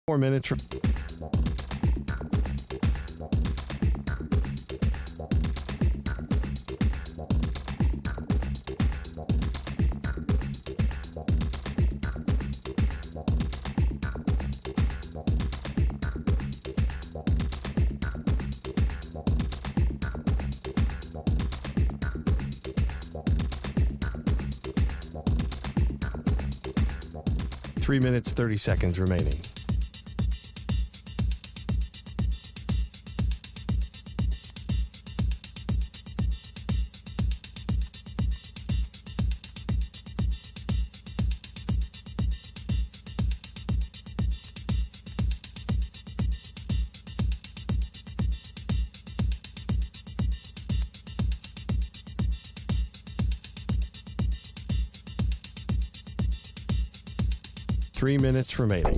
4 minutes. 3 minutes, 30 seconds remaining. Three minutes remaining.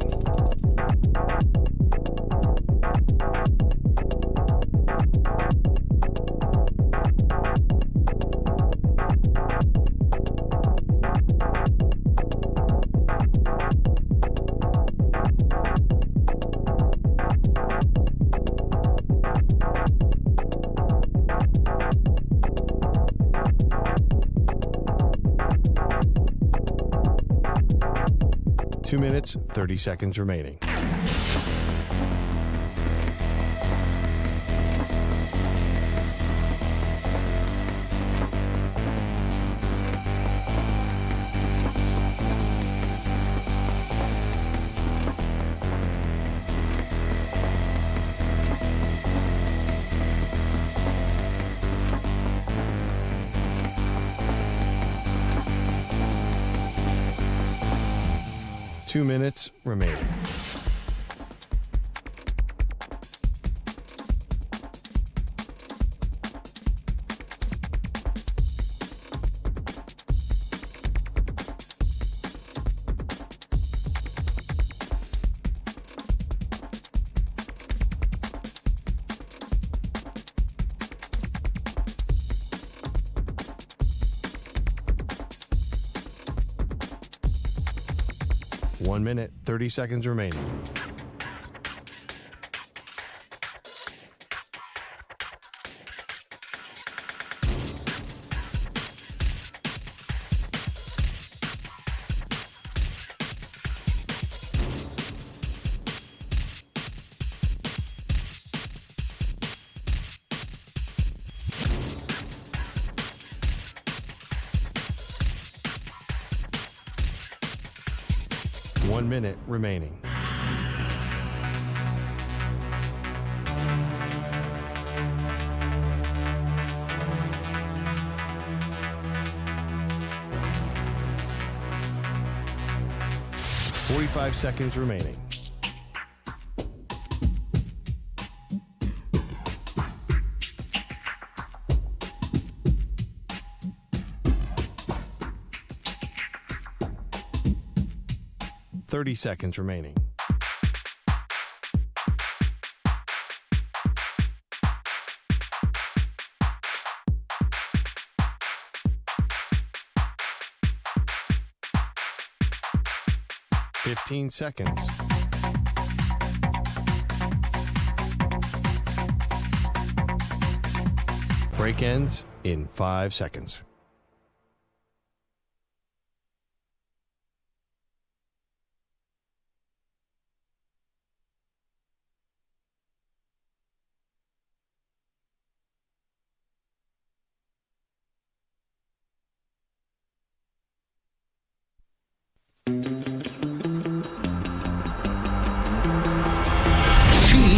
Two minutes, 30 seconds remaining. Two minutes remaining. 1 minute, 30 seconds remaining. One minute remaining. Forty-five seconds remaining. Thirty seconds remaining. Fifteen seconds. Break ends in 5 seconds.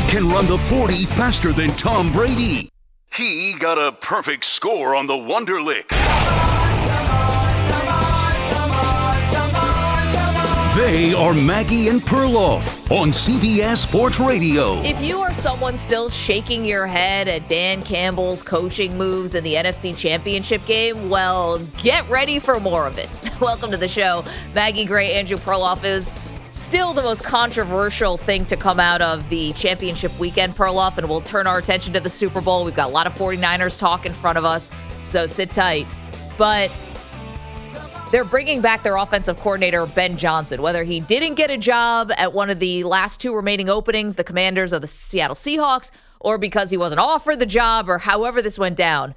Can run the 40 faster than Tom Brady. He got a perfect score on the Wonderlic. They are Maggie and Perloff on CBS Sports Radio. If you are someone still shaking your head at Dan Campbell's coaching moves in the NFC Championship game, well, get ready for more of it. Welcome to the show. Maggie Gray, Andrew Perloff is still the most controversial thing to come out of the championship weekend, Perloff, and we'll turn our attention to the Super Bowl. We've got a lot of 49ers talk in front of us, so sit tight. But they're bringing back their offensive coordinator, Ben Johnson. Whether he didn't get a job at one of the last two remaining openings, the Commanders or the Seattle Seahawks, or because he wasn't offered the job, or however this went down,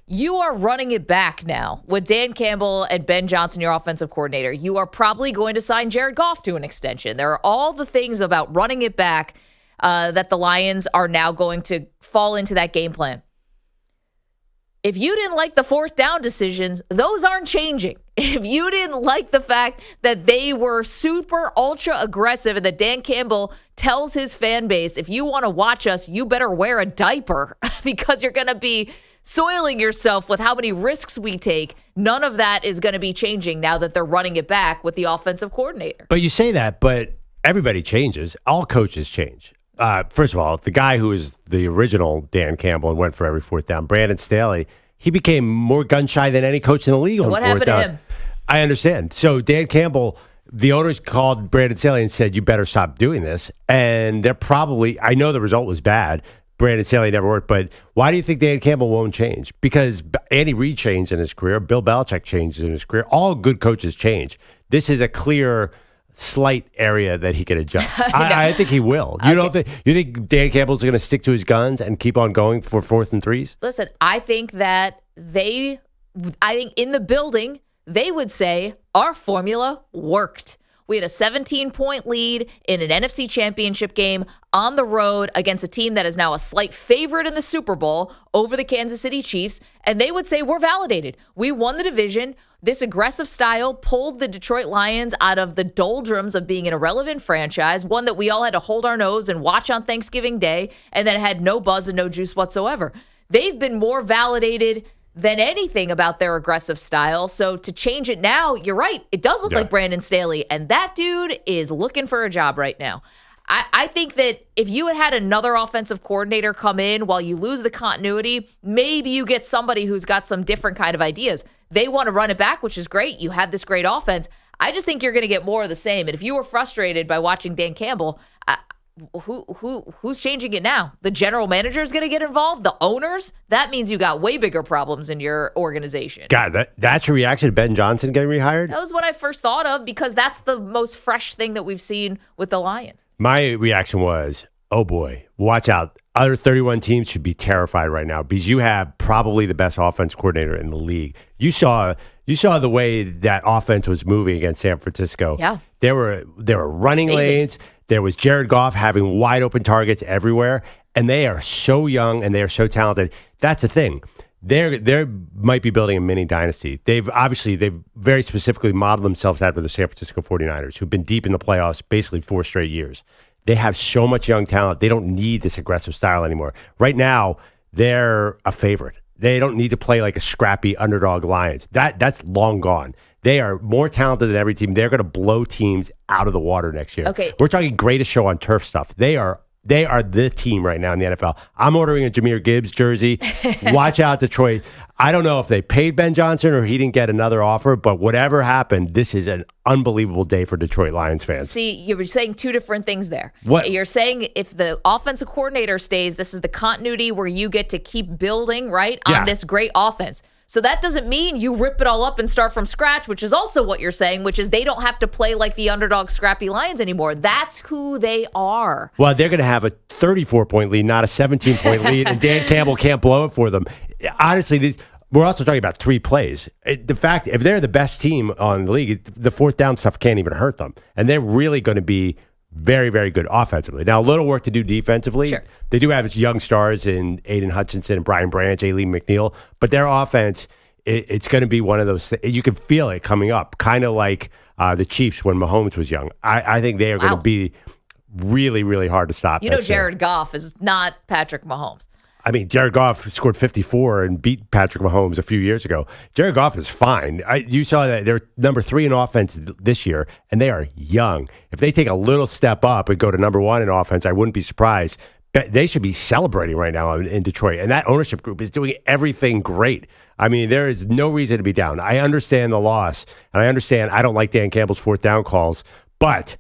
you are running it back now with Dan Campbell and Ben Johnson, your offensive coordinator. You are probably going to sign Jared Goff to an extension. There are all the things about running it back that the Lions are now going to fall into that game plan. If you didn't like the fourth down decisions, those aren't changing. If you didn't like the fact that they were super ultra aggressive and that Dan Campbell tells his fan base, if you want to watch us, you better wear a diaper because you're going to be soiling yourself with how many risks we take, none of that is going to be changing now that they're running it back with the offensive coordinator. But you say that, but everybody changes. All coaches change. First of all, the guy who is the original Dan Campbell and went for every fourth down, Brandon Staley, he became more gun-shy than any coach in the league on fourth down. What happened to him? I understand. So Dan Campbell, the owners called Brandon Staley and said, you better stop doing this. And they're probably, I know the result was bad. Brandon Staley never worked, but why do you think Dan Campbell won't change? Because Andy Reid changed in his career. Bill Belichick changed in his career. All good coaches change. This is a clear slight area that he can adjust. I think he will. You think Dan Campbell's going to stick to his guns and keep on going for 4th and 3s? Listen, I think that in the building, they would say our formula worked. We had a 17-point lead in an NFC championship game on the road against a team that is now a slight favorite in the Super Bowl over the Kansas City Chiefs, and they would say we're validated. We won the division. This aggressive style pulled the Detroit Lions out of the doldrums of being an irrelevant franchise, one that we all had to hold our nose and watch on Thanksgiving Day, and that had no buzz and no juice whatsoever. They've been more validated than anything about their aggressive style. So to change it now, you're right. It does look like Brandon Staley, and that dude is looking for a job right now. I think that if you had another offensive coordinator come in while you lose the continuity, maybe you get somebody who's got some different kind of ideas. They want to run it back, which is great. You have this great offense. I just think you're going to get more of the same. And if you were frustrated by watching Dan Campbell, who's changing it now? The general manager is going to get involved? The owners? That means you got way bigger problems in your organization. God, that's your reaction to Ben Johnson getting rehired? That was what I first thought of because that's the most fresh thing that we've seen with the Lions. My reaction was, oh boy, watch out. Other 31 teams should be terrified right now because you have probably the best offense coordinator in the league. You saw the way that offense was moving against San Francisco. Yeah. There were running lanes. There was Jared Goff having wide open targets everywhere, and they are so young and they are so talented. That's the thing. They might be building a mini dynasty. They've very specifically modeled themselves after the San Francisco 49ers, who've been deep in the playoffs basically 4 straight years. They have so much young talent. They don't need this aggressive style anymore. Right now, they're a favorite. They don't need to play like a scrappy underdog Lions. That's long gone. They are more talented than every team. They're going to blow teams out of the water next year. Okay. We're talking greatest show on turf stuff. They are the team right now in the NFL. I'm ordering a Jahmyr Gibbs jersey. Watch out, Detroit. I don't know if they paid Ben Johnson or he didn't get another offer, but whatever happened, this is an unbelievable day for Detroit Lions fans. See, you were saying two different things there. What? You're saying if the offensive coordinator stays, this is the continuity where you get to keep building, right, on this great offense. So that doesn't mean you rip it all up and start from scratch, which is also what you're saying, which is they don't have to play like the underdog scrappy Lions anymore. That's who they are. Well, they're going to have a 34-point lead, not a 17-point lead, and Dan Campbell can't blow it for them. Honestly, we're also talking about 3 plays. The fact, if they're the best team on the league, the fourth down stuff can't even hurt them. And they're really going to be very, very good offensively. Now, a little work to do defensively. Sure. They do have young stars in Aiden Hutchinson and Brian Branch, Aileen McNeil, but their offense, it's going to be one of those things. You can feel it coming up, kind of like the Chiefs when Mahomes was young. I think they are going to be really, really hard to stop. You know, Jared Goff is not Patrick Mahomes. I mean, Jared Goff scored 54 and beat Patrick Mahomes a few years ago. Jared Goff is fine. You saw that they're number 3 in offense this year, and they are young. If they take a little step up and go to number 1 in offense, I wouldn't be surprised. They should be celebrating right now in Detroit, and that ownership group is doing everything great. I mean, there is no reason to be down. I understand the loss, and I don't like Dan Campbell's fourth down calls, but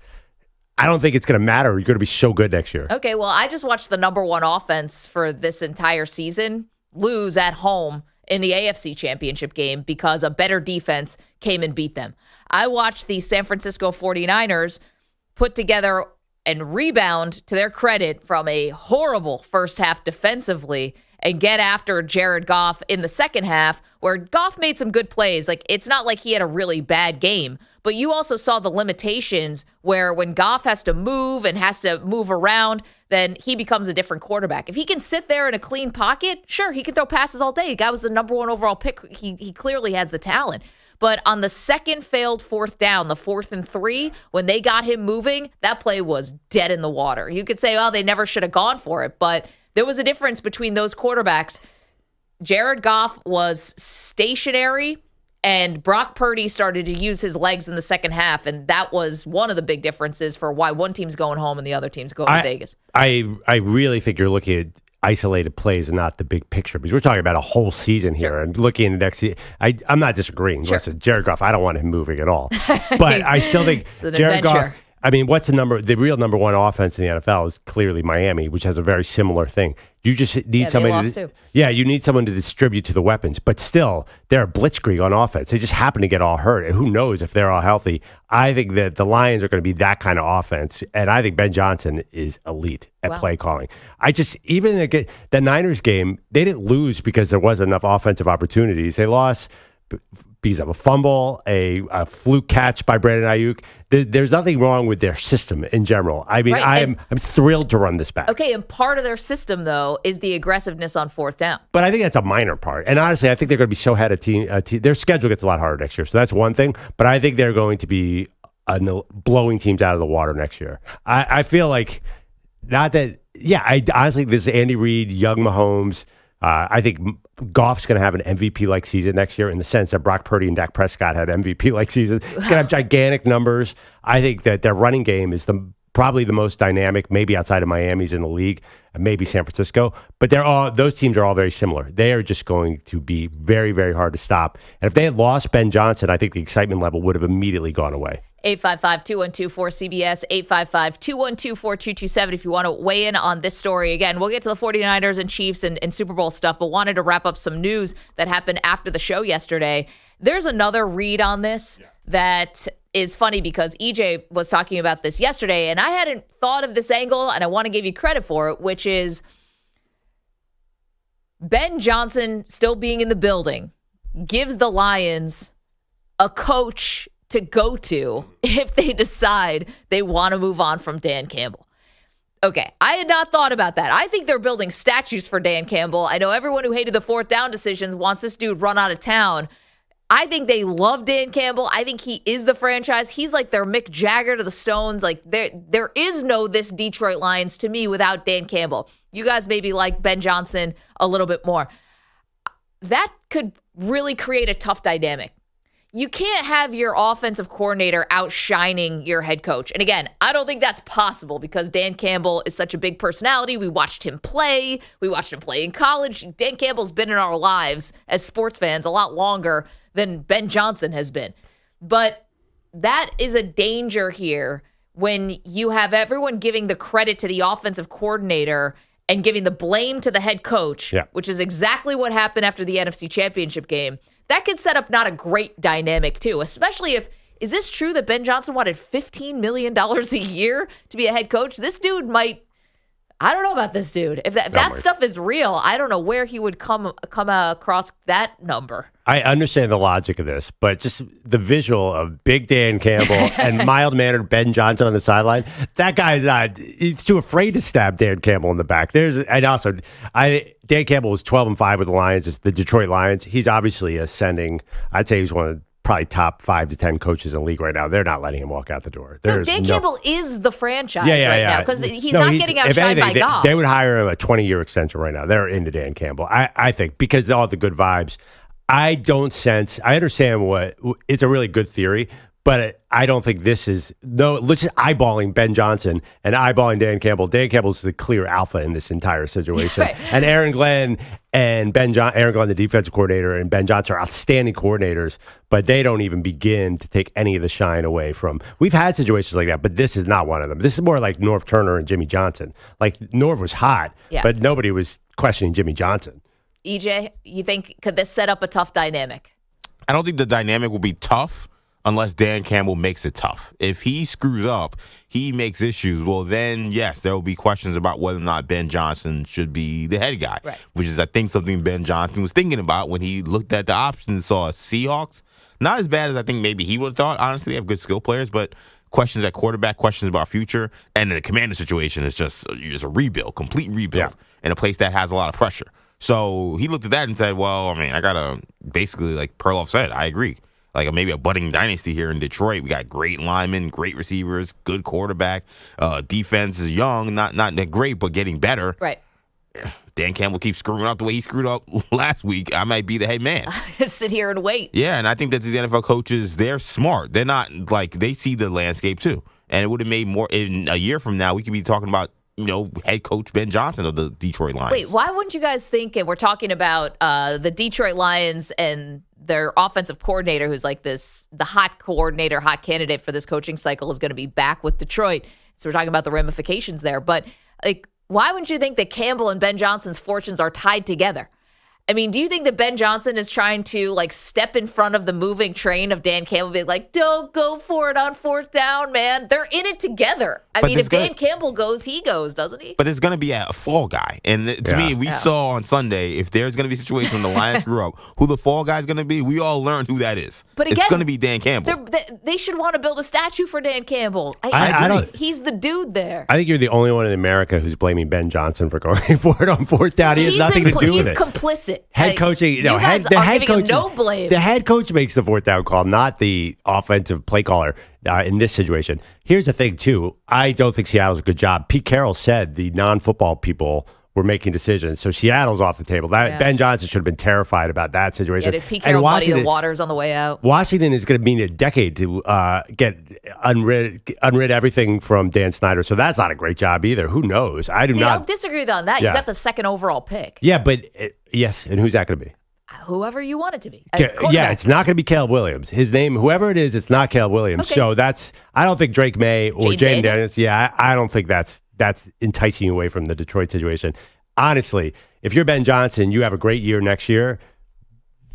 I don't think it's going to matter. You're going to be so good next year. Okay, well, I just watched the number 1 offense for this entire season lose at home in the AFC Championship game because a better defense came and beat them. I watched the San Francisco 49ers put together and rebound, to their credit, from a horrible first half defensively and get after Jared Goff in the second half, where Goff made some good plays. Like, it's not like he had a really bad game, but you also saw the limitations where when Goff has to move and has to move around, then he becomes a different quarterback. If he can sit there in a clean pocket, sure, he can throw passes all day. The guy was the number 1 overall pick. He clearly has the talent. But on the second failed fourth down, the 4th and 3, when they got him moving, that play was dead in the water. You could say, oh, they never should have gone for it, but there was a difference between those quarterbacks. Jared Goff was stationary, and Brock Purdy started to use his legs in the second half, and that was one of the big differences for why one team's going home and the other team's going to Vegas. I really think you're looking at isolated plays and not the big picture, because we're talking about a whole season here. And looking at the next season, I'm not disagreeing. Sure. Listen, Jared Goff, I don't want him moving at all. But I still think Jared Goff, I mean, the real number 1 offense in the NFL is clearly Miami, which has a very similar thing. You just need somebody you need someone to distribute to the weapons. But still, they're a blitzkrieg on offense. They just happen to get all hurt. And who knows if they're all healthy. I think that the Lions are going to be that kind of offense. And I think Ben Johnson is elite at play calling. Even the Niners game, they didn't lose because there wasn't enough offensive opportunities. They lost because of a fumble, a fluke catch by Brandon Ayuk. There's nothing wrong with their system in general. I mean, right. I'm thrilled to run this back. Okay, and part of their system, though, is the aggressiveness on fourth down. But I think that's a minor part. And honestly, I think they're going to be so ahead of team. Their schedule gets a lot harder next year, so that's one thing. But I think they're going to be blowing teams out of the water next year. I feel like, not that, honestly, this is Andy Reid, young Mahomes. I think Goff's going to have an MVP-like season next year in the sense that Brock Purdy and Dak Prescott had MVP-like seasons. He's going to have gigantic numbers. I think that their running game is probably the most dynamic, maybe outside of Miami's in the league, and maybe San Francisco. But those teams are all very similar. They are just going to be very, very hard to stop. And if they had lost Ben Johnson, I think the excitement level would have immediately gone away. 855-212-4CBS, 855-212-4227 if you want to weigh in on this story. Again, we'll get to the 49ers and Chiefs and Super Bowl stuff, but wanted to wrap up some news that happened after the show yesterday. There's another read on this that is funny because EJ was talking about this yesterday, and I hadn't thought of this angle, and I want to give you credit for it, which is Ben Johnson still being in the building gives the Lions a coach to go to if they decide they want to move on from Dan Campbell. Okay, I had not thought about that. I think they're building statues for Dan Campbell. I know everyone who hated the fourth down decisions wants this dude run out of town. I think they love Dan Campbell. I think he is the franchise. He's like their Mick Jagger to the Stones. Like there is no this Detroit Lions to me without Dan Campbell. You guys maybe like Ben Johnson a little bit more. That could really create a tough dynamic. You can't have your offensive coordinator outshining your head coach. And again, I don't think that's possible because Dan Campbell is such a big personality. We watched him play. We watched him play in college. Dan Campbell's been in our lives as sports fans a lot longer than Ben Johnson has been. But that is a danger here when you have everyone giving the credit to the offensive coordinator and giving the blame to the head coach, which is exactly what happened after the NFC Championship game. That could set up not a great dynamic, too, especially if, is this true that Ben Johnson wanted $15 million a year to be a head coach? This dude might, I don't know about this dude. If that stuff is real, I don't know where he would come across that number. I understand the logic of this, but just the visual of Big Dan Campbell and mild-mannered Ben Johnson on the sideline, that guy's he's too afraid to stab Dan Campbell in the back. Dan Campbell was 12-5 with the Lions, the Detroit Lions. He's obviously ascending. I'd say he's one of the probably top 5 to 10 coaches in the league right now. They're not letting him walk out the door. Dan Campbell is the franchise now because he's not getting outshined by Goff. They would hire him a 20-year extension right now. They're into Dan Campbell, I think, because of all the good vibes. I understand it's a really good theory, but I don't think this is, let's just eyeballing Ben Johnson and eyeballing Dan Campbell. Dan Campbell's the clear alpha in this entire situation. Right. And Aaron Glenn, the defensive coordinator, and Ben Johnson are outstanding coordinators, but they don't even begin to take any of the shine away from. We've had situations like that, but this is not one of them. This is more like Norv Turner and Jimmy Johnson. Like, Norv was hot, but nobody was questioning Jimmy Johnson. EJ, you think could this set up a tough dynamic? I don't think the dynamic will be tough unless Dan Campbell makes it tough. If he screws up, he makes issues, well, then, yes, there will be questions about whether or not Ben Johnson should be the head guy, right. Which is, I think, something Ben Johnson was thinking about when he looked at the options and saw Seahawks. Not as bad as I think maybe he would have thought. Honestly, they have good skill players, but questions at quarterback, questions about future, and the commander situation is just a rebuild, complete rebuild, in a place that has a lot of pressure. So he looked at that and said, well, I mean, I got to basically, like Perloff said, I agree. Like maybe a budding dynasty here in Detroit. We got great linemen, great receivers, good quarterback. Defense is young, not that great, but getting better. Right. Dan Campbell keeps screwing up the way he screwed up last week. I might be the head man. Sit here and wait. Yeah, and I think that these NFL coaches, they're smart. They're not like they see the landscape too. And it would have made more in a year from now. We could be talking about head coach Ben Johnson of the Detroit Lions. Wait, why wouldn't you guys think? And we're talking about the Detroit Lions and their offensive coordinator, who's like the hot coordinator, hot candidate for this coaching cycle, is going to be back with Detroit. So we're talking about the ramifications there. But like, why wouldn't you think that Campbell and Ben Johnson's fortunes are tied together? I mean, do you think that Ben Johnson is trying to like step in front of the moving train of Dan Campbell, be like, don't go for it on fourth down, man? They're in it together. I mean, if Dan Campbell goes, he goes, doesn't he? But it's going to be a fall guy. And to me, we saw on Sunday, if there's going to be a situation when the Lions screw up, who the fall guy is going to be, we all learned who that is. But again, it's going to be Dan Campbell. They should want to build a statue for Dan Campbell. I don't. He's the dude there. I think you're the only one in America who's blaming Ben Johnson for going for it on fourth down. He has nothing to do with it. He's complicit. Head coaching. You guys are giving him no blame. The head coach makes the fourth down call, not the offensive play caller in this situation. Here's the thing, too. I don't think Seattle's a good job. Pete Carroll said the non-football people were making decisions, so Seattle's off the table. Ben Johnson should have been terrified about that situation. Yeah, did Pete Carroll muddy the waters on the way out? Washington is going to need a decade to get unrid everything from Dan Snyder, so that's not a great job either. Who knows? I don't disagree with you on that. Yeah. You got the second overall pick. Yeah, but yes, and who's that going to be? Whoever you want it to be. Yeah, it's not going to be Caleb Williams. His name, whoever it is, it's not Caleb Williams. Okay. So I don't think Drake May or Jaden Daniels. Yeah, I don't think that's enticing you away from the Detroit situation. Honestly, if you're Ben Johnson, you have a great year next year.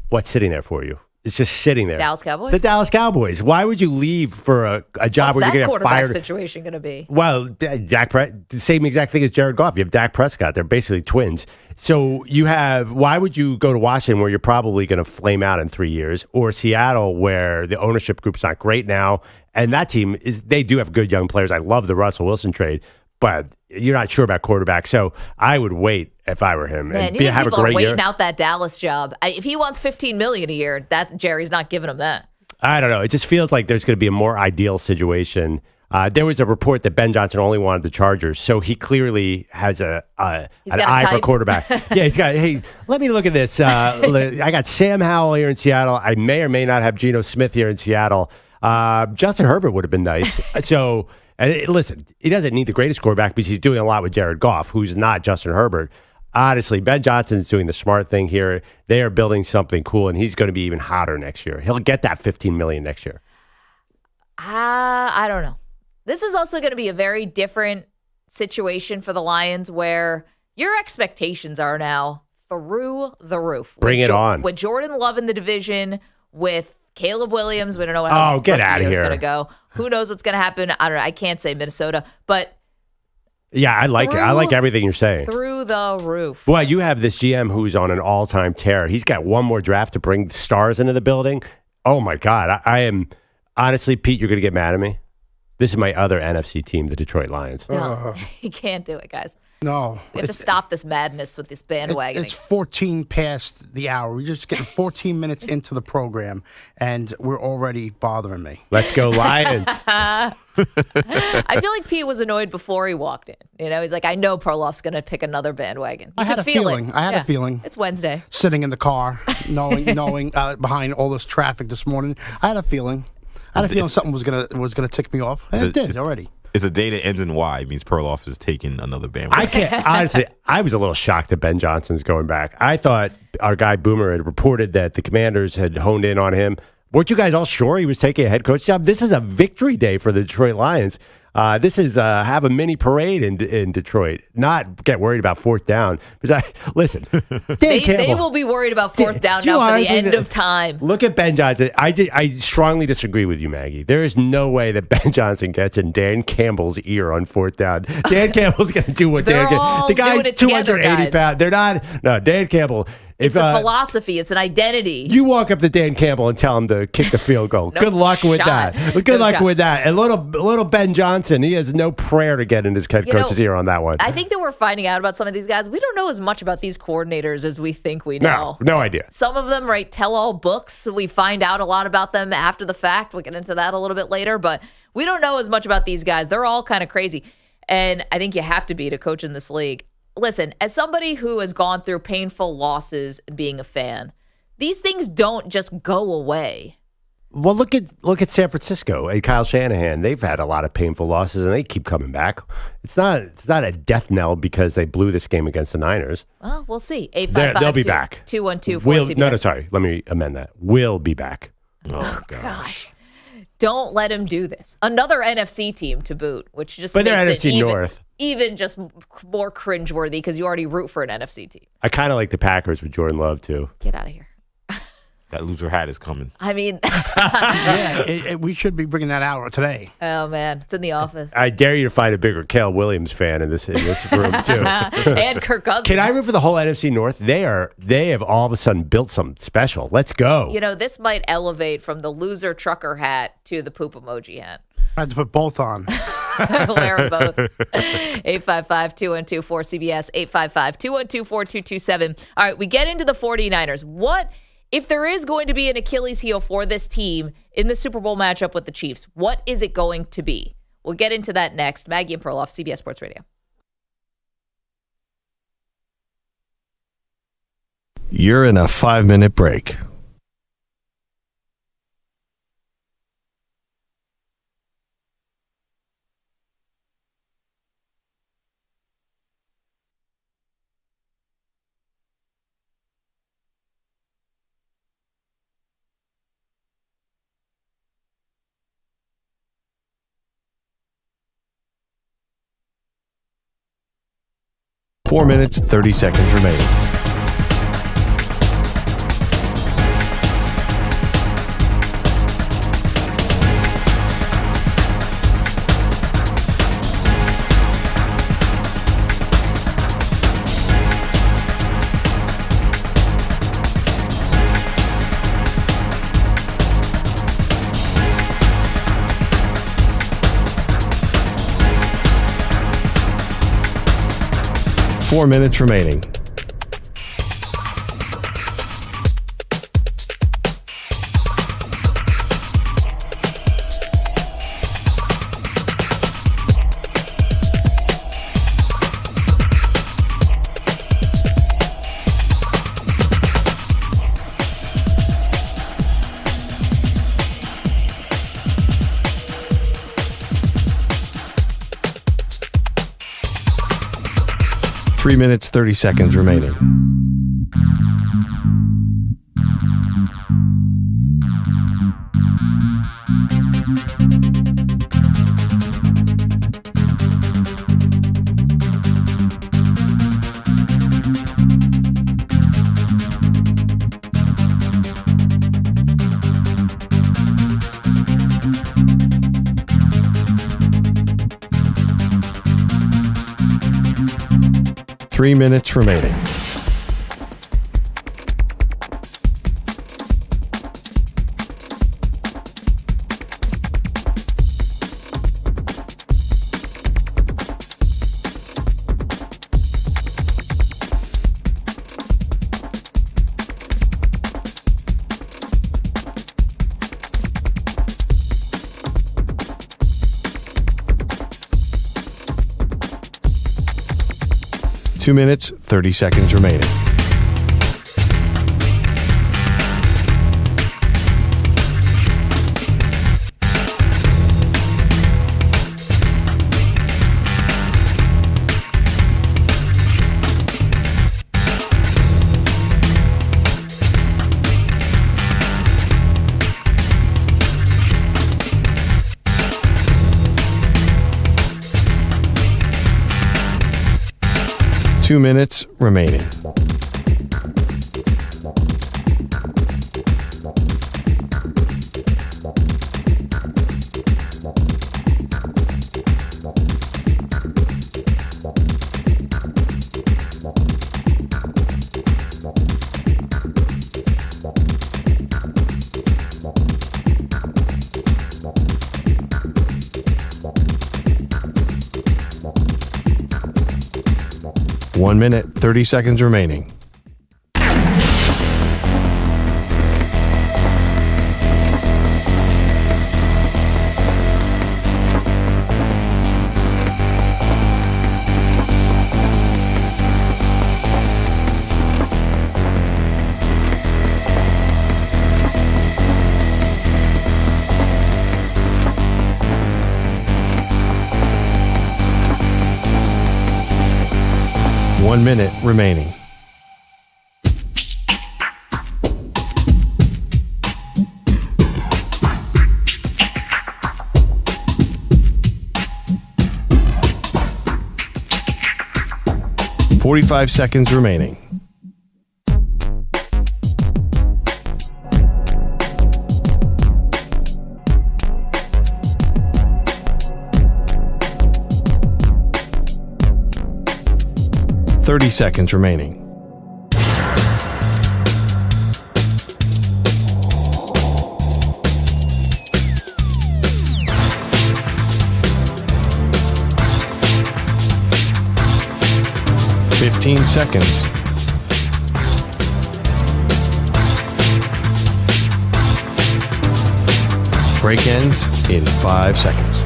What's sitting there for you? It's just sitting there. Dallas Cowboys? The Dallas Cowboys. Why would you leave for a job where you're going to get fired? What's that quarterback situation going to be? Well, the same exact thing as Jared Goff. You have Dak Prescott. They're basically twins. So why would you go to Washington where you're probably going to flame out in 3 years, or Seattle where the ownership group's not great now, and that team they do have good young players. I love the Russell Wilson trade, but you're not sure about quarterback. So I would wait if I were him. Man, and have a great year. Waiting out that Dallas job. If he wants $15 million a year, Jerry's not giving him that. I don't know. It just feels like there's going to be a more ideal situation. There was a report that Ben Johnson only wanted the Chargers, so he clearly has an eye for quarterback. Yeah, he's got. Hey, let me look at this. I got Sam Howell here in Seattle. I may or may not have Geno Smith here in Seattle. Justin Herbert would have been nice. So. And listen, he doesn't need the greatest quarterback because he's doing a lot with Jared Goff, who's not Justin Herbert. Honestly, Ben Johnson's doing the smart thing here. They are building something cool, and he's going to be even hotter next year. He'll get that $15 million next year. I don't know. This is also going to be a very different situation for the Lions where your expectations are now through the roof. Bring it on. With Jordan Love in the division, with Caleb Williams, we don't know how get out of here. Going to go. Who knows what's going to happen? I don't know. I can't say Minnesota, but yeah, I like it. I like everything you're saying. Through the roof. Well, you have this GM who's on an all-time tear. He's got one more draft to bring stars into the building. Oh my God, I am honestly, Pete. You're going to get mad at me. This is my other NFC team, the Detroit Lions. No, you can't do it, guys. No. We have to stop this madness with this bandwagoning. It's 14 past the hour. We're just getting 14 minutes into the program, and we're already bothering me. Let's go Lions. I feel like Pete was annoyed before he walked in. He's like, I know Perloff's going to pick another bandwagon. I had a feeling. It's Wednesday. Sitting in the car, knowing behind all this traffic this morning, I had a feeling. I had a feeling something was gonna tick me off. And it did already. It's a day that ends in Y. It means Perloff is taking another bandwagon. I can't, honestly, I was a little shocked that Ben Johnson's going back. I thought our guy Boomer had reported that the Commanders had honed in on him. Weren't you guys all sure he was taking a head coach job? This is a victory day for the Detroit Lions. This is have a mini parade in Detroit. Not get worried about fourth down. Because listen, they will be worried about fourth down now for the end of time. Look at Ben Johnson. I strongly disagree with you, Maggie. There is no way that Ben Johnson gets in Dan Campbell's ear on fourth down. Dan Campbell's going to do what They're Dan all The guy's doing it together, 280 pounds. They're not. No, Dan Campbell. It's a philosophy. It's an identity. You walk up to Dan Campbell and tell him to kick the field goal. No Good luck with shot. that. Good luck with that. And little Ben Johnson, he has no prayer to get in his head coach's ear on that one. I think that we're finding out about some of these guys. We don't know as much about these coordinators as we think we know. No idea. Some of them write tell-all books. We find out a lot about them after the fact. We'll get into that a little bit later. But we don't know as much about these guys. They're all kind of crazy. And I think you have to be to coach in this league. Listen, as somebody who has gone through painful losses being a fan, these things don't just go away. Well, look at San Francisco and Kyle Shanahan. They've had a lot of painful losses, and they keep coming back. It's not a death knell because they blew this game against the Niners. Well, we'll see. They'll be back. 212-4CBS. No, sorry. Let me amend that. Will be back. Oh, gosh. Don't let him do this. Another NFC team to boot, which just but makes they're it NFC North. Even just more cringeworthy because you already root for an NFC team. I kind of like the Packers with Jordan Love, too. Get out of here. That loser hat is coming. I mean, we should be bringing that out today. Oh man, it's in the office. I dare you to find a bigger Cale Williams fan in this room too. And Kirk Cousins. Can I root for the whole NFC North? They have all of a sudden built something special. Let's go. You know, this might elevate from the loser trucker hat to the poop emoji hat. I had to put both on. We'll wear them both. 855-212-4CBS, 855-212-4227. All right, we get into the 49ers. What, if there is going to be an Achilles heel for this team in the Super Bowl matchup with the Chiefs, what is it going to be? We'll get into that next. Maggie and Perloff, CBS Sports Radio. You're in a 5-minute break. Four minutes, 30 seconds remaining. Four minutes remaining. Three minutes, 30 seconds remaining. Three minutes remaining. Two minutes, 30 seconds remaining. 2 minutes remaining. One minute, 30 seconds remaining. One minute remaining. "45 seconds remaining. "30 seconds remaining. "15 seconds. Break ends in 5 seconds.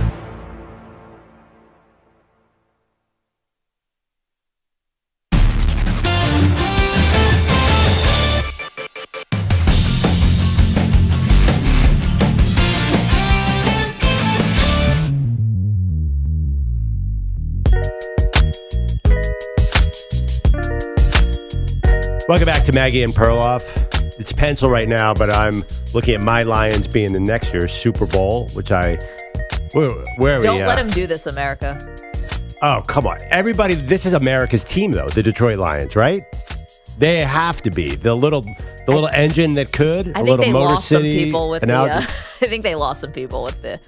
Welcome back to Maggie and Perloff. It's pencil right now, but I'm looking at my Lions being the next year's Super Bowl, which where are we? Don't let him do this, America. Oh, come on. Everybody, this is America's team, though, the Detroit Lions, right? They have to be. The little engine that could, I a think little they Motor lost some City. people with the. I think they lost some people with the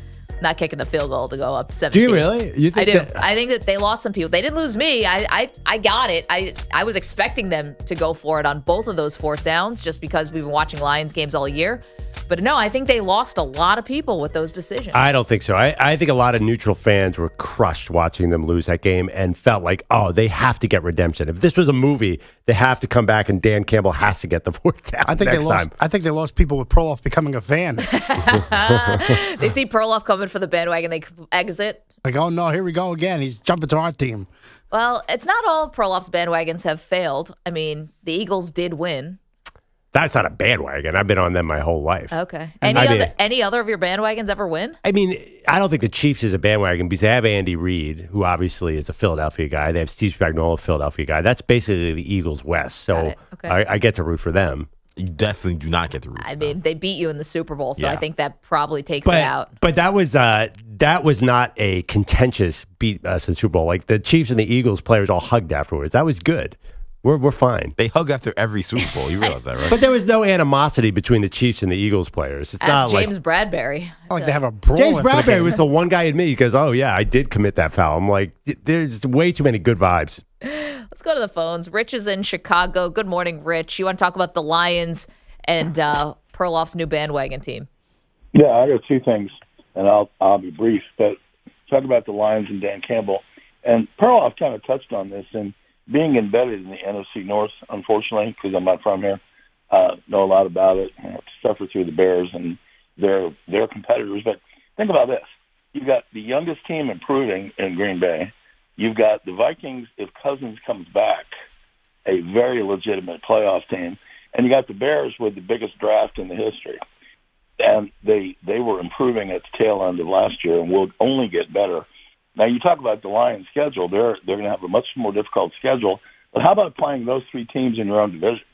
not kicking the field goal to go up 17. Do you really? You think I do. that? I think that they lost some people. They didn't lose me. I got it. I was expecting them to go for it on both of those fourth downs just because we've been watching Lions games all year. But no, I think they lost a lot of people with those decisions. I don't think so. I think a lot of neutral fans were crushed watching them lose that game and felt like, oh, they have to get redemption. If this was a movie, they have to come back and Dan Campbell has to get the fourth down next time. I think they lost people with Perloff becoming a fan. They see Perloff coming for the bandwagon, they exit. Like, oh no, here we go again. He's jumping to our team. Well, it's not all of Perloff's bandwagons have failed. I mean, the Eagles did win. That's not a bandwagon. I've been on them my whole life. Okay. Any other of your bandwagons ever win? I mean, I don't think the Chiefs is a bandwagon because they have Andy Reid, who obviously is a Philadelphia guy. They have Steve Spagnuolo, a Philadelphia guy. That's basically the Eagles West. So Okay. I get to root for them. You definitely do not get the root. I mean, they beat you in the Super Bowl, so Yeah. I think that probably takes it out. But that was not a contentious beat us in the Super Bowl. Like the Chiefs and the Eagles players all hugged afterwards. That was good. We're fine. They hug after every Super Bowl. You realize that, right? But there was no animosity between the Chiefs and the Eagles players. It's not Ask James Bradbury. Like they have a brawl. James after the Bradbury game. was the one guy in me. He goes, "Oh yeah, I did commit that foul." I'm like, "There's way too many good vibes." Let's go to the phones. Rich is in Chicago. Good morning, Rich. You want to talk about the Lions and Perloff's new bandwagon team? Yeah, I got two things, and I'll be brief. But talk about the Lions and Dan Campbell. And Perloff kind of touched on this, and being embedded in the NFC North, unfortunately, because I'm not from here, know a lot about it. I have to suffer through the Bears and their competitors. But think about this. You've got the youngest team improving in Green Bay. You've got the Vikings, if Cousins comes back, a very legitimate playoff team. And you got the Bears with the biggest draft in the history. And they were improving at the tail end of last year and will only get better. Now, you talk about the Lions' schedule. They're going to have a much more difficult schedule. But how about playing those three teams in your own division?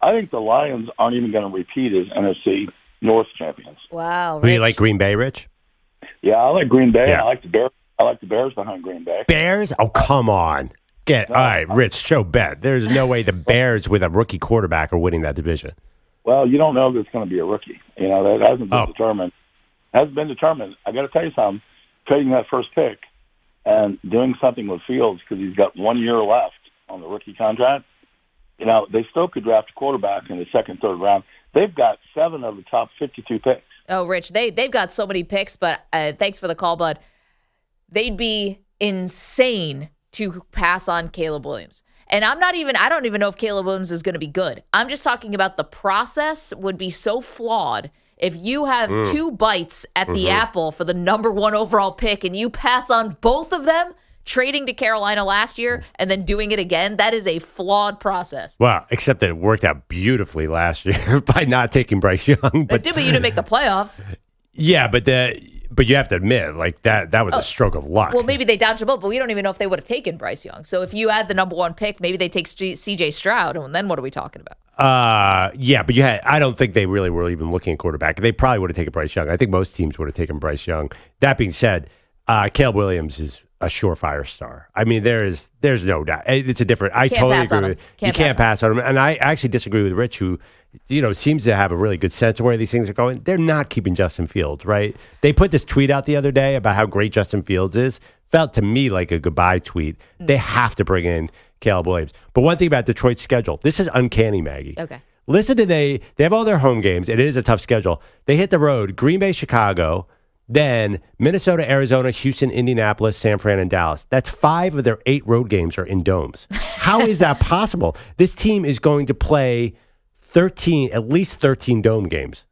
I think the Lions aren't even going to repeat as NFC North champions. Wow. Who do you Rich. like, Green Bay, Rich? Yeah, I like Green Bay. Yeah. I like the Bears. I like the Bears behind Green Bay. Bears? Oh, come on. All right, Rich, show bet. There's no way the Bears with a rookie quarterback are winning that division. Well, you don't know if it's going to be a rookie. That hasn't been determined. Hasn't been determined. I got to tell you something. Trading that first pick and doing something with Fields because he's got 1 year left on the rookie contract. They still could draft a quarterback in the second, third round. They've got 7 of the top 52 picks. Oh, Rich, they've got so many picks, but thanks for the call, bud. They'd be insane to pass on Caleb Williams. And I don't even know if Caleb Williams is going to be good. I'm just talking about the process would be so flawed if you have 2 bites at the apple for the number 1 overall pick and you pass on both of them, trading to Carolina last year and then doing it again. That is a flawed process. Well, except that it worked out beautifully last year by not taking Bryce Young. But you didn't make the playoffs. Yeah, but you have to admit, like that was a stroke of luck. Well, maybe they dodged a bullet, but we don't even know if they would have taken Bryce Young. So if you had the number 1 pick, maybe they take C.J. Stroud, and then what are we talking about? Yeah, but I don't think they really were even looking at quarterback. They probably would have taken Bryce Young. I think most teams would have taken Bryce Young. That being said, Caleb Williams is a surefire star. I mean, there's no doubt. It's a different. I totally agree with you. You can't pass on him. And I actually disagree with Rich, who seems to have a really good sense of where these things are going. They're not keeping Justin Fields, right? They put this tweet out the other day about how great Justin Fields is. Felt to me like a goodbye tweet. They have to bring in Caleb Williams. But one thing about Detroit's schedule, this is uncanny, Maggie. Okay. Listen to they have all their home games, and it is a tough schedule. They hit the road, Green Bay, Chicago, then Minnesota, Arizona, Houston, Indianapolis, San Fran, and Dallas. That's 5 of their 8 road games are in domes. How is that possible? This team is going to play at least 13 dome games.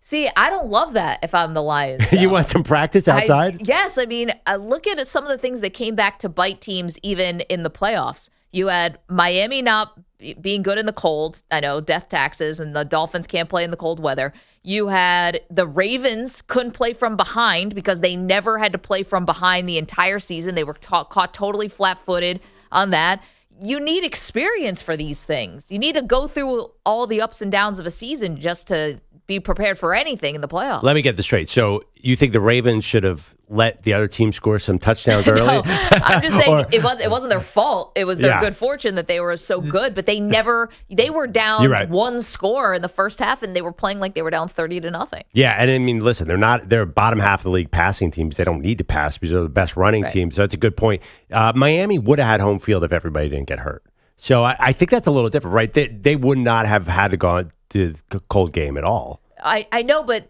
See, I don't love that if I'm the Lions. You want some practice outside? Yes. I mean, look at some of the things that came back to bite teams even in the playoffs. You had Miami not being good in the cold. I know, death taxes, and the Dolphins can't play in the cold weather. You had the Ravens couldn't play from behind because they never had to play from behind the entire season. They were caught totally flat-footed on that. You need experience for these things. You need to go through all the ups and downs of a season just to be prepared for anything in the playoffs. Let me get this straight. So you think the Ravens should have let the other team score some touchdowns early? No, I'm just saying it wasn't their fault. It was their good fortune that they were so good, but they were down 1 score in the first half, and they were playing like they were down 30-0. Yeah, and I mean, listen, they're bottom half of the league passing teams. They don't need to pass because they're the best running team. So that's a good point. Miami would have had home field if everybody didn't get hurt. So I think that's a little different, right? They would not have had to go to the cold game at all. I know, but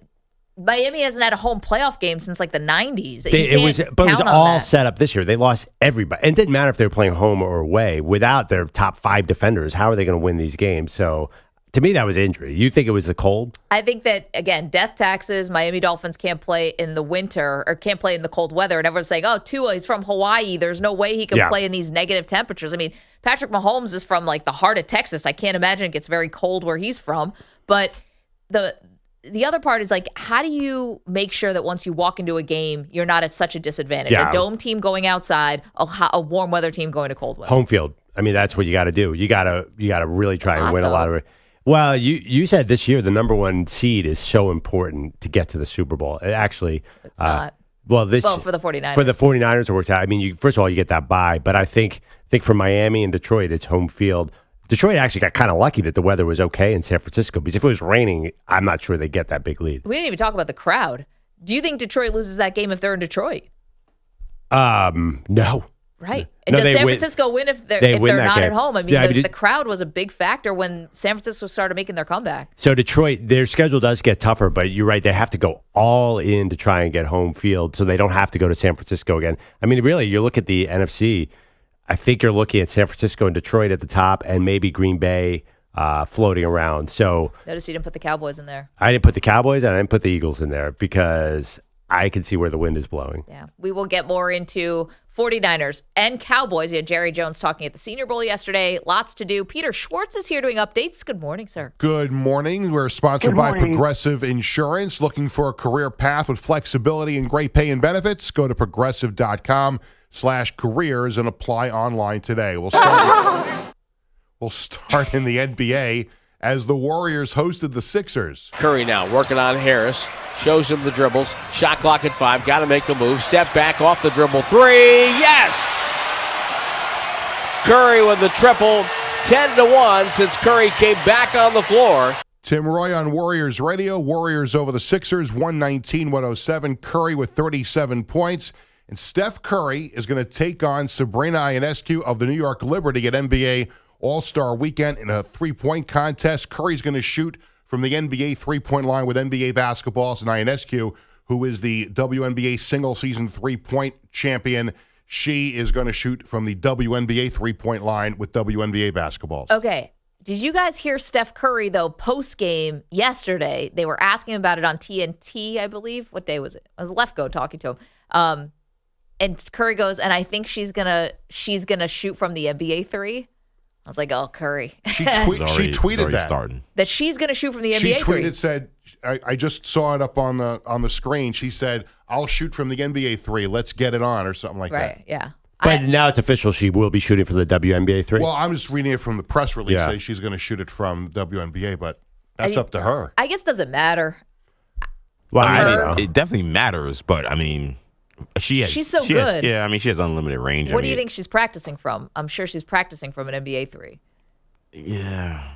Miami hasn't had a home playoff game since like the 90s. It was all set up this year. They lost everybody. And it didn't matter if they were playing home or away. Without their top 5 defenders, how are they going to win these games? So to me, that was injury. You think it was the cold? I think that, again, death taxes, Miami Dolphins can't play in the winter or can't play in the cold weather. And everyone's saying, oh, Tua, he's from Hawaii. There's no way he can play in these negative temperatures. I mean, Patrick Mahomes is from like the heart of Texas. I can't imagine it gets very cold where he's from. But the other part is like, how do you make sure that once you walk into a game, you're not at such a disadvantage? A dome team going outside, a warm weather team going to cold weather. Home field. I mean, that's what you got to do. You got to really try and win a lot of it. Well, you said this year the number 1 seed is so important to get to the Super Bowl. It actually, it's not. Well, for the 49ers. For the 49ers, it works out. I mean, first of all, you get that bye, but I think for Miami and Detroit, it's home field. Detroit actually got kind of lucky that the weather was okay in San Francisco, because if it was raining, I'm not sure they get that big lead. We didn't even talk about the crowd. Do you think Detroit loses that game if they're in Detroit? No. Right. And does San Francisco win if they're not at home? I mean, the crowd was a big factor when San Francisco started making their comeback. So Detroit, their schedule does get tougher, but you're right. They have to go all in to try and get home field so they don't have to go to San Francisco again. I mean, really, you look at the NFC, I think you're looking at San Francisco and Detroit at the top and maybe Green Bay floating around. So notice you didn't put the Cowboys in there. I didn't put the Cowboys and I didn't put the Eagles in there because I can see where the wind is blowing. Yeah. We will get more into 49ers and Cowboys. You had Jerry Jones talking at the Senior Bowl yesterday. Lots to do. Peter Schwartz is here doing updates. Good morning, sir. Good morning. We're sponsored by Progressive Insurance. Looking for a career path with flexibility and great pay and benefits? Go to progressive.com/careers and apply online today. We'll start in the NBA as the Warriors hosted the Sixers. Curry now working on Harris. Shows him the dribbles. Shot clock at 5. Got to make a move. Step back off the dribble. 3. Yes! Curry with the triple, 10-1 since Curry came back on the floor. Tim Roy on Warriors Radio. Warriors over the Sixers, 119-107. Curry with 37 points. And Steph Curry is going to take on Sabrina Ionescu of the New York Liberty at NBA All-Star Weekend in a three-point contest. Curry's going to shoot from the NBA three-point line with NBA basketballs, and Ionescu, who is the WNBA single-season three-point champion, she is going to shoot from the WNBA three-point line with WNBA basketballs. Okay. Did you guys hear Steph Curry, though, post-game yesterday? They were asking about it on TNT, I believe. What day was it? It was Lefko talking to him. And Curry goes, and I think she's gonna shoot from the NBA three. I was like, oh, Curry. She tweeted that she's gonna shoot from the NBA three. She tweeted, three. said, I just saw it up on the screen. She said, I'll shoot from the NBA three. Let's get it on, or something like that. Right, yeah. But now it's official. She will be shooting for the WNBA three. Well, I'm just reading it from the press release. Say she's going to shoot it from WNBA, but that's up to her. I guess doesn't matter. Well, it definitely matters, but I mean, she's so good. She has unlimited range. What do you think she's practicing from? I'm sure she's practicing from an NBA three. Yeah.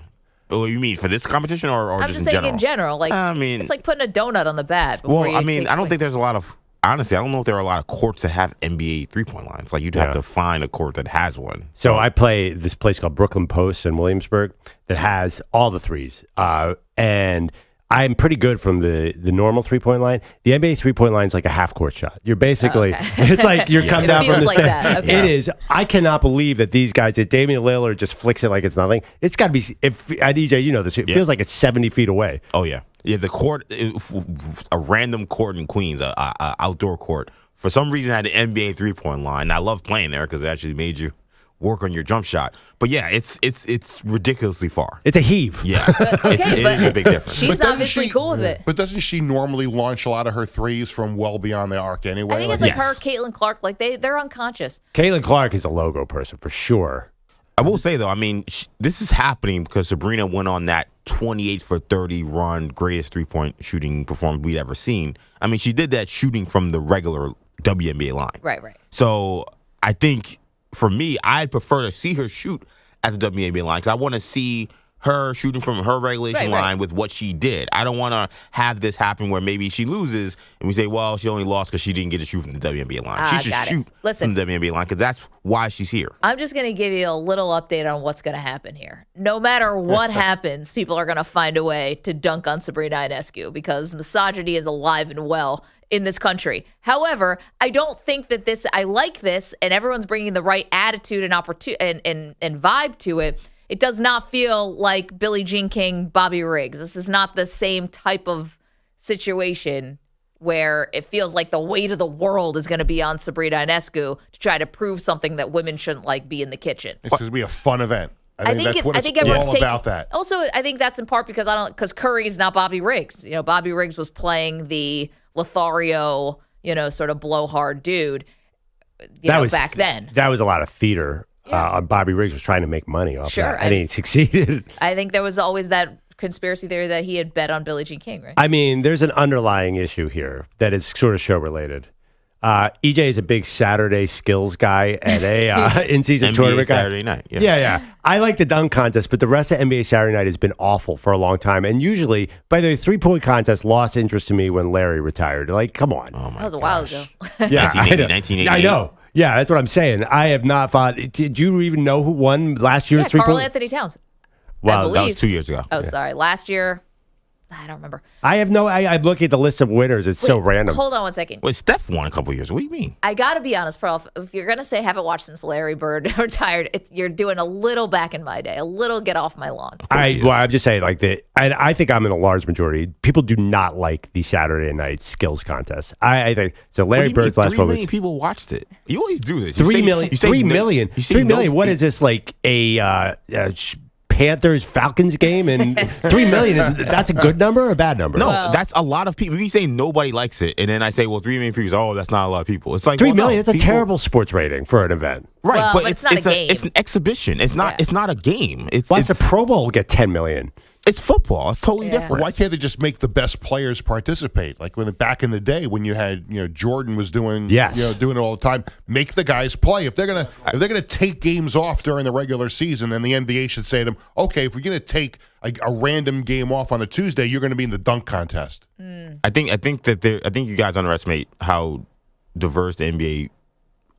Oh, you mean for this competition or I'm just saying in general? Like, I mean, it's like putting a donut on the bat. Well, I mean, I don't think there's a lot of. Honestly, I don't know if there are a lot of courts that have NBA three-point lines. Like, you'd have to find a court that has one. So I play this place called Brooklyn Post in Williamsburg that has all the threes. And I'm pretty good from the normal three-point line. The NBA three-point line is like a half-court shot. You're basically, it's like you're coming down from the like that. Okay. It is. I cannot believe that these guys, that Damian Lillard just flicks it like it's nothing. It's got to be, at EJ, you know this, it feels like it's 70 feet away. Oh, yeah. Yeah, the court, a random court in Queens, a outdoor court, for some reason had an NBA three-point line. And I love playing there because it actually made you work on your jump shot. But yeah, it's ridiculously far. It's a heave. Yeah, it is a big difference. She's obviously cool with it. But doesn't she normally launch a lot of her threes from well beyond the arc anyway? I think it's like her, Caitlin Clark. Like they're unconscious. Caitlin Clark is a logo person for sure. I will say, though, I mean, this is happening because Sabrina went on that 28 for 30 run, greatest three-point shooting performance we'd ever seen. I mean, she did that shooting from the regular WNBA line. Right. So I think, for me, I'd prefer to see her shoot at the WNBA line because I want to see her shooting from her regulation line with what she did. I don't want to have this happen where maybe she loses and we say, well, she only lost because she didn't get to shoot from the WNBA line. She should shoot from the WNBA line because that's why she's here. I'm just going to give you a little update on what's going to happen here. No matter what happens, people are going to find a way to dunk on Sabrina Ionescu because misogyny is alive and well in this country. However, I don't think that I like this and everyone's bringing the right attitude and opportunity and vibe to it. It does not feel like Billie Jean King, Bobby Riggs. This is not the same type of situation where it feels like the weight of the world is going to be on Sabrina Ionescu to try to prove something that women shouldn't be in the kitchen. It's going to be a fun event. I think everyone's all about that. Also, I think that's in part because Curry's not Bobby Riggs. You know, Bobby Riggs was playing the Lothario, sort of blowhard dude. Back then. That was a lot of theater. Bobby Riggs was trying to make money off that, and he succeeded. I think there was always that conspiracy theory that he had bet on Billie Jean King, right? I mean, there's an underlying issue here that is sort of show-related. EJ is a big Saturday skills guy at a in-season tournament guy. Saturday night, yeah. I like the dunk contest, but the rest of NBA Saturday night has been awful for a long time. And usually, by the way, three-point contest lost interest to me when Larry retired. Like, come on. Oh my that was a while ago. Yeah, 1988. I know. Yeah, that's what I'm saying. I have not thought. Did you even know who won last year's three-point? Karl Anthony Towns. Well, that was 2 years ago. Oh, sorry. Last year, I don't remember. I have no. I'm looking at the list of winners. It's so random. Hold on one second. Wait, Steph won a couple years. What do you mean? I got to be honest, Perloff. If you're going to say haven't watched since Larry Bird retired, you're doing a little back in my day. A little get off my lawn. I'm just saying, I think I'm in a large majority. People do not like the Saturday night skills contest. I think so. Larry Bird's last one was 3 million people watched it. You always do this. 3 million. 3 million. 3 million. What is this like a Panthers Falcons game? And 3 million that's a good number or a bad number? No, that's a lot of people. You say nobody likes it, and then I say, well, 3 million people. Oh, that's not a lot of people. It's like 3 million. It's a terrible sports rating for an event, right? Well, but it's not a game. It's an exhibition. It's not. It's not a game. Why does the Pro Bowl get 10 million? It's football. It's totally different. Why can't they just make the best players participate? Like back in the day when you had Jordan was doing doing it all the time. Make the guys play. If they're gonna take games off during the regular season, then the NBA should say to them, okay, if we're gonna take a random game off on a Tuesday, you're gonna be in the dunk contest. I think you guys underestimate how diverse the NBA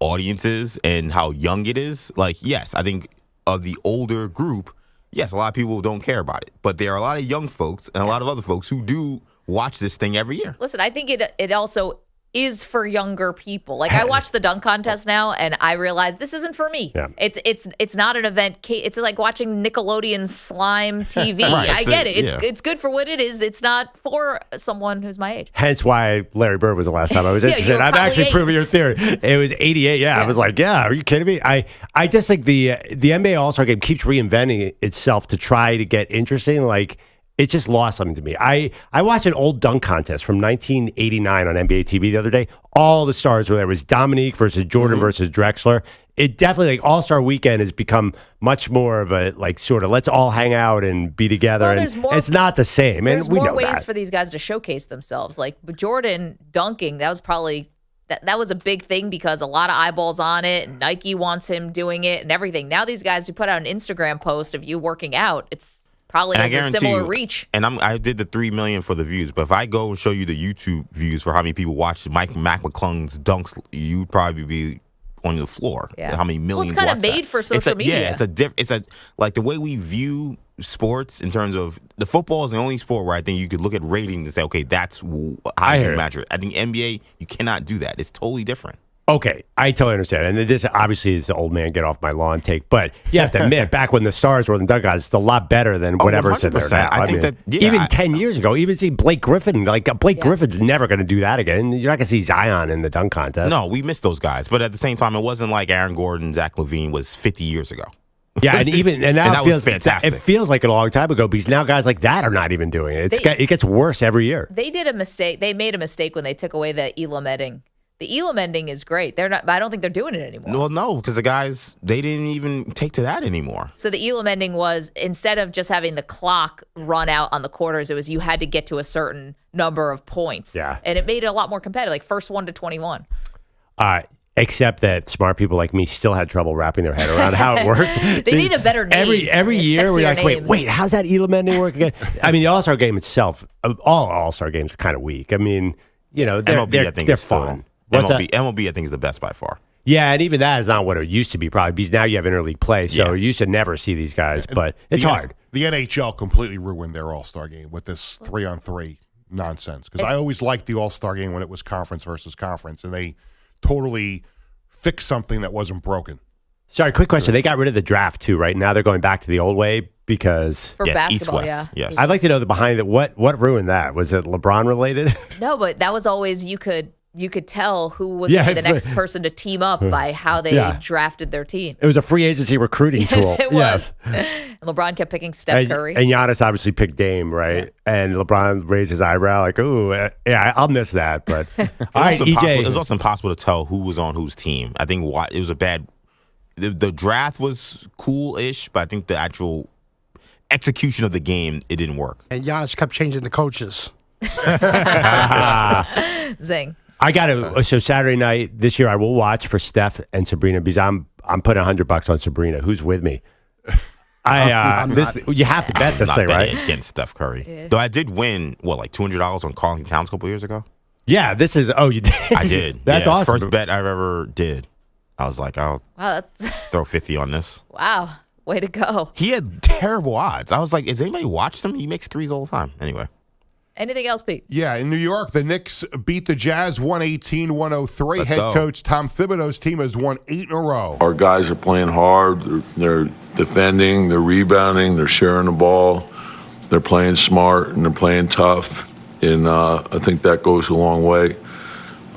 audience is and how young it is. Like, yes, I think of the older group. Yes, a lot of people don't care about it, but there are a lot of young folks and a lot of other folks who do watch this thing every year. Listen, I think it also is for younger people. Like, I watch the dunk contest now, and I realize this isn't for me. Yeah. It's not an event. It's like watching Nickelodeon slime TV. Right, I get it. It's good for what it is. It's not for someone who's my age. Hence why Larry Bird was the last time I was interested. I'm actually proving your theory. It was 88. Yeah, I was like, are you kidding me? I just think the NBA All-Star Game keeps reinventing itself to try to get interesting. Like, it just lost something to me. I watched an old dunk contest from 1989 on NBA TV the other day. All the stars were there. It was Dominique versus Jordan versus Drexler. It definitely, like, All-Star Weekend has become much more of a, like, sort of let's all hang out and be together. Well, and it's not the same. There's and we more know ways that. for these guys to showcase themselves. Like, Jordan dunking, that was probably... That was a big thing because a lot of eyeballs on it, and Nike wants him doing it and everything. Now these guys who put out an Instagram post of you working out, it's probably has a similar reach. And I did the 3 million for the views, but if I go and show you the YouTube views for how many people watch Mac McClung's dunks, you'd probably be on the floor. Yeah. How many millions? Well, it's kind of made for social media. Yeah, it's like the way we view sports in terms of the football is the only sport where I think you could look at ratings and say, okay, that's how you measure it. I think NBA, you cannot do that. It's totally different. Okay, I totally understand. And this obviously is the old man get off my lawn take. But you have to admit, back when the stars were the dunk guys, it's a lot better than whatever's in there now. I think that, even 10 years ago, even see Blake Griffin, Griffin's never going to do that again. You're not going to see Zion in the dunk contest. No, we missed those guys. But at the same time, it wasn't like Aaron Gordon, Zach LaVine was 50 years ago. Yeah, and now that was fantastic. It feels like a long time ago because now guys like that are not even doing it. It gets worse every year. They did a mistake. They made a mistake when they took away the Elam ending. The Elam ending is great. They're not. I don't think they're doing it anymore. Well, no, because the guys, they didn't even take to that anymore. So the Elam ending was, instead of just having the clock run out on the quarters, it was you had to get to a certain number of points. Yeah. And it made it a lot more competitive, like first 1 to 21. Except that smart people like me still had trouble wrapping their head around how it worked. They need a better name. Every year we're like, wait, how's that Elam ending work again? I mean, the All-Star Game itself, all All-Star Games are kind of weak. I mean, they're MLB, I think they're fun. MLB, I think, is the best by far. Yeah, and even that is not what it used to be, probably, because now you have interleague play, so you used to never see these guys, but it's hard. The NHL completely ruined their All-Star Game with this 3-on-3 nonsense, because I always liked the All-Star Game when it was conference versus conference, and they totally fixed something that wasn't broken. Sorry, quick question. They got rid of the draft, too, right? Now they're going back to the old way because... For basketball, East-West. Yes. I'd like to know the behind it. What ruined that? Was it LeBron related? No, but that was always, you could tell who was going to be the next person to team up by how they drafted their team. It was a free agency recruiting tool. It was. And LeBron kept picking Steph Curry. And Giannis obviously picked Dame, right? Yeah. And LeBron raised his eyebrow like, ooh, yeah, I'll miss that. But all right, EJ. It was also impossible to tell who was on whose team. I think it was a bad... The draft was cool-ish, but I think the actual execution of the game, it didn't work. And Giannis kept changing the coaches. Zing. I got to. So Saturday night this year, I will watch for Steph and Sabrina because I'm putting $100 on Sabrina. Who's with me? You have to bet this thing, right? Against Steph Curry. Yeah. Though I did win like $200 on Carlton Towns a couple years ago. Yeah, this is. Oh, you did. I did. That's awesome. First bet I've ever did. I was like, I'll throw 50 on this. Wow, way to go! He had terrible odds. I was like, has anybody watched him? He makes threes all the time. Anyway. Anything else, Pete? Yeah, in New York, the Knicks beat the Jazz 118-103. Head coach Tom Thibodeau's team has won 8 in a row. Our guys are playing hard. They're defending, they're rebounding, they're sharing the ball. They're playing smart, and they're playing tough. And I think that goes a long way.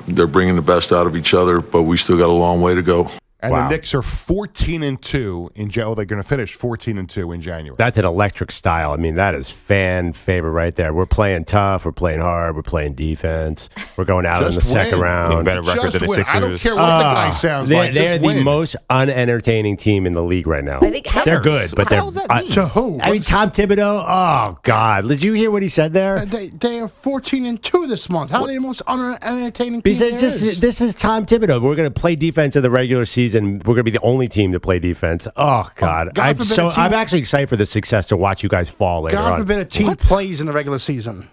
They're bringing the best out of each other, but we still got a long way to go. And Wow. the Knicks are 14-2 in January. They're going to finish 14-2 in January. That's an electric style. I mean, that is fan favorite right there. We're playing tough. We're playing hard. We're playing defense. We're going out in the second round. Better record than the win. Sixers. I don't care what the guy sounds like. They're Just the win. most unentertaining team in the league right now. I think they're good, but What the they're. hell does that mean? To who? I mean, Tom Thibodeau. Oh God! Did you hear what he said there? They are 14-2 this month. How are they the most unentertaining He team said, there "Just is? this is Tom Thibodeau. We're going to play defense in the regular season. We're going to be the only team to play defense." Oh God! God I'm forbid a team- I'm actually excited for the success to watch you guys fall later God on. forbid a team plays in the regular season.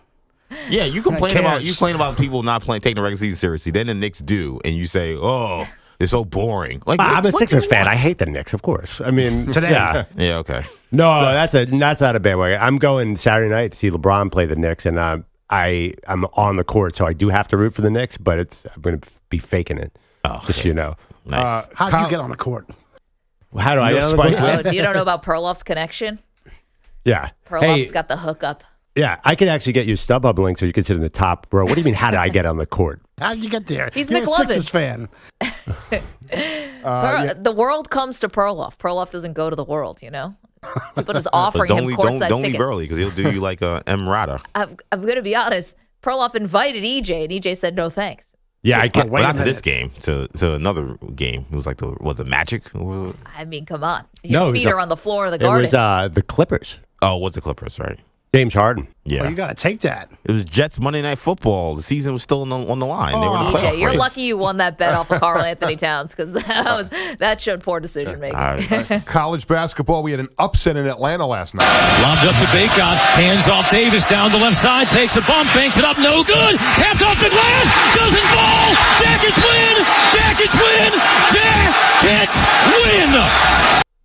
Yeah, you complain cares? about people not taking the regular season seriously. Then the Knicks do, and you say, "Oh, it's so boring." Like I'm a what Sixers do you fan. want? I hate the Knicks, of course. I mean, Today. yeah. Yeah, okay. No, that's not a bandwagon. I'm going Saturday night to see LeBron play the Knicks, and I'm on the court, so I do have to root for the Knicks, but I'm going to be faking it. Just so you know. Nice. How'd you get on the court? How do I get on the court? Oh, do you don't know about Perloff's connection? Yeah. Perloff's got the hookup. Yeah, I could actually get you a StubHub link so you can sit in the top row. What do you mean, how did I get on the court? How did you get there? He's You're a McLovin. Sixers fan. The world comes to Perloff. Perloff doesn't go to the world, you know? People just offering him courtside don't leave tickets. early because he'll do you like a M. Rata. I'm going to be honest. Perloff invited EJ, and EJ said no thanks. Yeah, I can't Well, not to this game, to another game. It was like was it Magic? I mean, come on. No, it Your was feet are on the floor of the garden. It was the Clippers. Oh, what's the Clippers, right? James Harden. Yeah. Well, you got to take that. It was Jets Monday Night Football. The season was still on the line. They were in the playoff EJ, you're race. lucky you won that bet off of Karl Anthony Towns because that showed poor decision making. All right. College basketball, we had an upset in Atlanta last night. Lobbed up to Bacon. Hands off Davis down the left side. Takes a bump. Banks it up. No good. Tapped off the glass. Doesn't fall. Jackets win. Jackets win. Jackets win.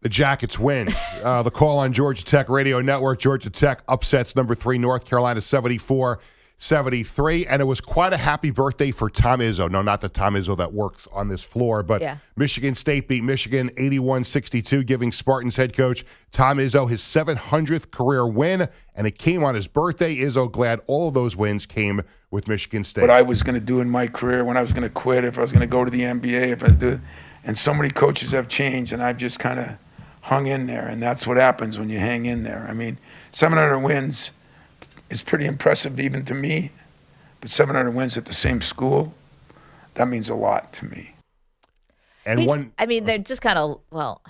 The Jackets win. The call on Georgia Tech Radio Network. Georgia Tech upsets number 3 North Carolina 74-73. And it was quite a happy birthday for Tom Izzo. No, not the Tom Izzo that works on this floor, but Michigan State beat Michigan 81-62, giving Spartans head coach Tom Izzo his 700th career win. And it came on his birthday. Izzo glad all of those wins came with Michigan State. What I was going to do in my career, when I was going to quit, if I was going to go to the NBA, if I was doing, and so many coaches have changed, and I've just kind of hung in there, and that's what happens when you hang in there. I mean, 700 wins is pretty impressive even to me, but 700 wins at the same school, that means a lot to me. And they're just kind of, well,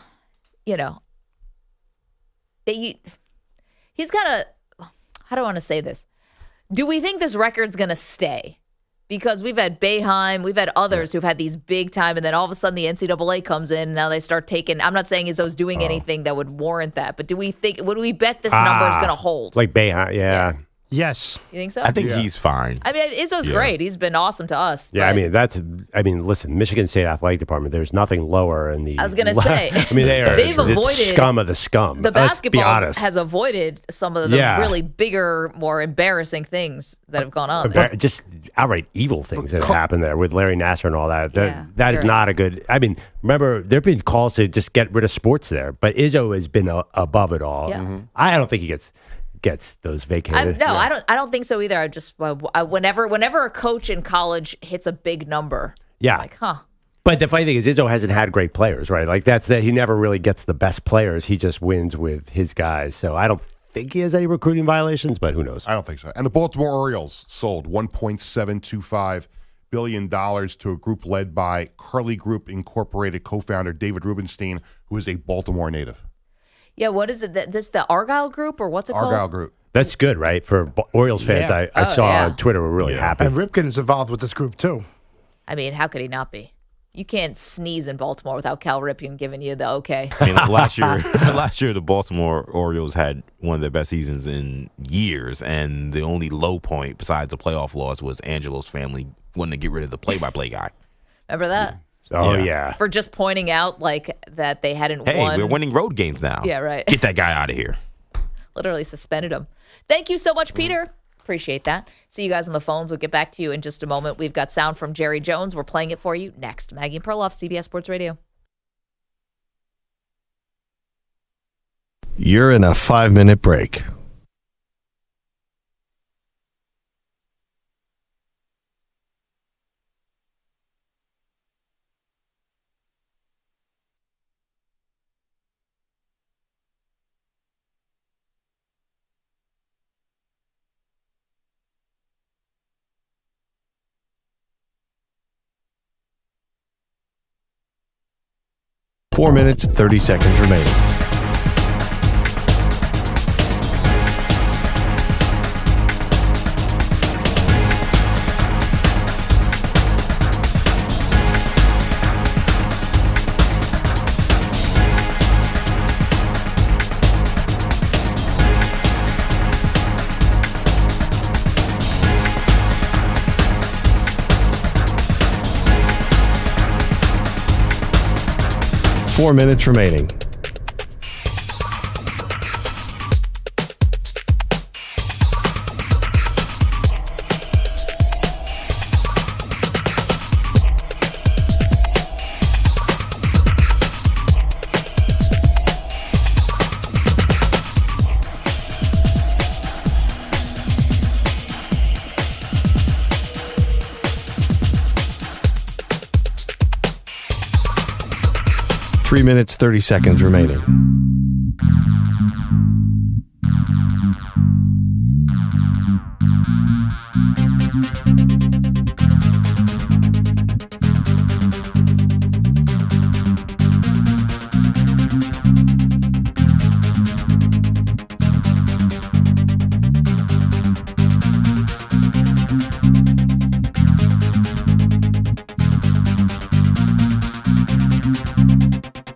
you know, he's got a, how do I want to say this? Do we think this record's going to stay? Because we've had Boeheim, we've had others who've had these big time, and then all of a sudden the NCAA comes in, and now they start taking. I'm not saying Izzo's doing anything that would warrant that, but would we bet this number is going to hold? Like Boeheim, yeah. Yes. You think so? I think he's fine. I mean, Izzo's great. He's been awesome to us. Yeah, but listen, Michigan State Athletic Department, there's nothing lower in the. I was going to say. I mean, they've avoided scum of the scum. The Let's be basketball honest. has avoided some of the really bigger, more embarrassing things that have gone on there. Just outright evil things that have happened there with Larry Nassar and all that. That is not a good. I mean, remember there have been calls to just get rid of sports there, but Izzo has been above it all. Yeah. Mm-hmm. I don't think he gets those vacated. I don't think so either. I just whenever a coach in college hits a big number, yeah, like But the funny thing is, Izzo hasn't had great players, right? Like that. He never really gets the best players. He just wins with his guys. So I don't think he has any recruiting violations, but who knows? I don't think so. And the Baltimore Orioles sold $1.725 billion to a group led by Curly Group Incorporated co-founder David Rubenstein, who is a Baltimore native. Yeah, what is it? This the Argyle Group or what's it called? Argyle Group. That's good, right? For Orioles fans, Yeah. I saw on Twitter were really happy. And Ripken is involved with this group, too. I mean, how could he not be? You can't sneeze in Baltimore without Cal Ripken giving you the okay. I mean, last year the Baltimore Orioles had one of their best seasons in years, and the only low point besides the playoff loss was Angelo's family wanting to get rid of the play-by-play guy. Remember that? Oh, yeah. For just pointing out like that they hadn't Hey, won. we're winning road games now. Yeah, right. Get that guy out of here. Literally suspended him. Thank you so much, Peter. Appreciate that. See you guys on the phones. We'll get back to you in just a moment. We've got sound from Jerry Jones. We're playing it for you next. Maggie and Perloff, CBS Sports Radio. You're in a 5-minute break. 4 minutes, 30 seconds remaining. Four minutes remaining. Three minutes, 30 seconds remaining.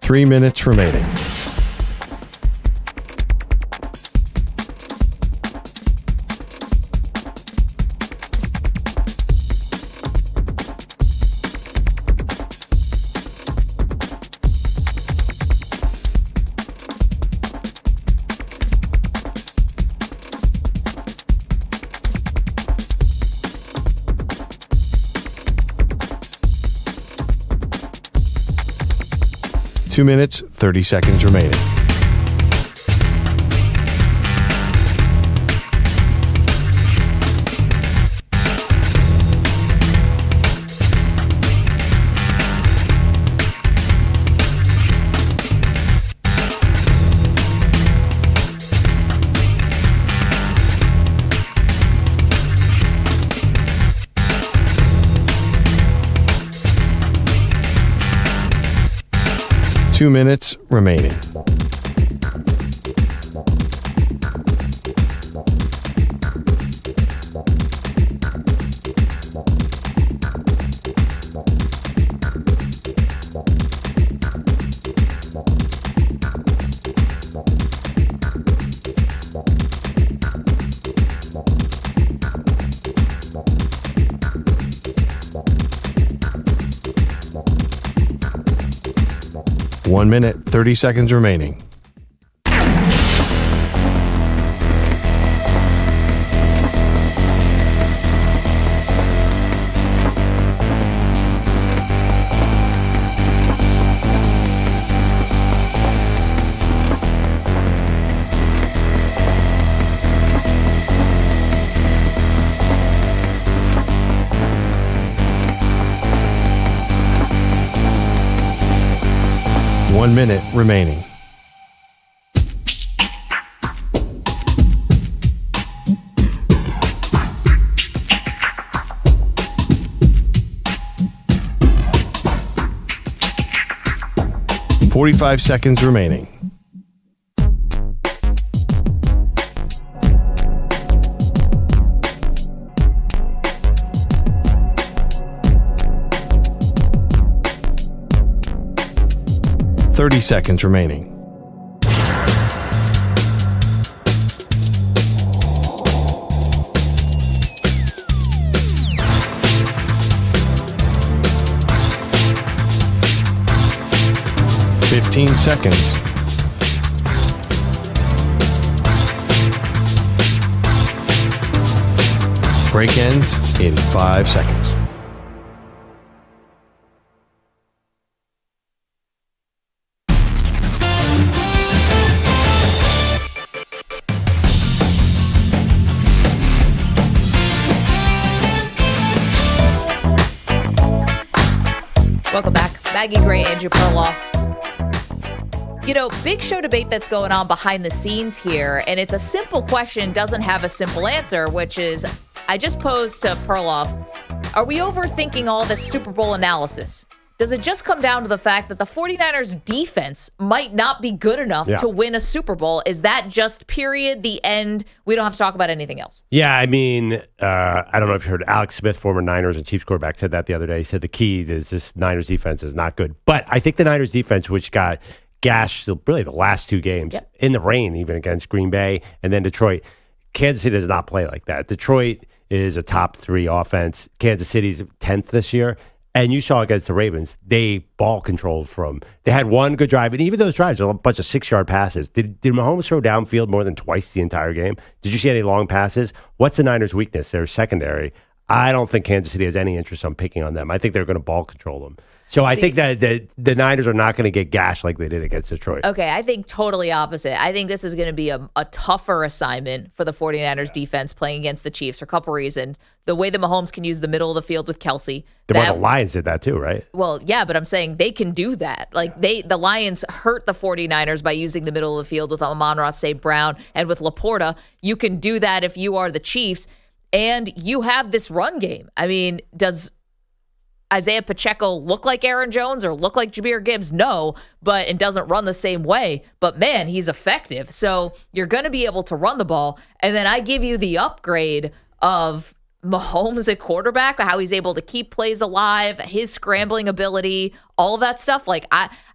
Three minutes remaining. Two minutes, 30 seconds remaining. Two minutes remaining. One minute, 30 seconds remaining. One minute remaining. .45 seconds remaining. .30 seconds remaining. .15 seconds. Break ends in 5 seconds. Welcome back. Maggie Gray, Andrew Perloff. You know, big show debate that's going on behind the scenes here, and it's a simple question, doesn't have a simple answer, which is, I just posed to Perloff, are we overthinking all this Super Bowl analysis? does it just come down to the fact that the 49ers defense might not be good enough to win a Super Bowl? Is that just period, the end? We don't have to talk about anything else. Yeah, I mean, I don't know if you heard Alex Smith, former Niners and Chiefs quarterback, said that the other day. He said the key is this Niners defense is not good. But I think the Niners defense, which got gashed really the last two games in the rain, even against Green Bay and then Detroit, Kansas City does not play like that. Detroit is a top 3 offense. Kansas City's 10th this year. And you saw against the Ravens, they ball controlled they had one good drive, and even those drives are a bunch of 6-yard passes. Did Mahomes throw downfield more than twice the entire game? Did you see any long passes? What's the Niners' weakness? Their secondary. I don't think Kansas City has any interest on picking on them. I think they're going to ball control them. So I think that the Niners are not going to get gashed like they did against Detroit. Okay, I think totally opposite. I think this is going to be a tougher assignment for the 49ers defense playing against the Chiefs for a couple reasons. The way that Mahomes can use the middle of the field with Kelsey. The Lions did that too, right? Well, yeah, but I'm saying they can do that. Like the Lions hurt the 49ers by using the middle of the field with Amon-Ra St. Brown and with Laporta. You can do that if you are the Chiefs, and you have this run game. I mean, does Isaiah Pacheco look like Aaron Jones or look like Jahmyr Gibbs? No, but it doesn't run the same way. But man, he's effective. So you're going to be able to run the ball. And then I give you the upgrade of Mahomes at quarterback, how he's able to keep plays alive, his scrambling ability, all of that stuff. Like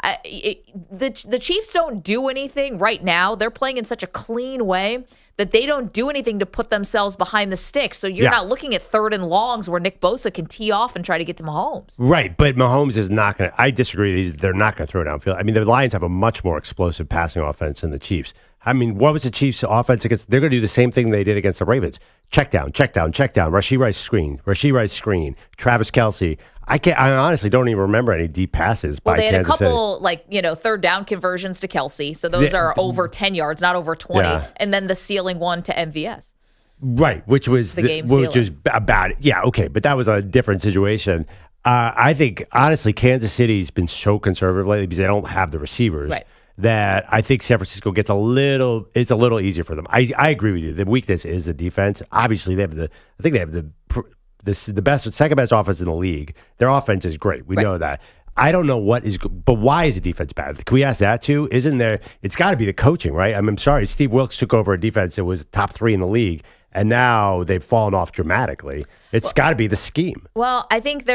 the Chiefs don't do anything right now. They're playing in such a clean way that they don't do anything to put themselves behind the sticks. So you're not looking at 3rd and longs where Nick Bosa can tee off and try to get to Mahomes. Right, but Mahomes is not going to – I disagree. They're not going to throw downfield. I mean, the Lions have a much more explosive passing offense than the Chiefs. I mean, what was the Chiefs' offense against – they're going to do the same thing they did against the Ravens. Check down, Rashee Rice screen, Travis Kelce. I honestly don't even remember any deep passes by Kansas City. They had a couple, 3rd down conversions to Kelce. So those are over 10 yards, not over 20. Yeah. And then the ceiling one to MVS. Right, which was about it. Yeah, okay, but that was a different situation. I think, honestly, Kansas City's been so conservative lately because they don't have the receivers. Right. That I think San Francisco gets it's a little easier for them. I agree with you. The weakness is the defense. Obviously, they have the second best offense in the league. Their offense is great. We know that. I don't know but why is the defense bad? Can we ask that too? Isn't there? It's got to be the coaching, right? I'm sorry. Steve Wilkes took over a defense that was top 3 in the league, and now they've fallen off dramatically. It's got to be the scheme. Well, I think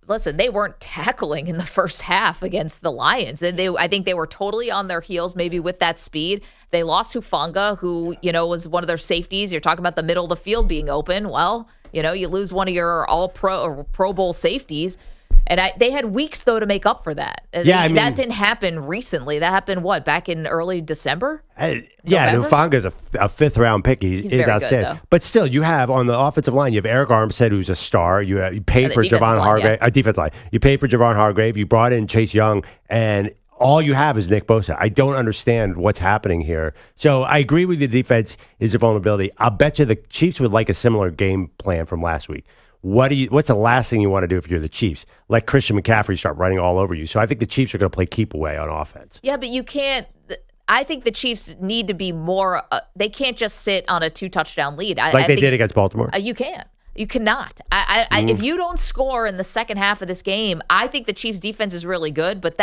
listen, they weren't tackling in the first half against the Lions. I think they were totally on their heels, maybe with that speed. They lost Hufanga, who, was one of their safeties. You're talking about the middle of the field being open. Well, you lose one of your all-pro or Pro Bowl safeties. And they had weeks, though, to make up for that. That didn't happen recently. That happened, back in early December? Hufanga's a 5th-round pick. He's outstanding. Good, but still, you have, on the offensive line, you have Eric Armstead, who's a star. You paid for Javon Hargrave. Defense line. You paid for Javon Hargrave. You brought in Chase Young. And all you have is Nick Bosa. I don't understand what's happening here. So I agree with you. The defense is a vulnerability. I'll bet you the Chiefs would like a similar game plan from last week. What's the last thing you want to do if you're the Chiefs? Let Christian McCaffrey start running all over you. So I think the Chiefs are going to play keep away on offense. Yeah, but you can't. I think the Chiefs need to be more. They can't just sit on a 2-touchdown lead. They did against Baltimore. You can't. You cannot. If you don't score in the second half of this game, I think the Chiefs' defense is really good. But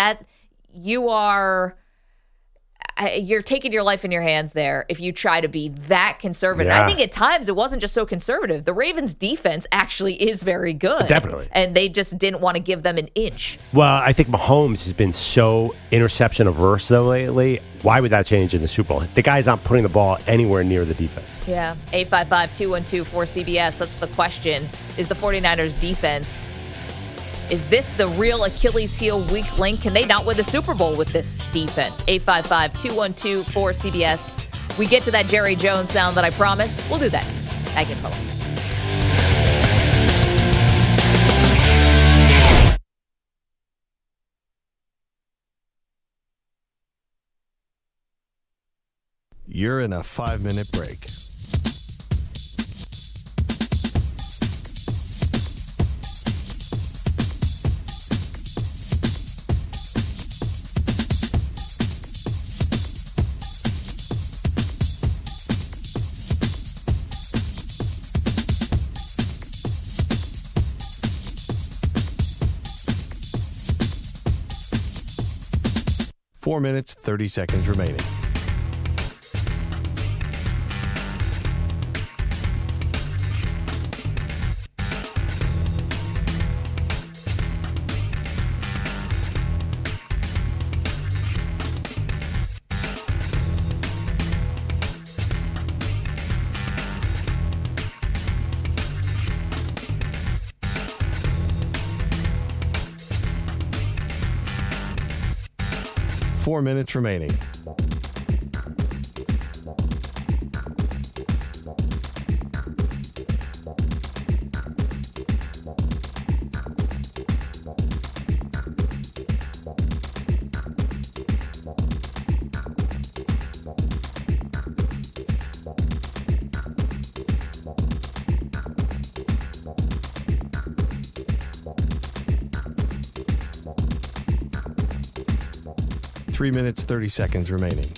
you're taking your life in your hands there if you try to be that conservative. Yeah. I think at times it wasn't just so conservative. The Ravens' defense actually is very good. Definitely. And they just didn't want to give them an inch. Well, I think Mahomes has been so interception averse, though, lately. Why would that change in the Super Bowl? The guy's not putting the ball anywhere near the defense. Yeah. 855-212-4CBS. That's the question. Is the 49ers defense... Is this the real Achilles heel weak link? Can they not win the Super Bowl with this defense? 855-212-4CBS. We get to that Jerry Jones sound that I promised. We'll do that next. Maggie and Perloff. You're in a 5-minute break. 4 minutes, 30 seconds remaining. Four minutes remaining. Three minutes, 30 seconds remaining.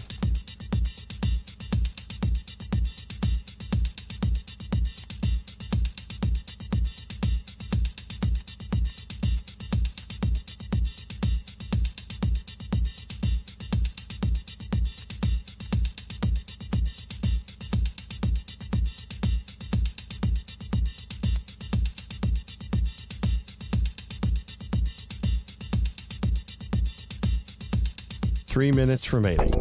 Three minutes remaining.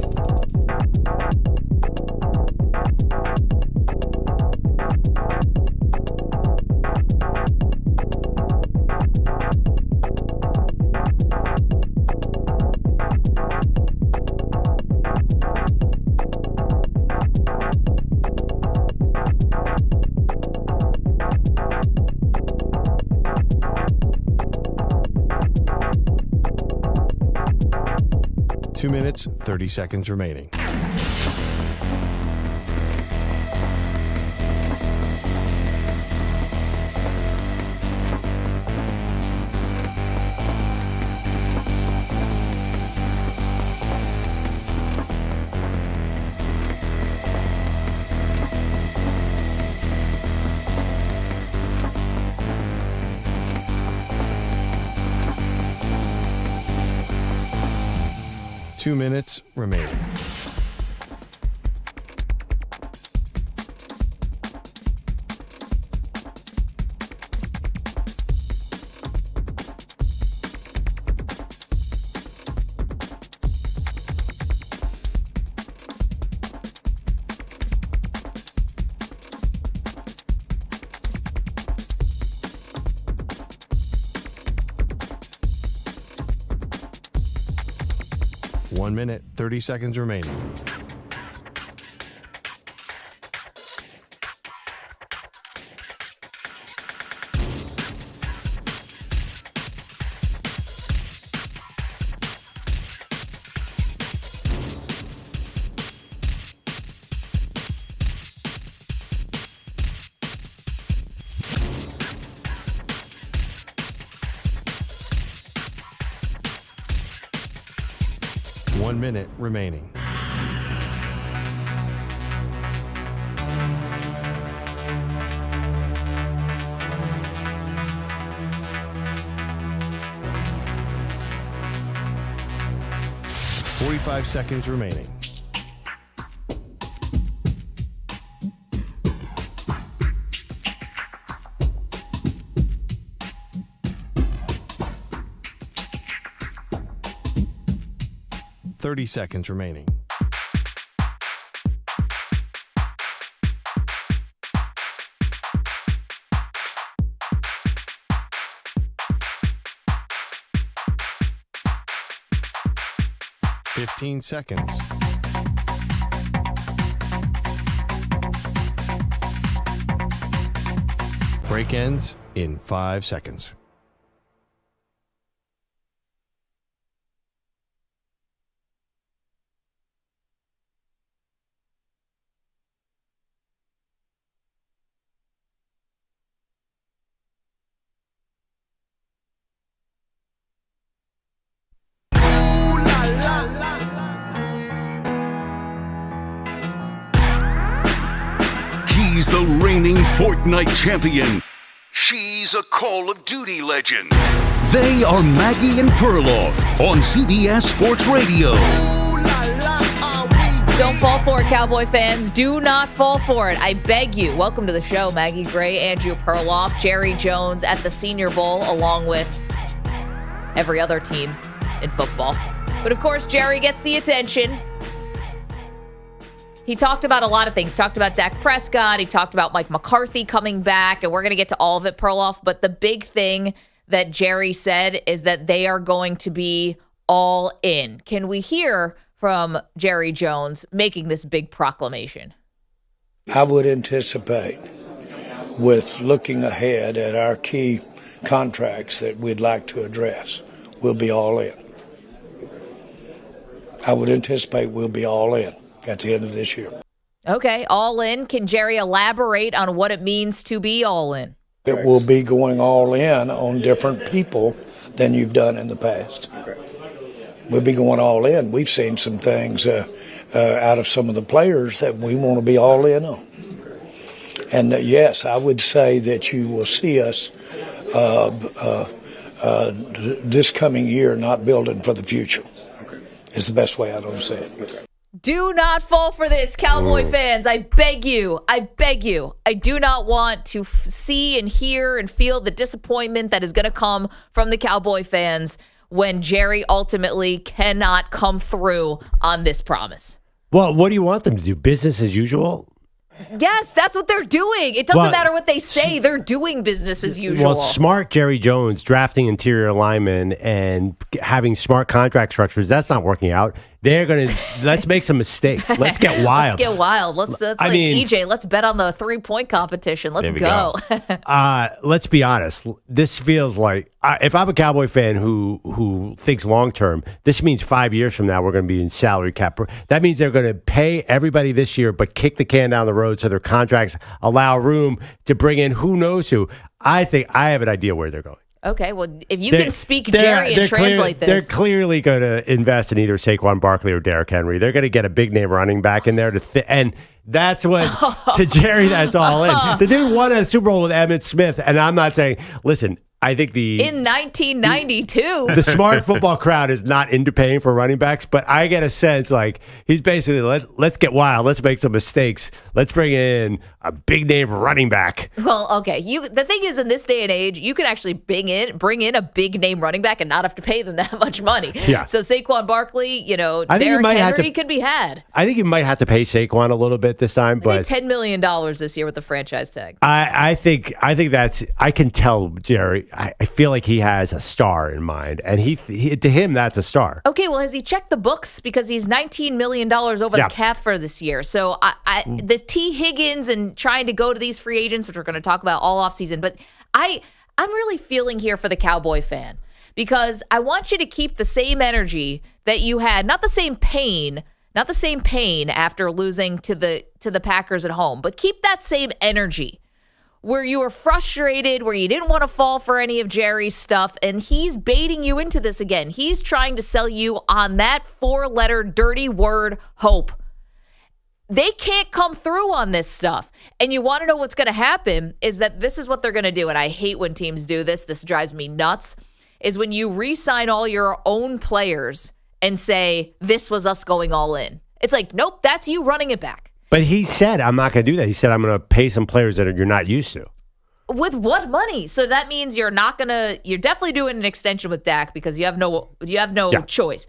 Two minutes, 30 seconds remaining. Two minutes remaining. One minute, 30 seconds remaining. One minute remaining. Forty-five seconds remaining. Thirty seconds remaining. Fifteen seconds. Break ends in 5 seconds. He's the reigning Fortnite champion. She's a Call of Duty legend. They are Maggie and Perloff on CBS Sports Radio. Don't fall for it, Cowboy fans. Do not fall for it. I beg you. Welcome to the show, Maggie Gray, Andrew Perloff, Jerry Jones at the Senior Bowl, along with every other team in football. But, of course, Jerry gets the attention. He talked about a lot of things. Talked about Dak Prescott. He talked about Mike McCarthy coming back, and we're going to get to all of it, Perloff. But the big thing that Jerry said is that they are going to be all in. Can we hear from Jerry Jones making this big proclamation? I would anticipate, with looking ahead at our key contracts that we'd like to address, we'll be all in. I would anticipate we'll be all in at the end of this year. Okay, all in. Can Jerry elaborate on what it means to be all in? It will be going all in on different people than you've done in the past. Okay. We'll be going all in. We've seen some things out of some of the players that we want to be all in on. Okay. And yes, I would say that you will see us this coming year not building for the future. Okay. Is the best way I don't say it. Okay. Do not fall for this, Cowboy fans. I beg you. I beg you. I do not want to see and hear and feel the disappointment that is going to come from the Cowboy fans when Jerry ultimately cannot come through on this promise. Well, what do you want them to do? Business as usual? Yes, that's what they're doing. It doesn't matter what they say. They're doing business as usual. Well, smart Jerry Jones drafting interior linemen and having smart contract structures, that's not working out. They're going to, let's make some mistakes. Let's get wild. Let's get wild. Let's EJ, let's bet on the 3-point competition. Let's go. Let's be honest. This feels like, if I'm a Cowboy fan who thinks long-term, this means 5 years from now we're going to be in salary cap. That means they're going to pay everybody this year, but kick the can down the road so their contracts allow room to bring in who knows who. I think I have an idea where they're going. Okay, well, if you can speak Jerry and translate this. They're clearly going to invest in either Saquon Barkley or Derrick Henry. They're going to get a big-name running back in there. And that's what, to Jerry, that's all in. The dude won a Super Bowl with Emmitt Smith, and I'm not saying, listen, I think in 1992. The smart football crowd is not into paying for running backs, but I get a sense like he's basically, let's get wild. Let's make some mistakes. Let's bring in a big name running back. Well, okay. The thing is, in this day and age, you can actually bring in a big name running back and not have to pay them that much money. Yeah. So Saquon Barkley, Derrick Henry could be had. I think you might have to pay Saquon a little bit this time, but $10 million this year with the franchise tag. I think that's, I can tell Jerry. I feel like he has a star in mind, and he to him that's a star. Okay, well, has he checked the books? Because he's $19 million over the cap for this year. So this T. Higgins and trying to go to these free agents, which we're going to talk about all offseason, but I'm really feeling here for the Cowboy fan because I want you to keep the same energy that you had, not the same pain after losing to the Packers at home, but keep that same energy. Where you were frustrated, where you didn't want to fall for any of Jerry's stuff, and he's baiting you into this again. He's trying to sell you on that 4-letter dirty word, hope. They can't come through on this stuff. And you want to know what's going to happen is that this is what they're going to do, and I hate when teams do this. This drives me nuts, is when you re-sign all your own players and say, this was us going all in. It's like, nope, that's you running it back. But he said, I'm not going to do that. He said, I'm going to pay some players that you're not used to. With what money? So that means you're definitely doing an extension with Dak because you have no choice.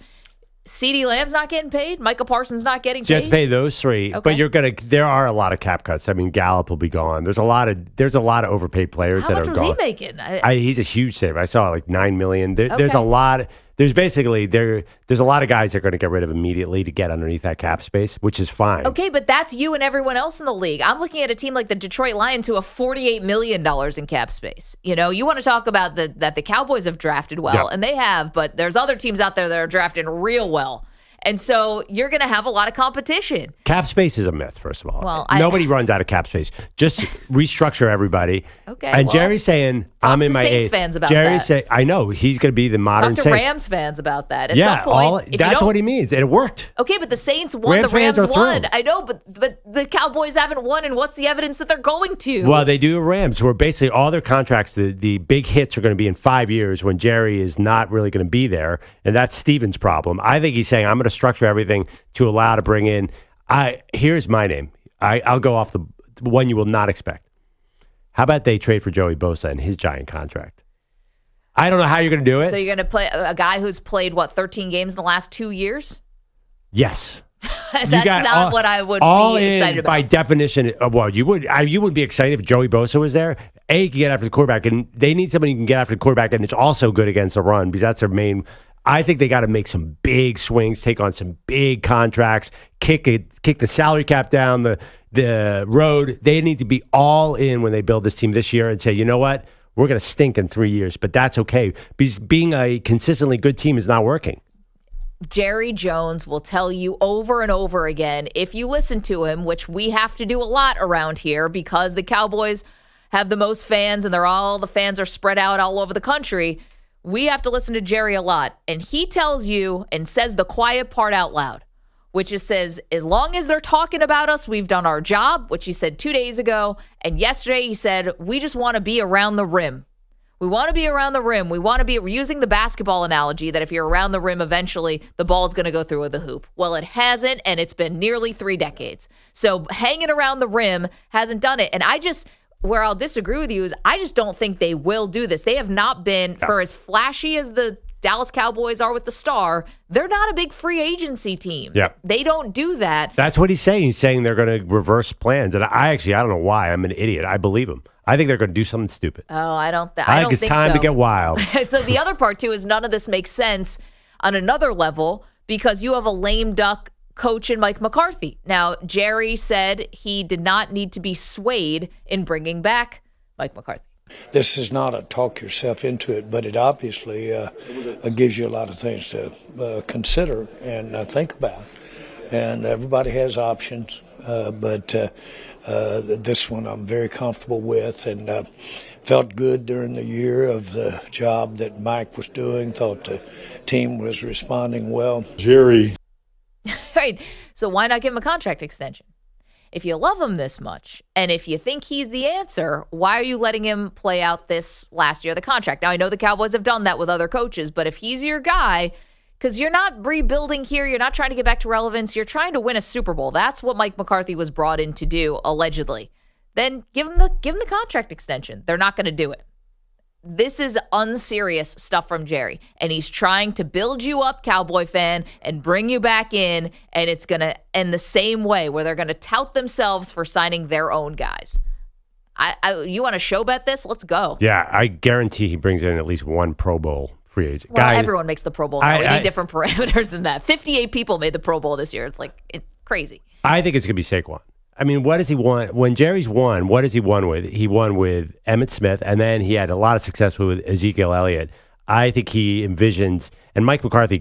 CeeDee Lamb's not getting paid. Micah Parsons not getting paid. You have to pay those three, okay. But there are a lot of cap cuts. I mean, Gallup will be gone. There's a lot of overpaid players that are gone. How much was he making? He's a huge saver. I saw like $9 million. There's a lot. There's basically there's a lot of guys that are going to get rid of immediately to get underneath that cap space, which is fine. Okay, but that's you and everyone else in the league. I'm looking at a team like the Detroit Lions who have $48 million in cap space. You want to talk about that the Cowboys have drafted well, and they have, but there's other teams out there that are drafting real well. And so you're going to have a lot of competition. Cap space is a myth, first of all. Well, nobody runs out of cap space. Just restructure everybody. Okay. And Jerry's saying, I'm in to my Saints eighth. fans about Jerry's that. saying, I know he's going to be the modern Talk to Saints. Rams fans about that. At Yeah, some point, if you that's don't- what he means, and it worked. Okay, but the Saints won. Rams The Rams fans are won. thrilled. I know, but the Cowboys haven't won, and what's the evidence that they're going to? Well, they do Rams, where basically all their contracts, the big hits are going to be in 5 years when Jerry is not really going to be there, and that's Steven's problem. I think he's saying, I'm going to structure everything to allow to bring in. Here's my name. I'll go off the one you will not expect. How about they trade for Joey Bosa and his giant contract? I don't know how you're going to do it. So you're going to play a guy who's played, 13 games in the last 2 years? Yes. That's not what I would be excited about. By definition, well, you wouldn't be excited if Joey Bosa was there. He can get after the quarterback, and they need somebody who can get after the quarterback, and it's also good against the run because that's their main. I think they got to make some big swings, take on some big contracts, kick the salary cap down the road. They need to be all in when they build this team this year and say, you know what, we're going to stink in 3 years, but that's okay because being a consistently good team is not working. Jerry Jones will tell you over and over again, if you listen to him, which we have to do a lot around here because the Cowboys have the most fans and the fans are spread out all over the country. We have to listen to Jerry a lot. And he tells you and says the quiet part out loud, which says, as long as they're talking about us, we've done our job, which he said 2 days ago. And yesterday he said, we just want to be around the rim. We want to be around the rim. We're using the basketball analogy that if you're around the rim, eventually the ball's going to go through the hoop. Well, it hasn't, and it's been nearly 3 decades. So hanging around the rim hasn't done it. And where I'll disagree with you is I just don't think they will do this. They have not been, for as flashy as the Dallas Cowboys are with the star, they're not a big free agency team. Yeah. They don't do that. That's what he's saying. He's saying they're going to reverse plans. And I don't know why. I'm an idiot. I believe him. I think they're going to do something stupid. Oh, I don't think it's time to get wild. So the other part, too, is none of this makes sense on another level because you have a lame duck coach in Mike McCarthy. Now, Jerry said he did not need to be swayed in bringing back Mike McCarthy. This is not a talk yourself into it, but it obviously gives you a lot of things to consider and think about. And everybody has options, but this one I'm very comfortable with and felt good during the year of the job that Mike was doing, thought the team was responding well. Jerry. Right. So why not give him a contract extension? If you love him this much, and if you think he's the answer, why are you letting him play out this last year of the contract? Now, I know the Cowboys have done that with other coaches, but if he's your guy, because you're not rebuilding here, you're not trying to get back to relevance, you're trying to win a Super Bowl. That's what Mike McCarthy was brought in to do, allegedly. Then give him the contract extension. They're not going to do it. This is unserious stuff from Jerry, and he's trying to build you up, Cowboy fan, and bring you back in, and it's going to end the same way where they're going to tout themselves for signing their own guys. You want to show bet this? Let's go. Yeah, I guarantee he brings in at least one Pro Bowl free agent. Well, everyone makes the Pro Bowl now. We need different parameters than that. 58 people made the Pro Bowl this year. It's crazy. I think it's going to be Saquon. I mean, what does he want? When Jerry's won, what has he won with? He won with Emmitt Smith, and then he had a lot of success with Ezekiel Elliott. I think he envisions, and Mike McCarthy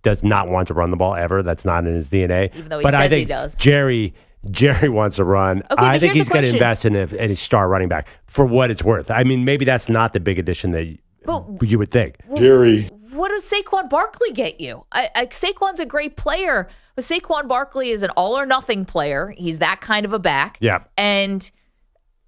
does not want to run the ball ever. That's not in his DNA. Even though says he does. Jerry wants to run. Okay, I think he's going to invest in question. a star running back for what it's worth. I mean, maybe that's not the big addition that you would think. Jerry. What does Saquon Barkley get you? Saquon's a great player, but Saquon Barkley is an all-or-nothing player. He's that kind of a back. Yeah. And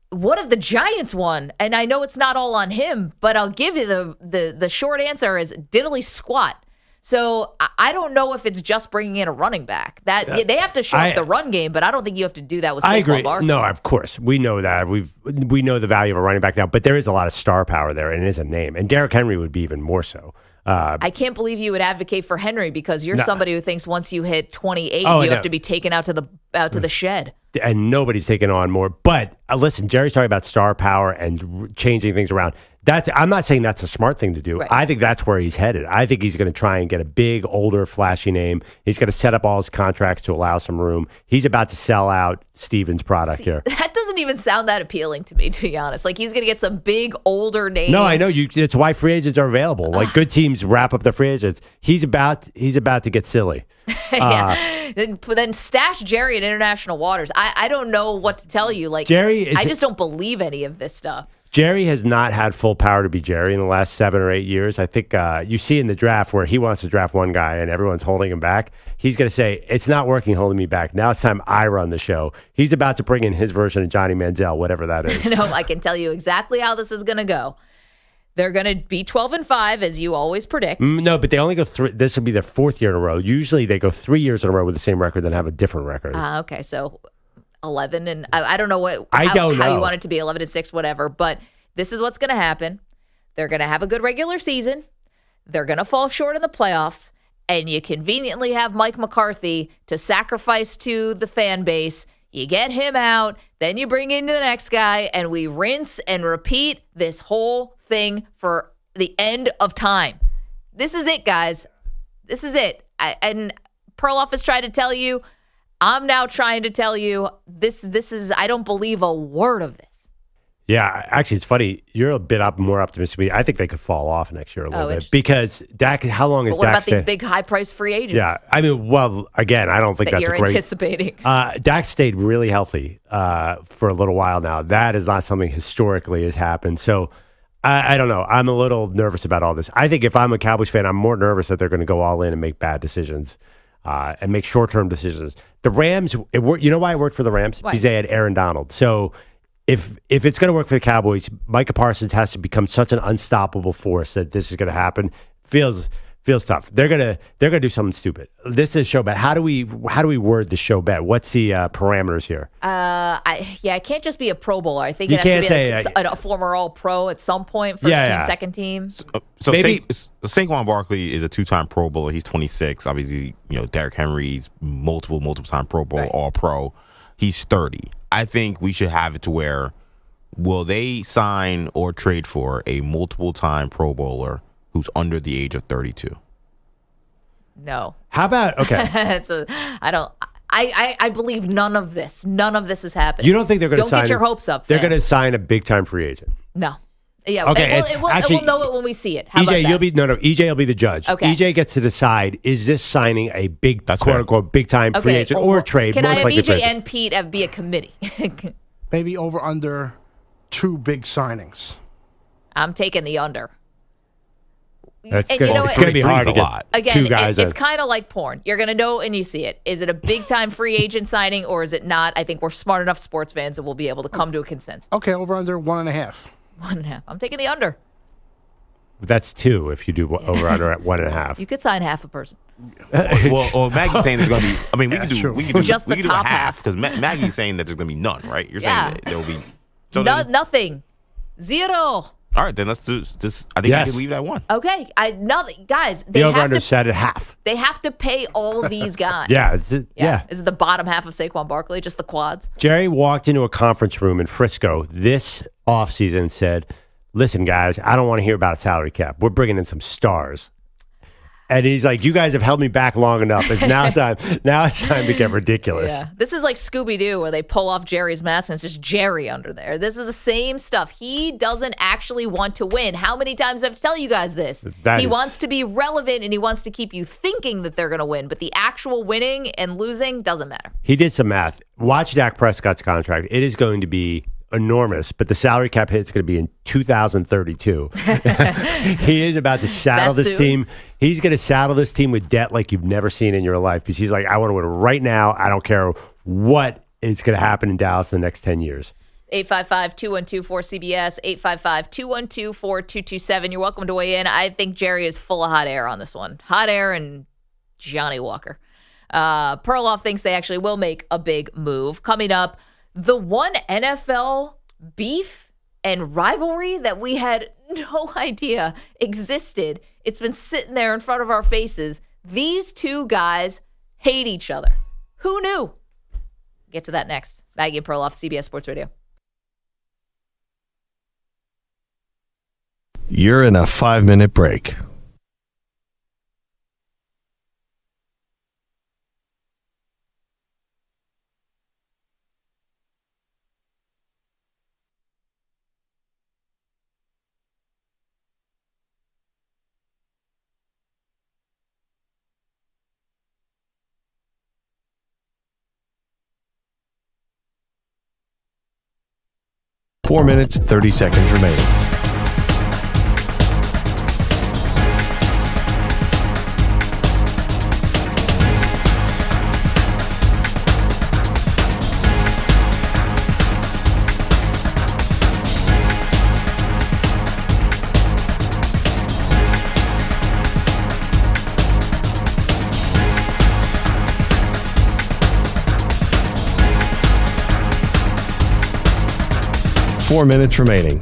what if the Giants won? And I know it's not all on him, but I'll give you the short answer is diddly squat. So I don't know if it's just bringing in a running back. They have to show up the run game, but I don't think you have to do that with Saquon I agree. Barkley. No, of course. We know that. We know the value of a running back now, but there is a lot of star power there, and it is a name. And Derrick Henry would be even more so. I can't believe you would advocate for Henry because you're somebody who thinks once you hit 28, you have to be taken out to the shed. And nobody's taken on more. But listen, Jerry's talking about star power and changing things around. I'm not saying that's a smart thing to do. Right. I think that's where he's headed. I think he's going to try and get a big, older, flashy name. He's going to set up all his contracts to allow some room. He's about to sell out Steven's product here. That doesn't even sound that appealing to me, to be honest. Like he's going to get some big, older name. No, I know. It's why free agents are available. Like good teams wrap up their free agents. He's about to get silly. Yeah. Then stash Jerry in international waters. I don't know what to tell you. Like Jerry, I just don't believe any of this stuff. Jerry has not had full power to be Jerry in the last 7 or 8 years. I think you see in the draft where he wants to draft one guy and everyone's holding him back. He's going to say, it's not working holding me back. Now it's time I run the show. He's about to bring in his version of Johnny Manziel, whatever that is. No, I can tell you exactly how this is going to go. They're going to be 12-5, as you always predict. No, but they only go three. This will be their 4th year in a row. Usually they go 3 years in a row with the same record, then have a different record. Okay, so 11 and I don't know how you want it to be, 11-6, whatever. But this is what's going to happen. They're going to have a good regular season. They're going to fall short in the playoffs, and you conveniently have Mike McCarthy to sacrifice to the fan base. You get him out, then you bring in the next guy, and we rinse and repeat this whole thing for the end of time. This is it, guys. This is it. And Perloff has tried to tell you. I'm now trying to tell you. This is. I don't believe a word of this. Yeah, actually, it's funny. You're a bit more optimistic. I think they could fall off next year a little bit because Dak. How long is Dak? What about these big, high-priced free agents? Yeah, I mean, well, again, I don't think that that's you're a great. Anticipating. Dak stayed really healthy for a little while now. That is not something historically has happened. So I don't know. I'm a little nervous about all this. I think if I'm a Cowboys fan, I'm more nervous that they're going to go all in and make bad decisions and make short-term decisions. The Rams. You know why it worked for the Rams? Why? Because they had Aaron Donald. So. If it's going to work for the Cowboys, Micah Parsons has to become such an unstoppable force that this is going to happen. Feels tough. They're gonna do something stupid. This is a show bet. How do we word the show bet? What's the parameters here? I can't just be a Pro Bowler. I think You it has can't to be say, a former All Pro at some point, first team, second team. So Maybe- Saquon Barkley is a 2-time Pro Bowler. He's 26. Obviously, Derrick Henry's multiple time Pro Bowl, Right. All Pro. He's 30. I think we should have it to where will they sign or trade for a multiple-time Pro Bowler who's under the age of 32? No. How about okay? I believe none of this. None of this is happening. You don't think they're going to sign? Don't get your hopes up. They're fans. going to sign a big-time free agent. No. Yeah. Okay, We'll know it when we see it. How about EJ, that? you'll be EJ will be the judge. Okay. EJ gets to decide: is this signing a big, quote-unquote, big-time free agent or a trade? Can I Most have likely EJ trade. and Pete be a committee? Maybe over under 2 big signings. I'm taking the under. That's And good. you know It's what? going to be hard to get Again, two guys. it's kind of like porn. You're going to know and you see it. Is it a big-time free agent signing or is it not? I think we're smart enough sports fans that we'll be able to come to a consensus. Okay, over under 1.5. 1.5. I'm taking the under. That's 2 if you do over under at 1.5. You could sign half a person. Well, Maggie's saying there's going to be. I mean, we can do Just the top half. because Maggie's saying that there's going to be none, right? You're saying that there will be Nothing. Zero. All right, then let's do this. I think we can leave that one. Okay. Guys, The they over have under to set at half. They have to pay all these guys. Yeah. Is it the bottom half of Saquon Barkley, just the quads? Jerry walked into a conference room in Frisco this offseason and said, listen, guys, I don't want to hear about a salary cap. We're bringing in some stars. And he's like, you guys have held me back long enough. It's now it's time to get ridiculous. Yeah. This is like Scooby-Doo where they pull off Jerry's mask and it's just Jerry under there. This is the same stuff. He doesn't actually want to win. How many times do I have to tell you guys this? He wants to be relevant and he wants to keep you thinking that they're going to win. But the actual winning and losing doesn't matter. He did some math. Watch Dak Prescott's contract. It is going to be enormous, but the salary cap hit is going to be in 2032. He is about to saddle this team. He's going to saddle this team with debt like you've never seen in your life because he's like, I want to win right now. I don't care what is going to happen in Dallas in the next 10 years. 855-212-4CBS, 855-212-4227. You're welcome to weigh in. I think Jerry is full of hot air on this one. Hot air and Johnny Walker. Perloff thinks they actually will make a big move. Coming up, the one NFL beef and rivalry that we had no idea existed. It's been sitting there in front of our faces. These two guys hate each other. Who knew? Get to that next. Maggie and Perloff, CBS Sports Radio. You're in a 5-minute break. 4 minutes, 30 seconds remaining. Four minutes remaining.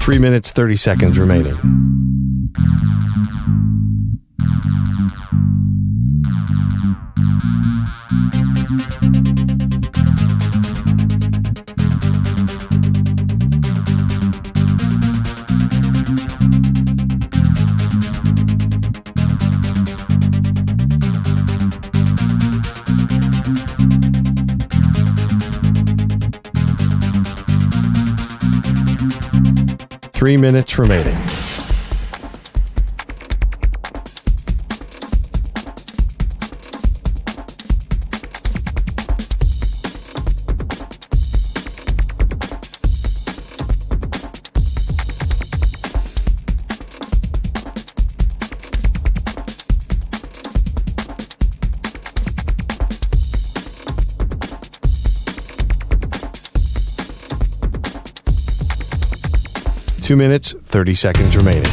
Three minutes, 30 seconds remaining. Three minutes remaining. Two minutes, 30 seconds remaining.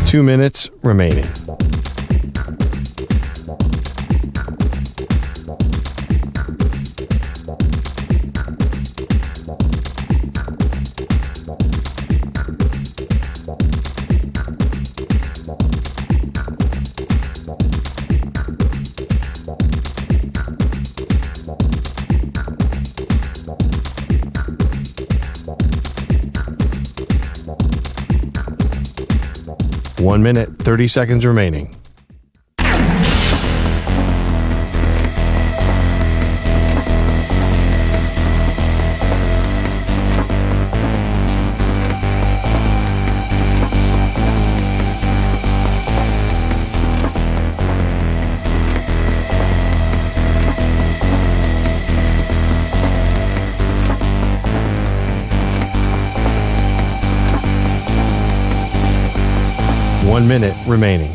Two minutes remaining. 1 minute, 30 seconds remaining. One minute remaining.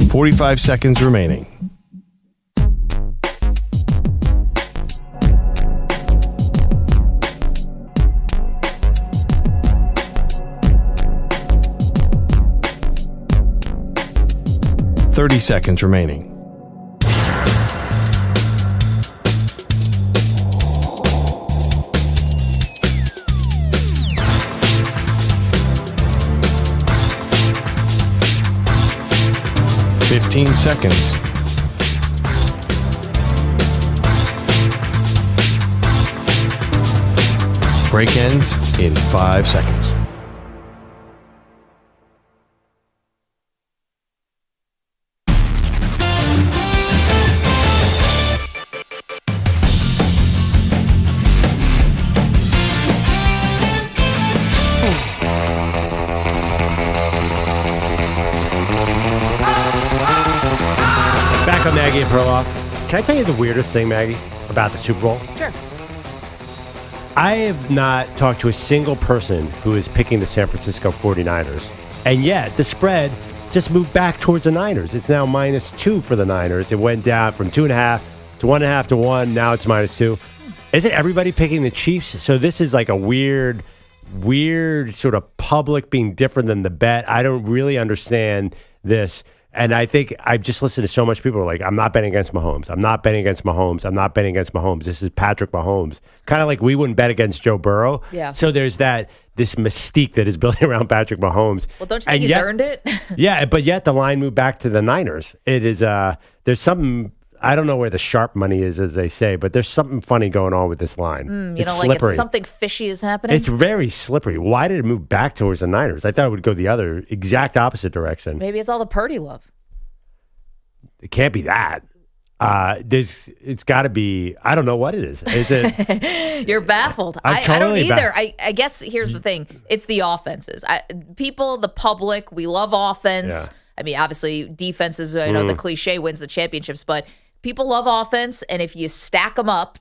.45 seconds remaining. .30 seconds remaining. .15 seconds. Break ends in 5 seconds. Maggie and Perloff. Can I tell you the weirdest thing, Maggie, about the Super Bowl? Sure. I have not talked to a single person who is picking the San Francisco 49ers. And yet, the spread just moved back towards the Niners. It's now -2 for the Niners. It went down from 2.5 to 1.5 to 1. Now it's -2. Isn't everybody picking the Chiefs? So this is like a weird sort of public being different than the bet. I don't really understand this. And I think I've just listened to so much people who are like, I'm not betting against Mahomes. I'm not betting against Mahomes. I'm not betting against Mahomes. This is Patrick Mahomes. Kind of like we wouldn't bet against Joe Burrow. Yeah. So there's this mystique that is building around Patrick Mahomes. Well, don't you think he's earned it? Yeah, but yet the line moved back to the Niners. It is, there's something, I don't know where the sharp money is, as they say, but there's something funny going on with this line. It's slippery. Like something fishy is happening? It's very slippery. Why did it move back towards the Niners? I thought it would go the other, exact opposite direction. Maybe it's all the Purdy love. It can't be that. It's got to be. I don't know what it is. You're baffled. I don't either. I guess here's the thing. It's the offenses. The public, we love offense. Yeah. I mean, obviously, defenses. The cliche wins the championships, but people love offense, and if you stack them up,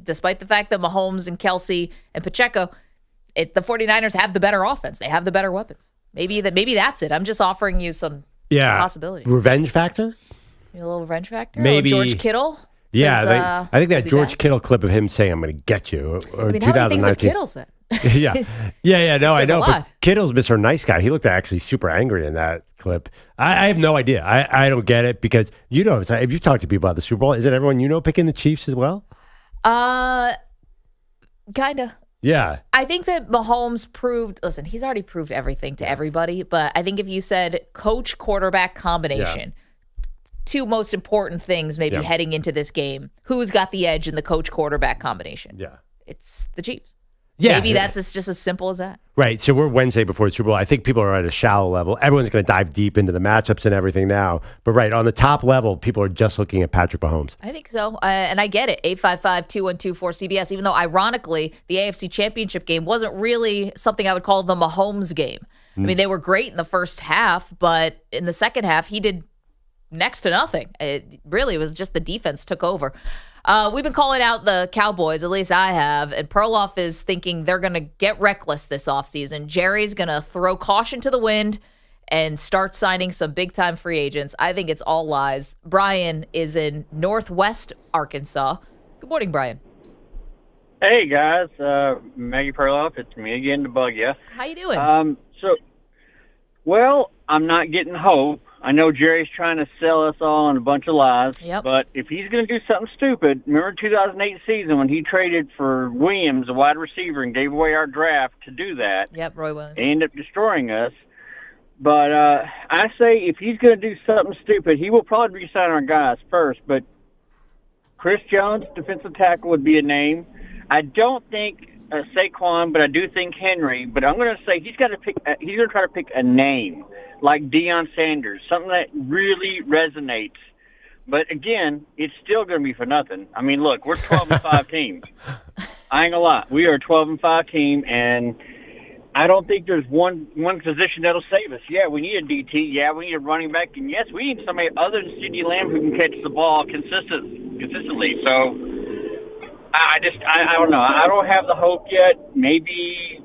despite the fact that Mahomes and Kelsey and Pacheco, the 49ers have the better offense. They have the better weapons. Maybe that's it. I'm just offering you some possibilities. Revenge factor. A little revenge factor? Maybe George Kittle? Yeah, I think that George Kittle clip of him saying, I'm going to get you. Or I mean, how many things have Kittle said? Yeah. No, I know. But Kittle's Mr. Nice Guy. He looked actually super angry in that clip. I have no idea. I don't get it because, if you talk to people about the Super Bowl, is it everyone picking the Chiefs as well? Kind of. Yeah. I think that Mahomes listen, he's already proved everything to everybody, but I think if you said coach-quarterback combination, two most important things maybe heading into this game, who's got the edge in the coach-quarterback combination? Yeah. It's the Chiefs. Yeah. Maybe that's just as simple as that. Right. So we're Wednesday before the Super Bowl. I think people are at a shallow level. Everyone's going to dive deep into the matchups and everything now. But on the top level, people are just looking at Patrick Mahomes. I think so. And I get it. 855-212-4CBS, even though ironically, the AFC Championship game wasn't really something I would call the Mahomes game. I mean, they were great in the first half, but in the second half, he did next to nothing. It really was just the defense took over. We've been calling out the Cowboys, at least I have, and Perloff is thinking they're going to get reckless this offseason. Jerry's going to throw caution to the wind and start signing some big-time free agents. I think it's all lies. Brian is in Northwest Arkansas. Good morning, Brian. Hey, guys. Maggie Perloff, it's me again to bug you. How you doing? I'm not getting hope. I know Jerry's trying to sell us all on a bunch of lies, but if he's going to do something stupid, remember 2008 season when he traded for Williams, a wide receiver, and gave away our draft to do that? Yep, Roy Williams. They ended up destroying us. But I say if he's going to do something stupid, he will probably re-sign our guys first. But Chris Jones, defensive tackle, would be a name. I don't think Saquon, but I do think Henry. But I'm going to say he's going to try to pick a name like Deion Sanders, something that really resonates. But again, it's still going to be for nothing. I mean, look, we're 12-5 team. I ain't gonna lie, we are a 12-5 team, and I don't think there's one position that'll save us. Yeah, we need a DT. Yeah, we need a running back, and yes, we need somebody other than CeeDee Lamb who can catch the ball consistently. So I don't know. I don't have the hope yet. Maybe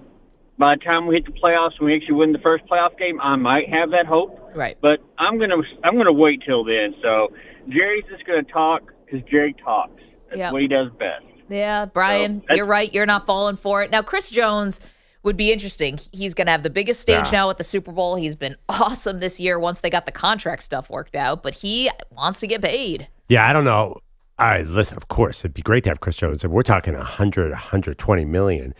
by the time we hit the playoffs and we actually win the first playoff game, I might have that hope. Right. But I'm gonna wait till then. So Jerry's just gonna talk because Jerry talks. That's what he does best. Yeah, Brian, you're right. You're not falling for it. Now, Chris Jones would be interesting. He's going to have the biggest stage now at the Super Bowl. He's been awesome this year once they got the contract stuff worked out, but he wants to get paid. Yeah, I don't know. All right, listen, of course, it'd be great to have Chris Jones. If we're talking 100, 120 million.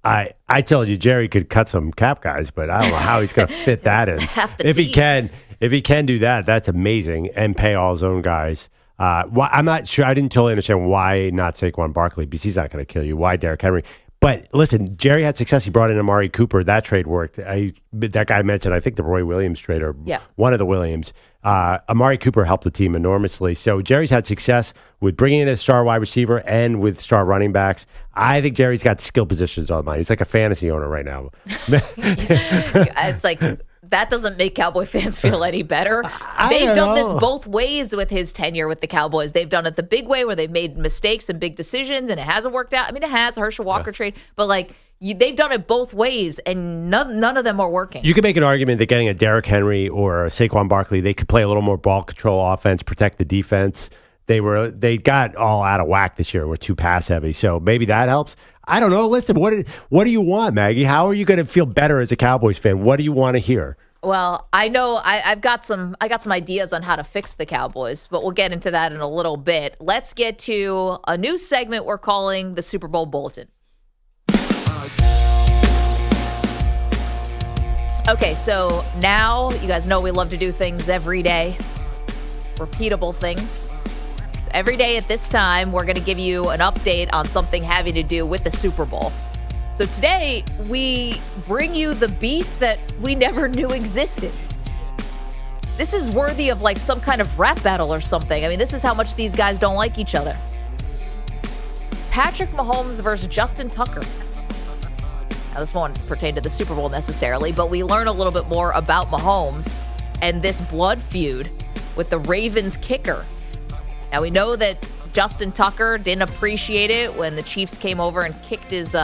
I told you Jerry could cut some cap guys, but I don't know how he's going to fit that in. If he can do that, that's amazing, and pay all his own guys. I'm not sure. I didn't totally understand why not Saquon Barkley, because he's not going to kill you. Why Derrick Henry? But listen, Jerry had success. He brought in Amari Cooper. That trade worked. That guy mentioned, I think, the Roy Williams trade, or one of the Williams. Amari Cooper helped the team enormously. So Jerry's had success with bringing in a star wide receiver and with star running backs. I think Jerry's got skill positions on mine. He's like a fantasy owner right now. It's like, that doesn't make Cowboy fans feel any better. They've done this both ways with his tenure with the Cowboys. They've done it the big way where they've made mistakes and big decisions, and it hasn't worked out. I mean, it has, a Herschel Walker trade, but like, they've done it both ways, and none of them are working. You could make an argument that getting a Derrick Henry or a Saquon Barkley, they could play a little more ball control offense, protect the defense. They got all out of whack this year. We're too pass heavy, so maybe that helps. I don't know. Listen, what do you want, Maggie? How are you going to feel better as a Cowboys fan? What do you want to hear? Well, I know I've got some ideas on how to fix the Cowboys, but we'll get into that in a little bit. Let's get to a new segment we're calling the Super Bowl Bulletin. Okay, so now you guys know we love to do things every day, repeatable things. Every day at this time, we're going to give you an update on something having to do with the Super Bowl. So today, we bring you the beef that we never knew existed. This is worthy of like some kind of rap battle or something. I mean, this is how much these guys don't like each other. Patrick Mahomes versus Justin Tucker. Now, this won't pertain to the Super Bowl necessarily, but we learn a little bit more about Mahomes and this blood feud with the Ravens kicker. Now, we know that Justin Tucker didn't appreciate it when the Chiefs came over and kicked his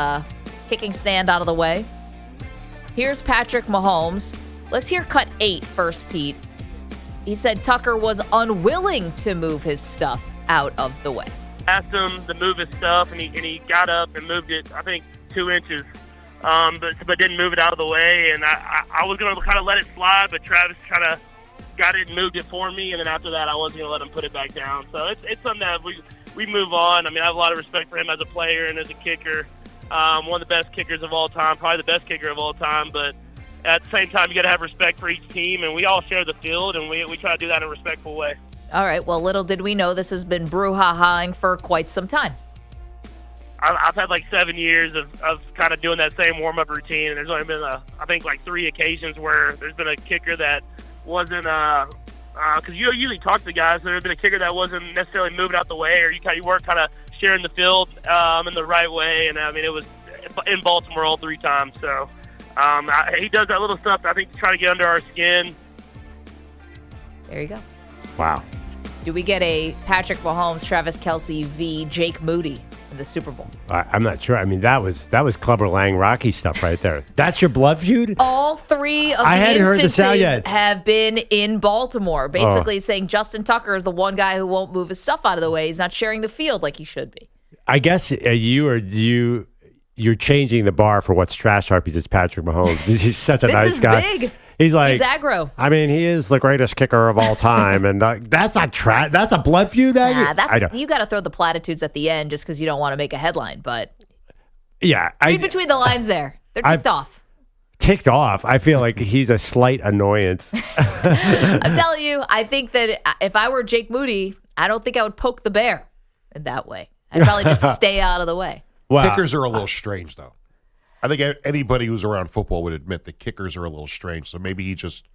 kicking stand out of the way. Here's Patrick Mahomes. Let's hear cut 8 first, Pete. He said Tucker was unwilling to move his stuff out of the way. Asked him to move his stuff, and he got up and moved it, I think, 2 inches, but didn't move it out of the way. And I was going to kind of let it slide, but Travis kind of got it and moved it for me, and then after that, I wasn't going to let him put it back down. So it's something that we move on. I mean, I have a lot of respect for him as a player and as a kicker. One of the best kickers of all time, probably the best kicker of all time. But at the same time, you got to have respect for each team, and we all share the field, and we try to do that in a respectful way. All right. Well, little did we know this has been brouhahaing for quite some time. I've had like 7 years of kind of doing that same warm-up routine, and there's only been, I think, like 3 occasions where there's been a kicker that wasn't because you usually talk to the guys. There's been a kicker that wasn't necessarily moving out the way, or you weren't kind of sharing the field in the right way. And I mean, it was in Baltimore all 3 times. So he does that little stuff, I think, to try to get under our skin. There you go. Wow. Do we get a Patrick Mahomes, Travis Kelce v. Jake Moody in the Super Bowl? I'm not sure. I mean, that was Clubber Lang Rocky stuff right there. That's your blood feud? All 3 of the instances have been in Baltimore, basically saying Justin Tucker is the one guy who won't move his stuff out of the way. He's not sharing the field like he should be. I guess you're changing the bar for what's trash talk because it's Patrick Mahomes. He's such a nice guy. This is big. He's aggro. I mean, he is the greatest kicker of all time, and that's not trash. That's a blood feud. You got to throw the platitudes at the end just because you don't want to make a headline. But yeah, read between the lines there. They're ticked off. Ticked off. I feel like he's a slight annoyance. I'm telling you, I think that if I were Jake Moody, I don't think I would poke the bear in that way. I'd probably just stay out of the way. Wow. Kickers are a little strange, though. I think anybody who's around football would admit that kickers are a little strange. So maybe he just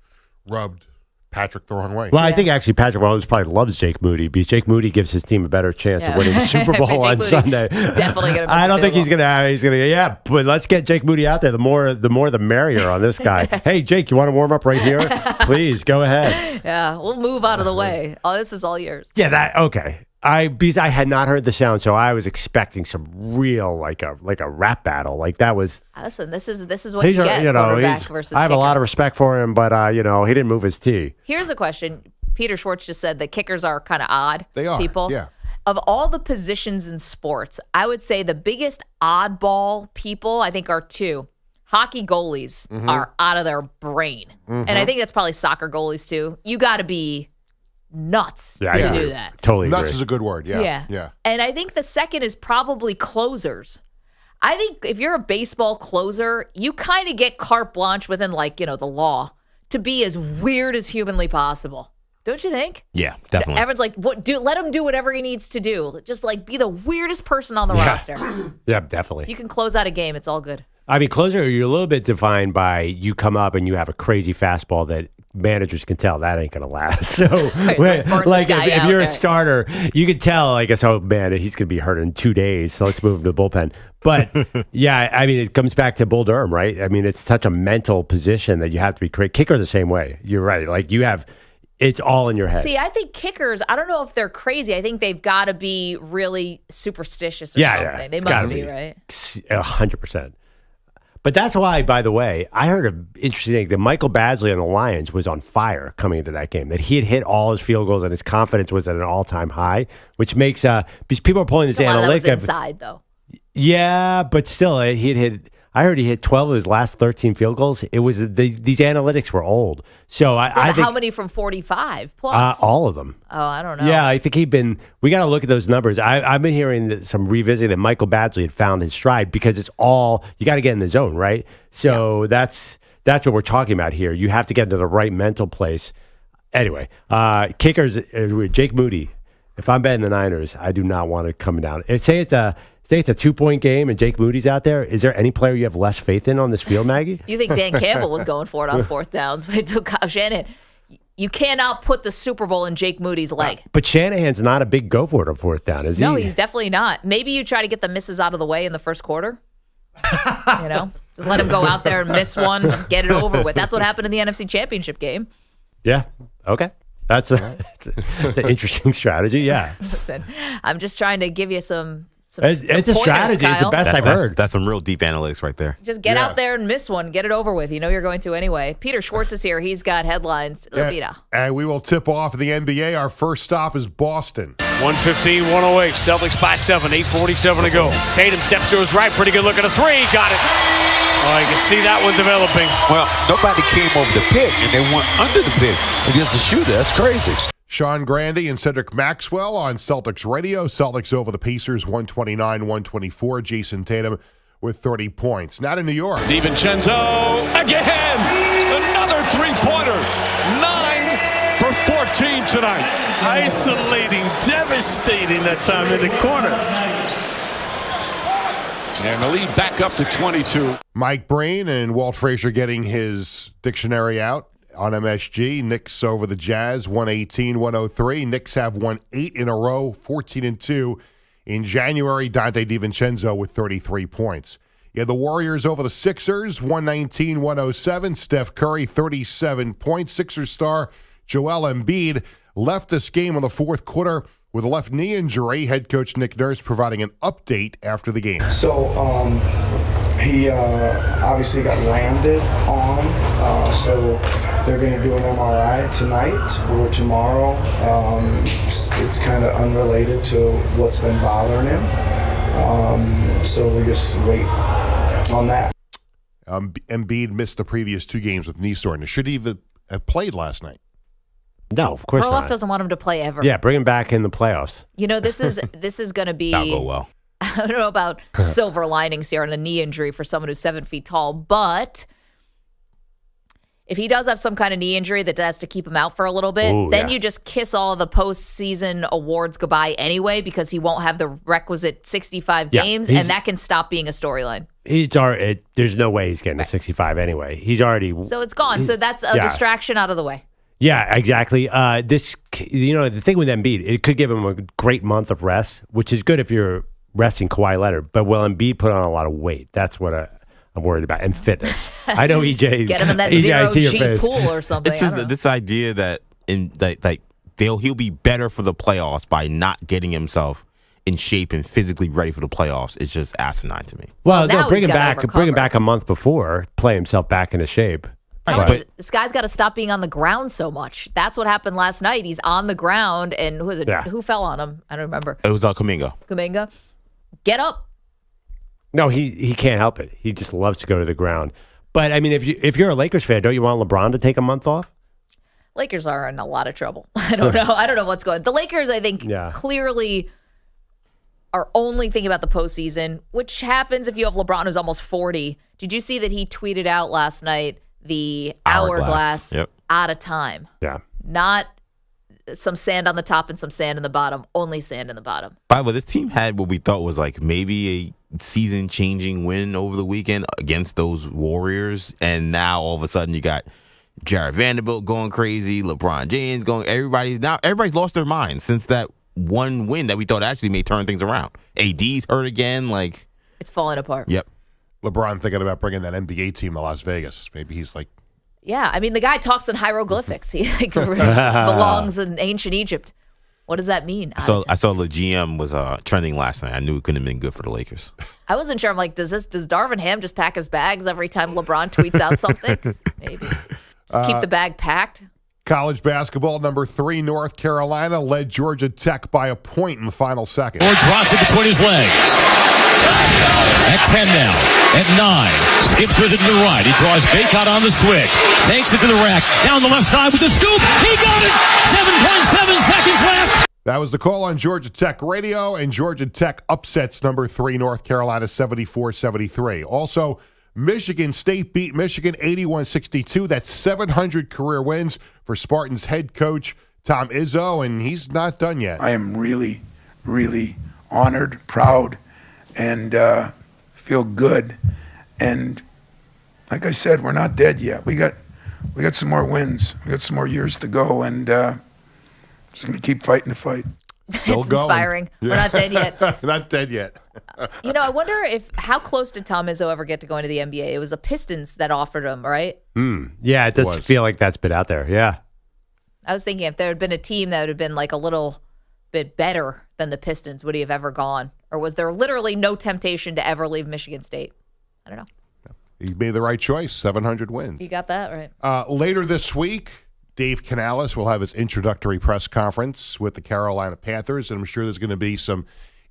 rubbed Patrick the wrong way. Well, I think actually Patrick Mahomes probably loves Jake Moody because Jake Moody gives his team a better chance of winning the Super Bowl on Sunday. Definitely going to. I don't think he's going to. Yeah, but let's get Jake Moody out there. The more, the merrier on this guy. Hey, Jake, you want to warm up right here? Please go ahead. Yeah, we'll move out of the way. Oh, this is all yours. Yeah, okay. Because I had not heard the sound, so I was expecting some real like a rap battle. Like that was. Listen, this is what you get. Quarterback versus I have kicker. A lot of respect for him, but he didn't move his tee. Here's a question. Peter Schwartz just said that kickers are kind of odd. They are people. Yeah. Of all the positions in sports, I would say the biggest oddball people I think are 2. Hockey goalies are out of their brain, and I think that's probably soccer goalies too. You got to be nuts to do that. Totally nuts agree. Is a good word. Yeah. And I think the second is probably closers. I think if you're a baseball closer, you kind of get carte blanche within the law to be as weird as humanly possible. Don't you think? Yeah, definitely. Everyone's like, let him do whatever he needs to do. Just be the weirdest person on the roster. Yeah, definitely. If you can close out a game, it's all good. I mean, closer, you're a little bit defined by you come up and you have a crazy fastball that managers can tell that ain't going to last. So, if you're a starter, you could tell, I guess, oh, man, he's going to be hurt in 2 days, so let's move him to the bullpen. But, yeah, I mean, it comes back to Bull Durham, right? I mean, it's such a mental position that you have to be great. Kicker the same way. You're right. It's all in your head. See, I think kickers, I don't know if they're crazy. I think they've got to be really superstitious or something. Yeah. They must be, right? 100%. But that's why, by the way, I heard an interesting thing that Michael Badgley on the Lions was on fire coming into that game, that he had hit all his field goals and his confidence was at an all-time high, which makes because people are pulling this analytic. That was inside, though. Yeah, but still, he had hit. I heard he hit 12 of his last 13 field goals. It was these analytics were old. So I think how many from 45 plus? all of them. Oh, I don't know. Yeah, I think we got to look at those numbers. I've been hearing some revisiting that Michael Badgley had found his stride because it's all, you got to get in the zone, right? So that's what we're talking about here. You have to get into the right mental place. Anyway, kickers, Jake Moody. If I'm betting the Niners, I do not want to come down. Say it's a 2-point game and Jake Moody's out there. Is there any player you have less faith in on this field, Maggie? You think Dan Campbell was going for it on fourth downs, but it took Kyle Shanahan. You cannot put the Super Bowl in Jake Moody's leg. But Shanahan's not a big go for it on fourth down, is he? No, he's definitely not. Maybe you try to get the misses out of the way in the first quarter. Just let him go out there and miss one, just get it over with. That's what happened in the NFC Championship game. Yeah. Okay. That's an interesting strategy. Yeah. Listen, I'm just trying to give you some it's a strategy. Kyle. It's the best I've heard. That's some real deep analytics right there. Just get out there and miss one. Get it over with. You know you're going to anyway. Peter Schwartz is here. He's got headlines. And we will tip off the NBA. Our first stop is Boston. 115-108. Celtics by 7. 8:47 to go. Tatum steps to his right. Pretty good look at a three. Got it. Oh, you can see that one developing. Well, nobody came over the pick, and they went under the pick against the shooter. That's crazy. Sean Grandy and Cedric Maxwell on Celtics Radio. Celtics over the Pacers, 129-124. Jason Tatum with 30 points. Not in New York. DiVincenzo again. Another three-pointer. 9 for 14 tonight. Isolating, devastating that time in the corner. And the lead back up to 22. Mike Breen and Walt Frazier getting his dictionary out. On MSG, Knicks over the Jazz, 118-103. Knicks have won 8 in a row, 14-2 in January. Dante DiVincenzo with 33 points. You had the Warriors over the Sixers, 119-107. Steph Curry, 37 points. Sixers star Joel Embiid left this game in the fourth quarter with a left knee injury. Head coach Nick Nurse providing an update after the game. So, he obviously got landed on, so they're going to do an MRI tonight or tomorrow. It's kind of unrelated to what's been bothering him, so we just wait on that. Embiid missed the previous 2 games with knee soreness. Should he have played last night? No, of course Perloff not. doesn't want him to play ever. Yeah, bring him back in the playoffs. This is going to be. That'll go well. I don't know about silver linings here on a knee injury for someone who's 7 feet tall, but if he does have some kind of knee injury that has to keep him out for a little bit, then you just kiss all of the postseason awards goodbye anyway because he won't have the requisite 65 games, and that can stop being a storyline. There's no way he's getting to 65 anyway. He's already. So it's gone. So that's a distraction out of the way. Yeah, exactly. The thing with Embiid, it could give him a great month of rest, which is good if you're resting Kawhi Leonard, but will Embiid put on a lot like that's what I'm worried about, and fitness. I know EJ. Get him in that zero-G pool or something. It's just this idea that he'll be better for the playoffs by not getting himself in shape and physically ready for the playoffs. It's just asinine to me. Well, no, bring him back a month before, play himself back into shape. But this guy's got to stop being on the ground so much. That's what happened last night. He's on the ground, and who is it? Yeah. Who fell on him? I don't remember. It was Kuminga. Kuminga. Get up. No, he can't help it. He just loves to go to the ground. But I mean, if you're a Lakers fan, don't you want LeBron to take a month off? Lakers are in a lot of trouble. I don't know what's going on. The Lakers, I think, clearly are only thinking about the postseason, which happens if you have LeBron who's almost 40. Did you see that he tweeted out last night the hourglass out of time? Yeah. Not some sand on the top and some sand in the bottom, only sand in the bottom. By the way, this team had what we thought was like maybe a season-changing win over the weekend against those Warriors, and now all of a sudden you got Jared Vanderbilt going crazy, LeBron James going. Everybody's lost their minds since that one win that we thought actually may turn things around. AD's hurt again, like it's falling apart. Yep. LeBron thinking about bringing that NBA team to Las Vegas. Maybe he's like. Yeah, I mean, the guy talks in hieroglyphics. He belongs in ancient Egypt What does that mean? I saw the GM was trending last night. I knew it couldn't have been good for the Lakers. I wasn't sure. I'm like, does Darvin Ham just pack his bags every time LeBron tweets out something? Maybe. Just keep the bag packed. College basketball, number 3, North Carolina led Georgia Tech by a point in the final second. George rocks it between his legs. At 10 now. At 9. Skips with it to the right. He draws Baycott on the switch. Takes it to the rack. Down the left side with the scoop. He got it! 7.7 seconds left. That was the call on Georgia Tech radio, and Georgia Tech upsets number 3, North Carolina, 74-73. Also, Michigan State beat Michigan 81-62. That's 700 career wins for Spartans head coach Tom Izzo, and he's not done yet. I am really, really honored, proud, and feel good. And like I said, we're not dead yet. We got some more wins. We got some more years to go, and just going to keep fighting the fight. Still It's going. inspiring. We're not dead yet. Not dead yet. I wonder how close did Tom Izzo ever get to going to the NBA? It was the Pistons that offered him, right? Yeah, it does feel like that's been out there. Yeah. I was thinking if there had been a team that would have been like a little bit better than the Pistons, would he have ever gone? Or was there literally no temptation to ever leave Michigan State? I don't know. He made the right choice, 700 wins. You got that right. Later this week, Dave Canales will have his introductory press conference with the Carolina Panthers, and I'm sure there's going to be some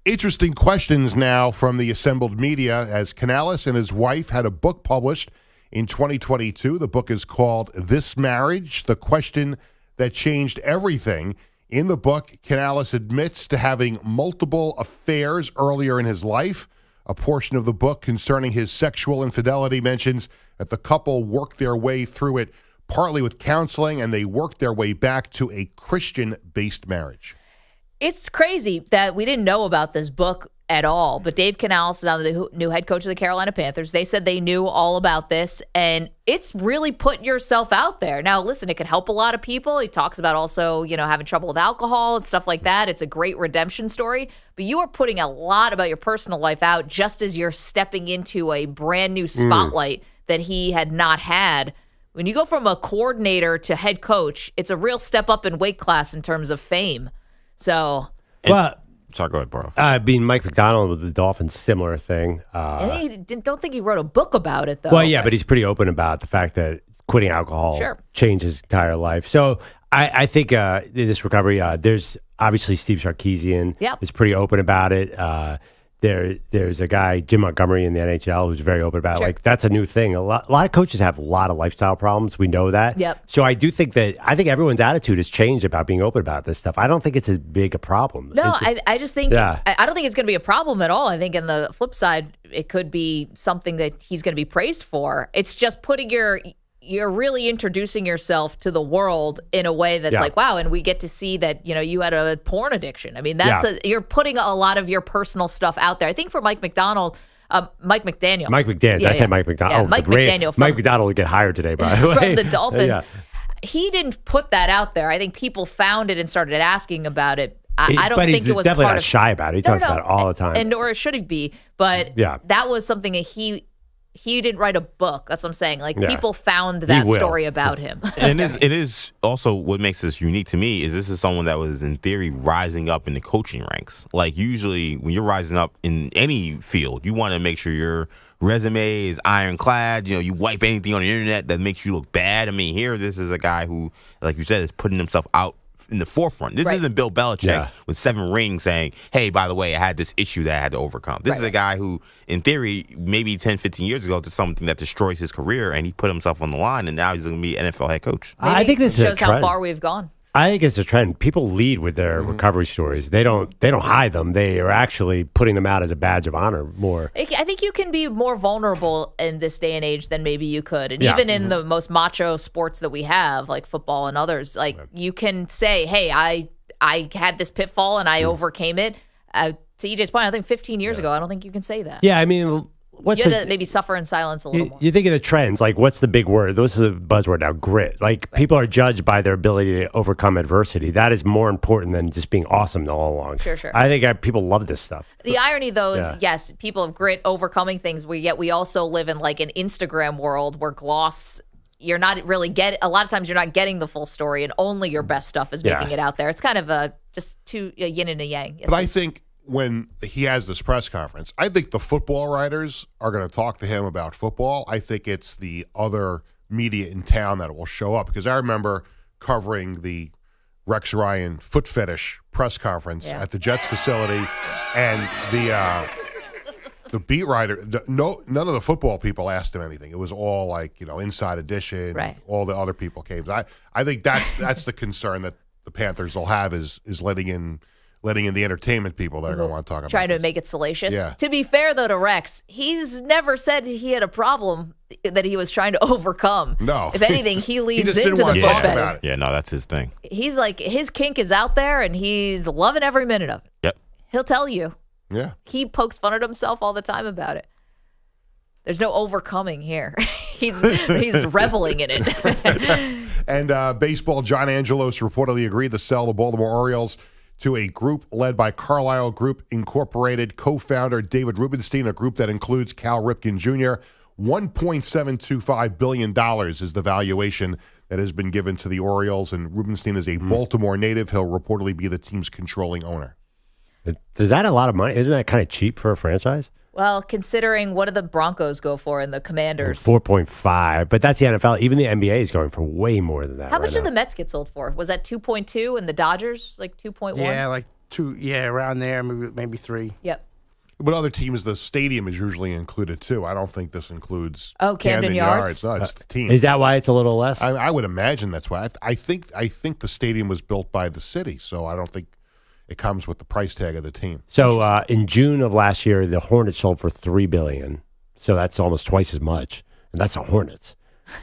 interesting questions now from the assembled media as Canales and his wife had a book published in 2022. The book is called This Marriage, The Question That Changed Everything. In the book, Canales admits to having multiple affairs earlier in his life. A portion of the book concerning his sexual infidelity mentions that the couple worked their way through it partly with counseling, and they worked their way back to a Christian-based marriage. It's crazy that we didn't know about this book at all, but Dave Canales is now the new head coach of the Carolina Panthers. They said they knew all about this, and it's really putting yourself out there. Now, listen, it could help a lot of people. He talks about also, having trouble with alcohol and stuff like that. It's a great redemption story, but you are putting a lot about your personal life out just as you're stepping into a brand new spotlight that he had not had. When you go from a coordinator to head coach, it's a real step up in weight class in terms of fame. So, sorry, go ahead, bro. Mike McDonald with the Dolphins, similar thing. I don't think he wrote a book about it, though. Well, yeah, but he's pretty open about the fact that quitting alcohol changed his entire life. So I think in this recovery, there's obviously Steve Sarkisian is pretty open about it. There's a guy, Jim Montgomery in the NHL, who's very open about it. Like, that's a new thing. A lot of coaches have a lot of lifestyle problems. We know that. Yep. So I think everyone's attitude has changed about being open about this stuff. I don't think it's as big a problem. No, I just think, I don't think it's going to be a problem at all. I think on the flip side, it could be something that he's going to be praised for. It's just putting you're really introducing yourself to the world in a way that's like, wow, and we get to see that, you had a porn addiction. I mean, you're putting a lot of your personal stuff out there. I think for Mike McDaniel. Mike McDaniel. I said Mike McDaniel. Yeah, Mike McDaniel. Mike McDaniel would get hired today, by the way. From the Dolphins. He didn't put that out there. I think people found it and started asking about it. I don't think it was definitely part not shy about it. He talks about it all the time. And nor should he be. But that was something that he didn't write a book. That's what I'm saying. Like, people found that story about him. And it is also what makes this unique to me is this is someone that was, in theory, rising up in the coaching ranks. Like, usually when you're rising up in any field, you want to make sure your resume is ironclad. You wipe anything on the internet that makes you look bad. I mean, here, this is a guy who, like you said, is putting himself out in the forefront. This isn't Bill Belichick with 7 rings saying, hey, by the way, I had this issue that I had to overcome. This is a guy who, in theory, maybe 10, 15 years ago, did something that destroys his career, and he put himself on the line, and now he's going to be NFL head coach. Maybe I think this shows how far we've gone. I think it's a trend. People lead with their recovery stories. They don't hide them. They are actually putting them out as a badge of honor more. I think you can be more vulnerable in this day and age than maybe you could. And even in the most macho sports that we have, like football and others, like you can say, hey, I had this pitfall and I overcame it. To EJ's point, I think 15 years ago, I don't think you can say that. Yeah, I mean, you have to maybe suffer in silence a little more. You think of the trends, like what's the big word? This is a buzzword now, grit. Like people are judged by their ability to overcome adversity. That is more important than just being awesome all along. Sure. I think people love this stuff. The irony, though, is yes, people have grit overcoming things. Yet we also live in like an Instagram world where gloss you're not really a lot of times you're not getting the full story, and only your best stuff is making it out there. It's kind of just a yin and a yang. But I think when he has this press conference, I think the football writers are going to talk to him about football. I think it's the other media in town that will show up, because I remember covering the Rex Ryan foot fetish press conference at the Jets facility, and the beat writer, none of the football people asked him anything. It was all like, Inside Edition. Right. All the other people came. I think that's the concern that the Panthers will have is letting in the entertainment people that are going to want to talk about. Trying to make it salacious. Yeah. To be fair, though, to Rex, he's never said he had a problem that he was trying to overcome. No. If anything, he leans just into didn't want the to foot talk fetish. about it. Yeah, no, that's his thing. He's like, his kink is out there, and he's loving every minute of it. Yep. He'll tell you. Yeah. He pokes fun at himself all the time about it. There's no overcoming here. He's reveling in it. And baseball, John Angelos reportedly agreed to sell the Baltimore Orioles to a group led by Carlyle Group Incorporated co-founder David Rubenstein, a group that includes Cal Ripken Jr. $1.725 billion is the valuation that has been given to the Orioles, and Rubenstein is a Baltimore native. He'll reportedly be the team's controlling owner. Is that a lot of money? Isn't that kind of cheap for a franchise? Well, considering what do the Broncos go for and the Commanders? 4.5, but that's the NFL. Even the NBA is going for way more than that. How much did the Mets get sold for? Was that 2.2 and the Dodgers like 2.1? Yeah, like 2. Yeah, around there, maybe 3. Yep. But other teams, the stadium is usually included too. I don't think this includes Camden Yards. No, it's the team. Is that why it's a little less? I would imagine that's why. I think the stadium was built by the city, so I don't think it comes with the price tag of the team. So in June of last year, the Hornets sold for $3 billion. So that's almost twice as much, and that's the Hornets.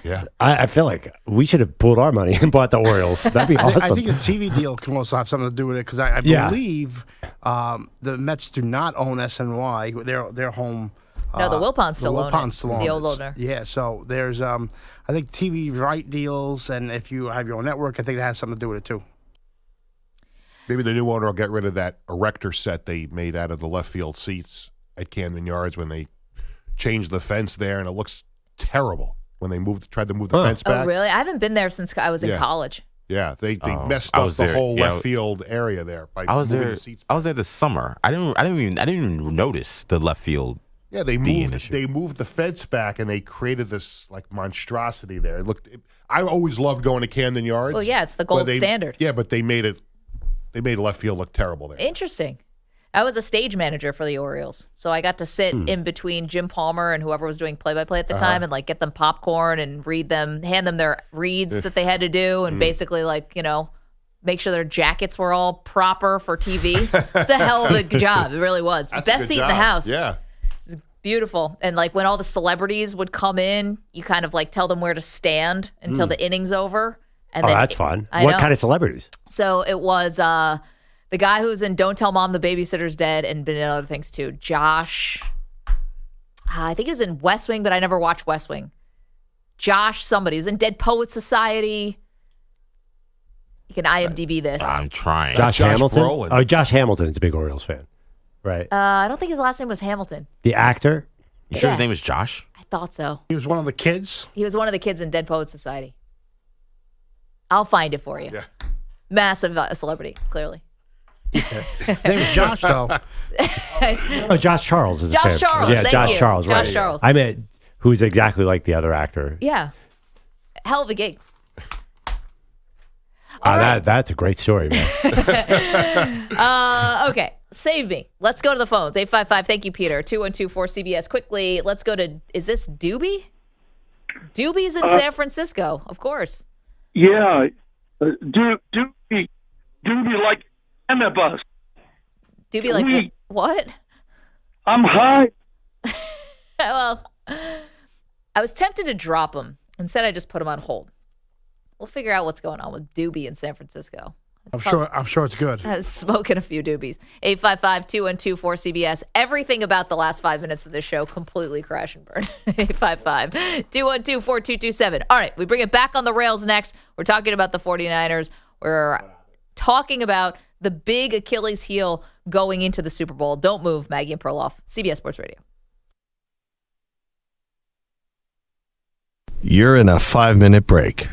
Yeah, I feel like we should have pulled our money and bought the Orioles. That'd be awesome. I think the TV deal can also have something to do with it, because I believe the Mets do not own SNY. They're home. No, the Wilpons still own it. Still the own old it. owner. Yeah, so there's I think TV right deals, and if you have your own network, I think that has something to do with it too. Maybe the new owner will get rid of that erector set they made out of the left field seats at Camden Yards when they changed the fence there, and it looks terrible when they tried to move the fence back. Oh, really? I haven't been there since I was in college. Yeah, they messed up the whole left field area there by moving the seats. I was there this summer. I didn't even notice the left field. Yeah, they moved the fence back, and they created this like monstrosity there. I always loved going to Camden Yards. Well, yeah, it's the gold standard. Yeah, but they made left field look terrible there. Interesting. I was a stage manager for the Orioles, so I got to sit in between Jim Palmer and whoever was doing play-by-play at the time, and like get them popcorn and hand them their reads that they had to do, and basically make sure their jackets were all proper for TV. It's a hell of a job. It really was. Best seat in the house. Yeah. It's beautiful. And like when all the celebrities would come in, you kind of like tell them where to stand until the inning's over. And then that's fun. What kind of celebrities? So it was the guy who's in Don't Tell Mom the Babysitter's Dead and been in other things too. Josh. I think he was in West Wing, but I never watched West Wing. Josh somebody. He was in Dead Poets Society. You can IMDb this. I'm trying. Josh Hamilton? Brolin. Oh, Josh Hamilton is a big Orioles fan. Right. I don't think his last name was Hamilton. The actor? You sure his name was Josh? I thought so. He was one of the kids? He was one of the kids in Dead Poets Society. I'll find it for you. Yeah. Massive celebrity, clearly. His name was Josh, though. Oh, Josh Charles is a fan. Josh Charles, Yeah, thank Josh you. Charles, right. Josh Charles. I meant who's exactly like the other actor. Yeah. Hell of a gig. All right. That's a great story, man. Okay. Save me. Let's go to the phones. 855. Thank you, Peter. 212-4CBS. Quickly, let's go to, is this Doobie? Doobie's in San Francisco, of course. Yeah. Doobie like Annabus. Doobie like what? I'm high. Well, I was tempted to drop him. Instead, I just put him on hold. We'll figure out what's going on with Doobie in San Francisco. I'm sure it's good. I've spoken a few Doobies. 855-212-4CBS. Everything about the last 5 minutes of this show completely crash and burn. 855-212-4227. All right, we bring it back on the rails next. We're talking about the 49ers. We're talking about the big Achilles heel going into the Super Bowl. Don't move, Maggie and Perloff, CBS Sports Radio. You're in a 5-minute break.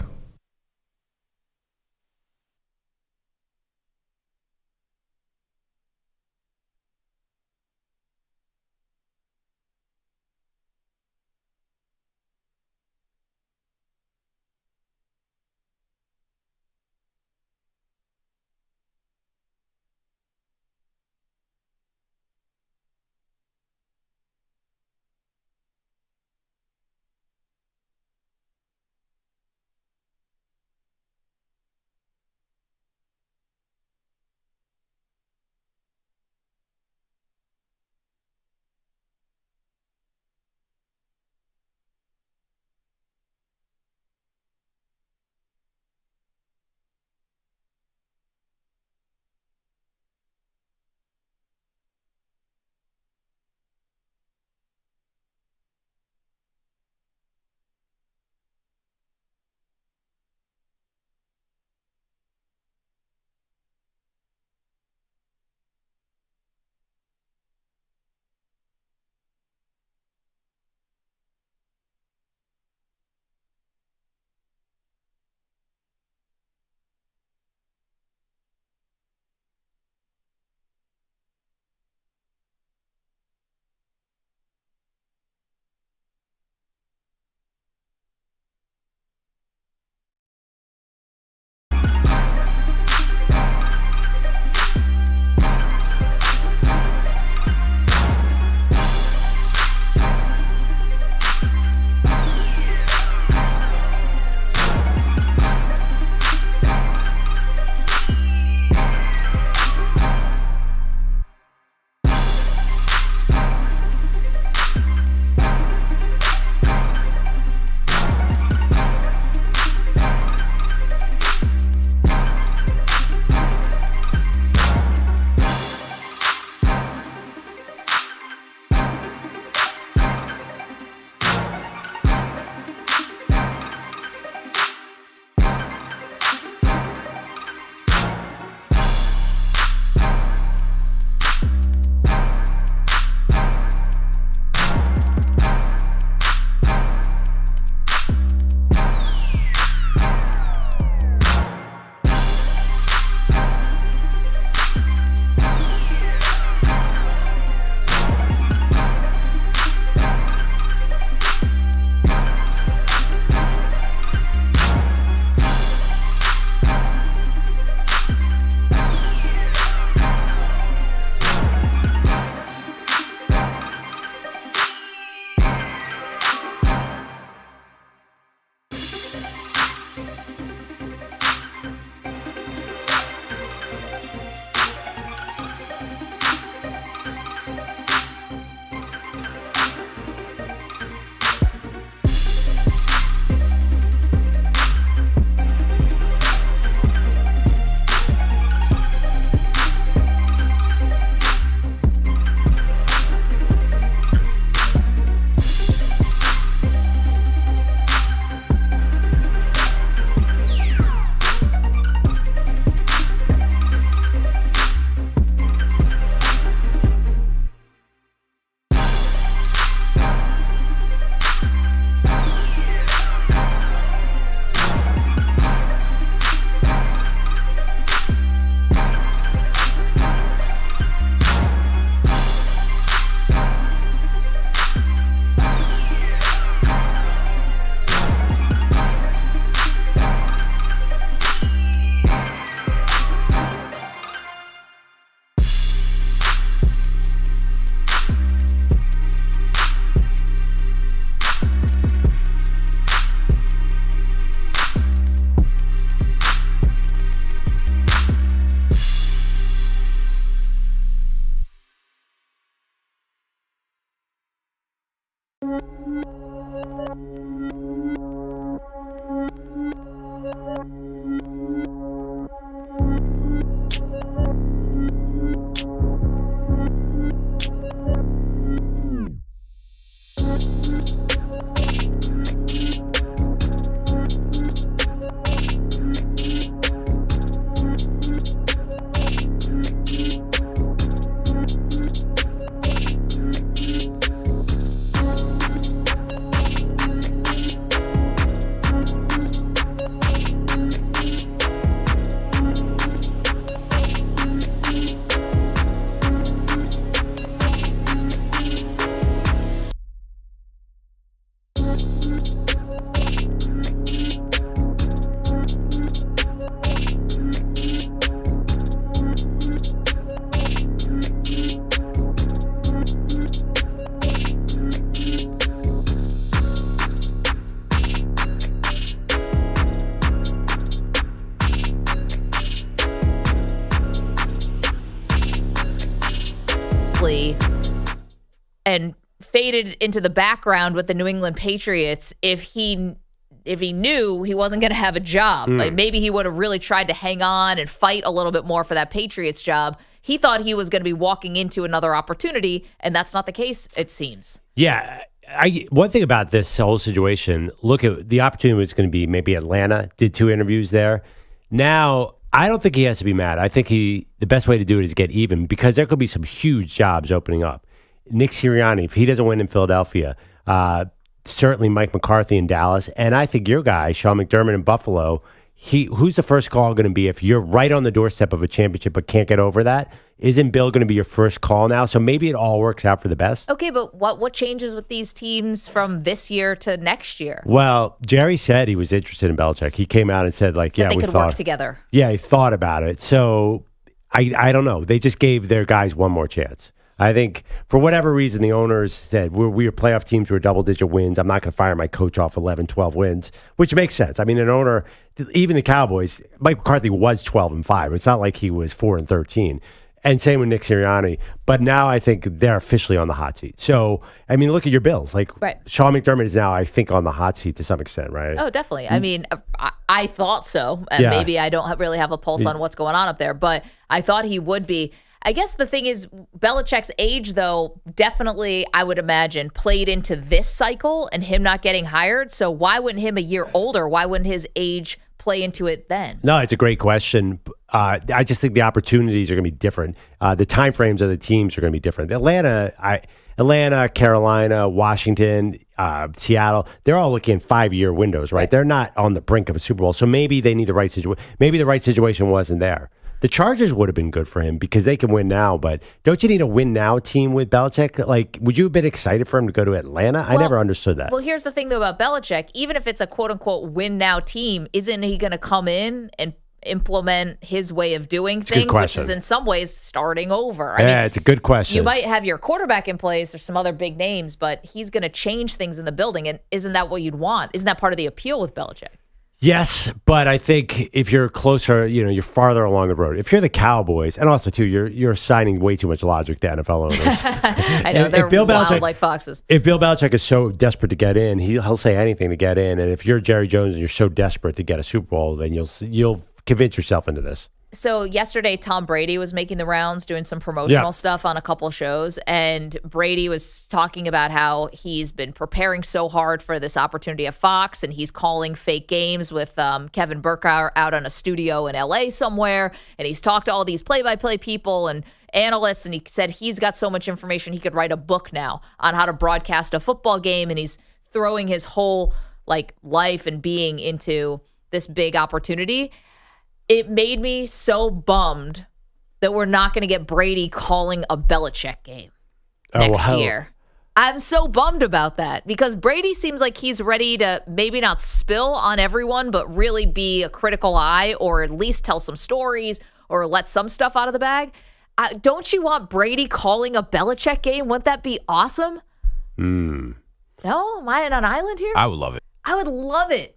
quietly and faded into the background with the New England Patriots if he knew he wasn't going to have a job. Like maybe he would have really tried to hang on and fight a little bit more for that Patriots job. He thought he was going to be walking into another opportunity, and that's not the case, it seems. Yeah. One thing about this whole situation, look at the opportunity was going to be maybe Atlanta, did 2 interviews there. Now, I don't think he has to be mad. I think the best way to do it is get even because there could be some huge jobs opening up. Nick Sirianni, if he doesn't win in Philadelphia, certainly Mike McCarthy in Dallas, and I think your guy, Sean McDermott in Buffalo, who's the first call going to be if you're right on the doorstep of a championship but can't get over that? Isn't Bill going to be your first call now? So maybe it all works out for the best. Okay, but what changes with these teams from this year to next year? Well, Jerry said he was interested in Belichick. He came out and said, they could work together. Yeah, he thought about it. So I don't know. They just gave their guys one more chance. I think for whatever reason, the owners said, we are playoff teams, we're double-digit wins. I'm not going to fire my coach off 11, 12 wins, which makes sense. I mean, an owner, even the Cowboys, Mike McCarthy was 12-5. It's not like he was 4-13. And same with Nick Sirianni. But now I think they're officially on the hot seat. So, I mean, look at your Bills. Like, Sean McDermott is now, I think, on the hot seat to some extent, right? Oh, definitely. I mean, I thought so. And maybe I don't really have a pulse on what's going on up there. But I thought he would be. I guess the thing is, Belichick's age, though, definitely, I would imagine, played into this cycle and him not getting hired. So why wouldn't him a year older? Why wouldn't his age play into it then? No, it's a great question. I just think the opportunities are going to be different. The timeframes of the teams are going to be different. Atlanta, Carolina, Washington, Seattle, they're all looking at 5-year windows, right? They're not on the brink of a Super Bowl. So maybe they need the right situation. Maybe the right situation wasn't there. The Chargers would have been good for him because they can win now, but don't you need a win now team with Belichick? Like, would you have been excited for him to go to Atlanta? I never understood that. Well, here's the thing, though, about Belichick. Even if it's a quote-unquote win now team, isn't he going to come in and implement his way of doing things, which is in some ways starting over? I mean, it's a good question. You might have your quarterback in place or some other big names, but he's going to change things in the building, and isn't that what you'd want? Isn't that part of the appeal with Belichick? Yes, but I think if you're closer, you're farther along the road. If you're the Cowboys, and also too, you're assigning way too much logic to NFL owners. I know they're wild like foxes. If Bill Belichick is so desperate to get in, he'll say anything to get in. And if you're Jerry Jones and you're so desperate to get a Super Bowl, then you'll convince yourself into this. So yesterday, Tom Brady was making the rounds, doing some promotional stuff on a couple shows, and Brady was talking about how he's been preparing so hard for this opportunity at Fox, and he's calling fake games with Kevin Burkhardt out on a studio in L.A. somewhere, and he's talked to all these play-by-play people and analysts, and he said he's got so much information he could write a book now on how to broadcast a football game, and he's throwing his whole life and being into this big opportunity. It made me so bummed that we're not going to get Brady calling a Belichick game next year. I'm so bummed about that because Brady seems like he's ready to maybe not spill on everyone, but really be a critical eye or at least tell some stories or let some stuff out of the bag. Don't you want Brady calling a Belichick game? Wouldn't that be awesome? No? Am I on an island here? I would love it. I would love it.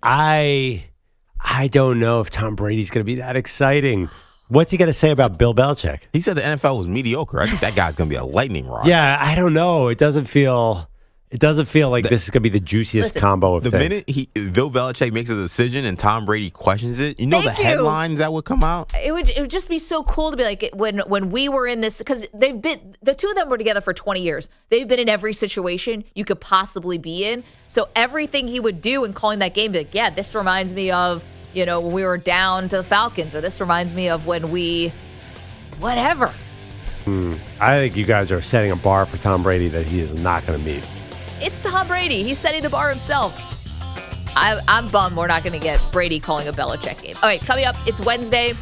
I don't know if Tom Brady's going to be that exciting. What's he going to say about Bill Belichick? He said the NFL was mediocre. I think that guy's going to be a lightning rod. Yeah, I don't know. It doesn't feel like this is going to be the juiciest combo of things. The minute Bill Belichick makes a decision and Tom Brady questions it, the headlines that would come out? It would just be so cool to be like when we were in this, because the two of them were together for 20 years. They've been in every situation you could possibly be in. So everything he would do in calling that game, be like, yeah, this reminds me of, when we were down to the Falcons, or this reminds me of when we, whatever. I think you guys are setting a bar for Tom Brady that he is not going to meet. It's Tom Brady. He's setting the bar himself. I'm bummed we're not going to get Brady calling a Belichick game. All right, coming up, it's Wednesday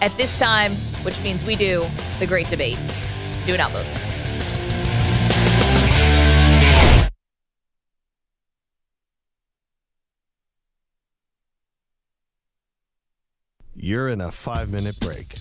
at this time, which means we do the great debate. Do not move. You're in a 5-minute break.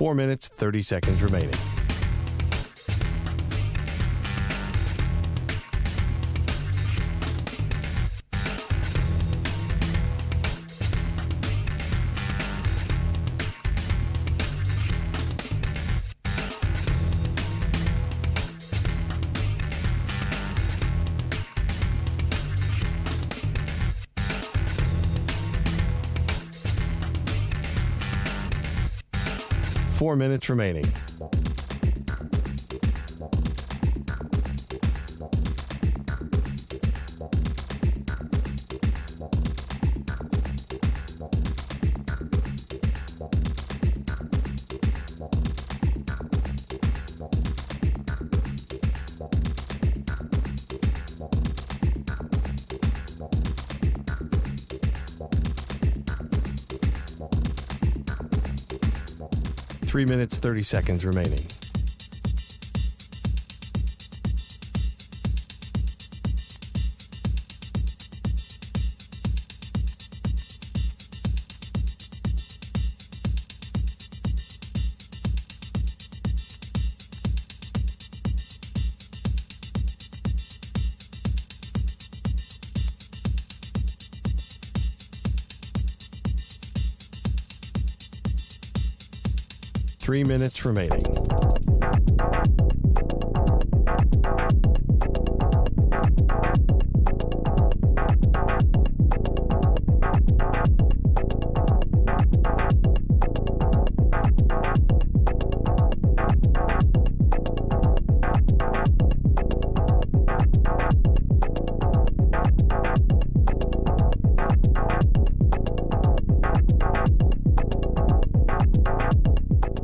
4 minutes, 30 seconds remaining. Four minutes remaining. Three minutes, 30 seconds remaining. Three minutes remaining.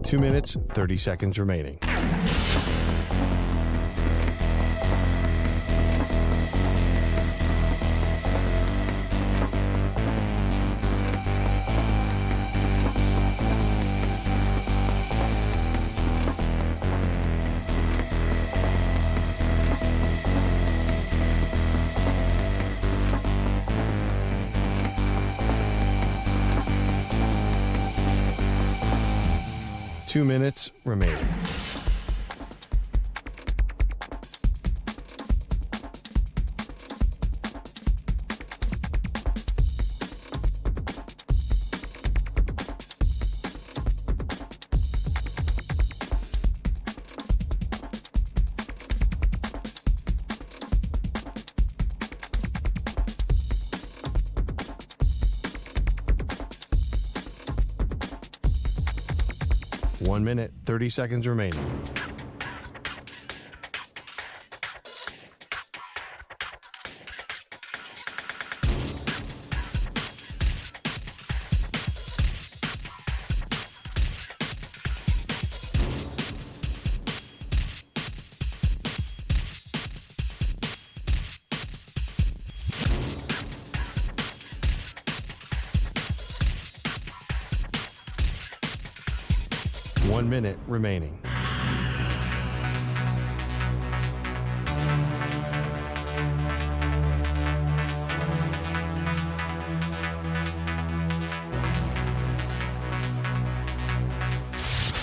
Two minutes, 30 seconds remaining. Two minutes remaining. One minute, 30 seconds remaining. One minute remaining.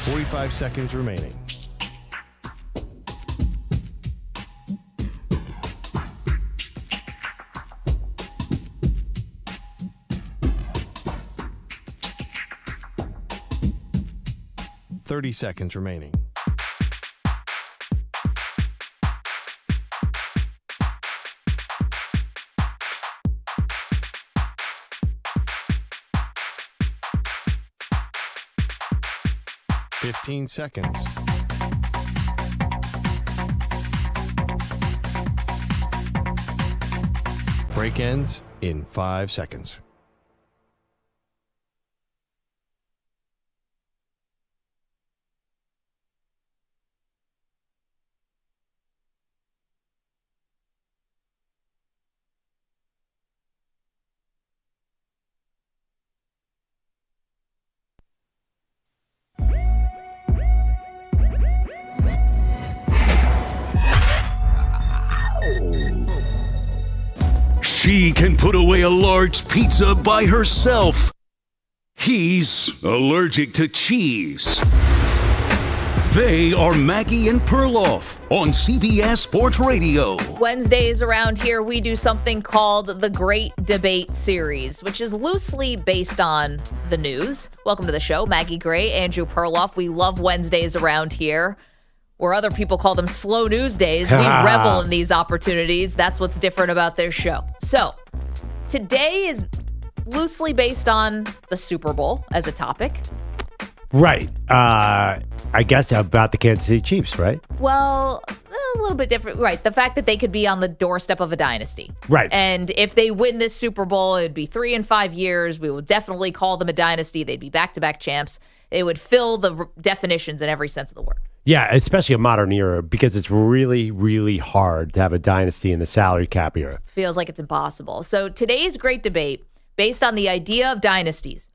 Forty-five seconds remaining. Thirty seconds remaining. Fifteen seconds. Break ends in 5 seconds. She can put away a large pizza by herself. He's allergic to cheese. They are Maggie and Perloff on CBS Sports Radio. Wednesdays around here, we do something called the Great Debate Series, which is loosely based on the news. Welcome to the show, Maggie Gray, Andrew Perloff. We love Wednesdays around here, where other people call them slow news days. We revel in these opportunities. That's what's different about this show. So today is loosely based on the Super Bowl as a topic. Right. I guess about the Kansas City Chiefs, right? Well, a little bit different. Right. The fact that they could be on the doorstep of a dynasty. Right. And if they win this Super Bowl, it would be 3 in 5 years. We would definitely call them a dynasty. They'd be back-to-back champs. It would fill the definitions in every sense of the word. Yeah, especially a modern era, because it's really, really hard to have a dynasty in the salary cap era. Feels like it's impossible. So today's great debate, based on the idea of dynasties,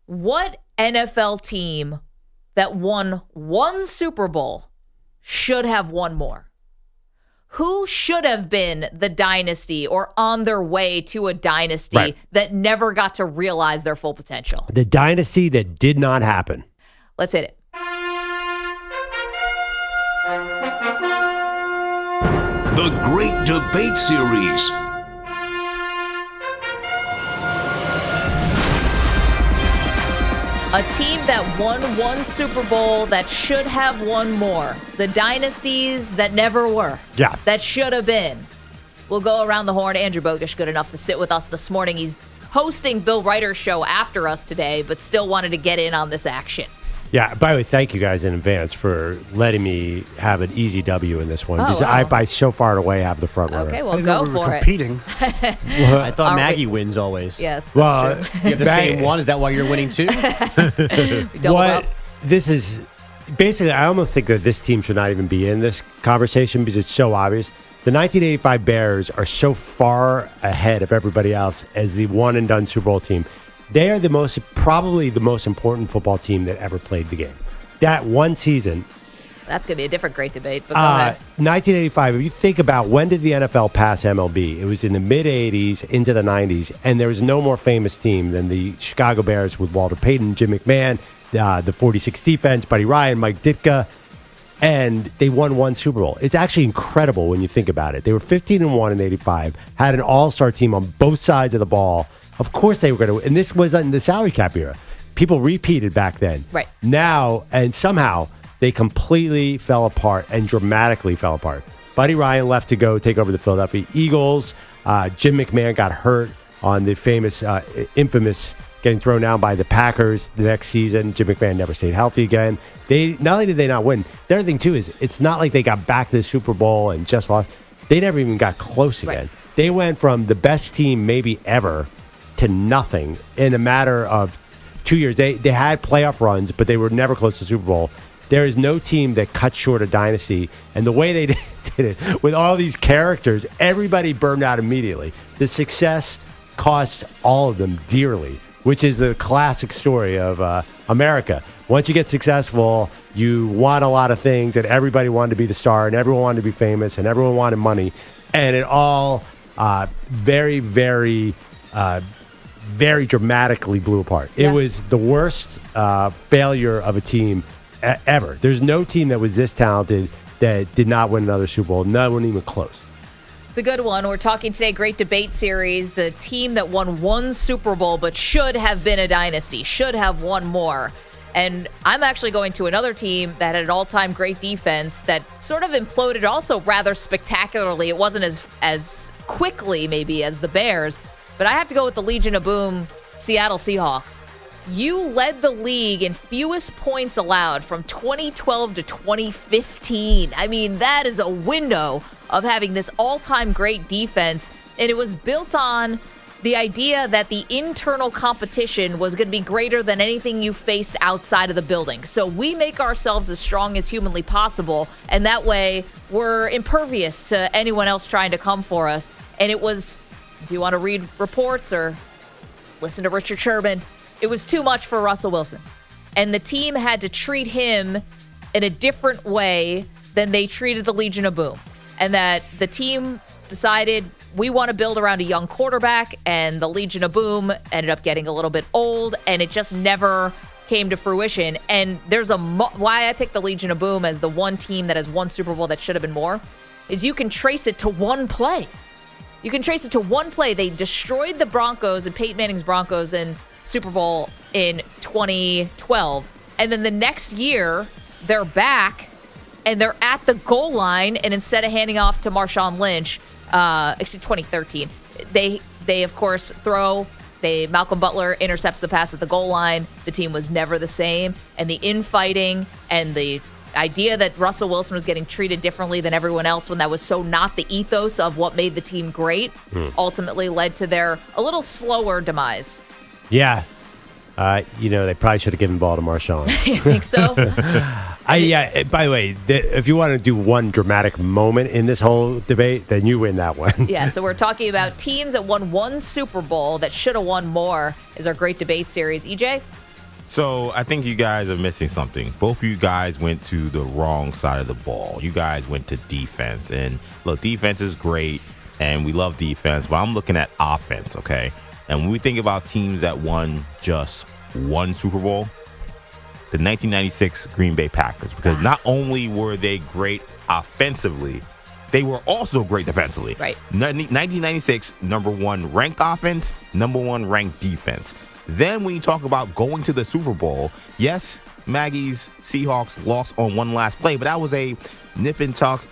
what NFL team that won one Super Bowl should have won more? Who should have been the dynasty or on their way to a dynasty that never got to realize their full potential? The dynasty that did not happen. Let's hit it. The Great Debate Series. A team that won one Super Bowl that should have won more. The dynasties that never were. Yeah. That should have been. We'll go around the horn. Andrew Bogish, good enough to sit with us this morning. He's hosting Bill Reiter's show after us today, but still wanted to get in on this action. Yeah, by the way, thank you guys in advance for letting me have an easy W in this one. Oh, Because wow. I, by so far and away, have the front runner. Okay, well, go for it. Competing. I thought Maggie wins always. Yes, that's Well, true. You have the same one. Is that why you're winning too? What this is basically, I almost think that this team should not even be in this conversation because it's so obvious. The 1985 Bears are so far ahead of everybody else as the one and done Super Bowl team. They are probably the most important football team that ever played the game. That one season. That's going to be a different great debate, but go ahead. 1985, if you think about when did the NFL pass MLB? It was in the mid-'80s into the 90s, and there was no more famous team than the Chicago Bears with Walter Payton, Jim McMahon, the 46 defense, Buddy Ryan, Mike Ditka, and they won one Super Bowl. It's actually incredible when you think about it. They were 15-1 in 85, had an all-star team on both sides of the ball. Of course they were going to, and this was in the salary cap era. People repeated back then. Right. Now, and somehow, they completely fell apart and dramatically fell apart. Buddy Ryan left to go take over the Philadelphia Eagles. Jim McMahon got hurt on the famous, infamous getting thrown down by the Packers the next season. Jim McMahon never stayed healthy again. Not only did they not win, the other thing, too, is it's not like they got back to the Super Bowl and just lost. They never even got close again. Right. They went from the best team maybe ever to nothing in a matter of 2 years. They had playoff runs, but they were never close to the Super Bowl. There is no team that cut short a dynasty. And the way they did it, with all these characters, everybody burned out immediately. The success costs all of them dearly, which is the classic story of America. Once you get successful, you want a lot of things, and everybody wanted to be the star, and everyone wanted to be famous, and everyone wanted money. And it all very, very... very dramatically blew apart. Yeah. It was the worst failure of a team ever. There's no team that was this talented that did not win another Super Bowl. No one even close. It's a good one. We're talking today, great debate series, the team that won one Super Bowl but should have been a dynasty, should have won more. And I'm actually going to another team that had an all-time great defense that sort of imploded also rather spectacularly. It wasn't as quickly maybe as the Bears, but I have to go with the Legion of Boom, Seattle Seahawks. You led the league in fewest points allowed from 2012 to 2015. I mean, that is a window of having this all-time great defense, and it was built on the idea that the internal competition was going to be greater than anything you faced outside of the building. So we make ourselves as strong as humanly possible, and that way we're impervious to anyone else trying to come for us. And it was... If you want to read reports or listen to Richard Sherman, it was too much for Russell Wilson. And the team had to treat him in a different way than they treated the Legion of Boom. And that the team decided, we want to build around a young quarterback, and the Legion of Boom ended up getting a little bit old, and it just never came to fruition. And there's why I picked the Legion of Boom as the one team that has won Super Bowl that should have been more, is you can trace it to one play. You can trace it to one play. They destroyed the Broncos and Peyton Manning's Broncos in Super Bowl in 2012. And then the next year, they're back and they're at the goal line. And instead of handing off to Marshawn Lynch, actually 2013, they of course Malcolm Butler intercepts the pass at the goal line. The team was never the same. And the infighting and the idea that Russell Wilson was getting treated differently than everyone else when that was so not the ethos of what made the team great ultimately led to their a little slower demise. Yeah. They probably should have given the ball to Marshawn. You think so? By the way, if you want to do one dramatic moment in this whole debate, then you win that one. Yeah, so we're talking about teams that won one Super Bowl that should have won more is our great debate series. EJ? So I think you guys are missing something. Both of you guys went to the wrong side of the ball. You guys went to defense. And look, defense is great, and we love defense, but I'm looking at offense, okay? And when we think about teams that won just one Super Bowl, the 1996 Green Bay Packers, because not only were they great offensively, they were also great defensively. Right. 1996, number one ranked offense, number one ranked defense. Then when you talk about going to the Super Bowl, yes, Maggie's Seahawks lost on one last play, but that was a nip and tuck,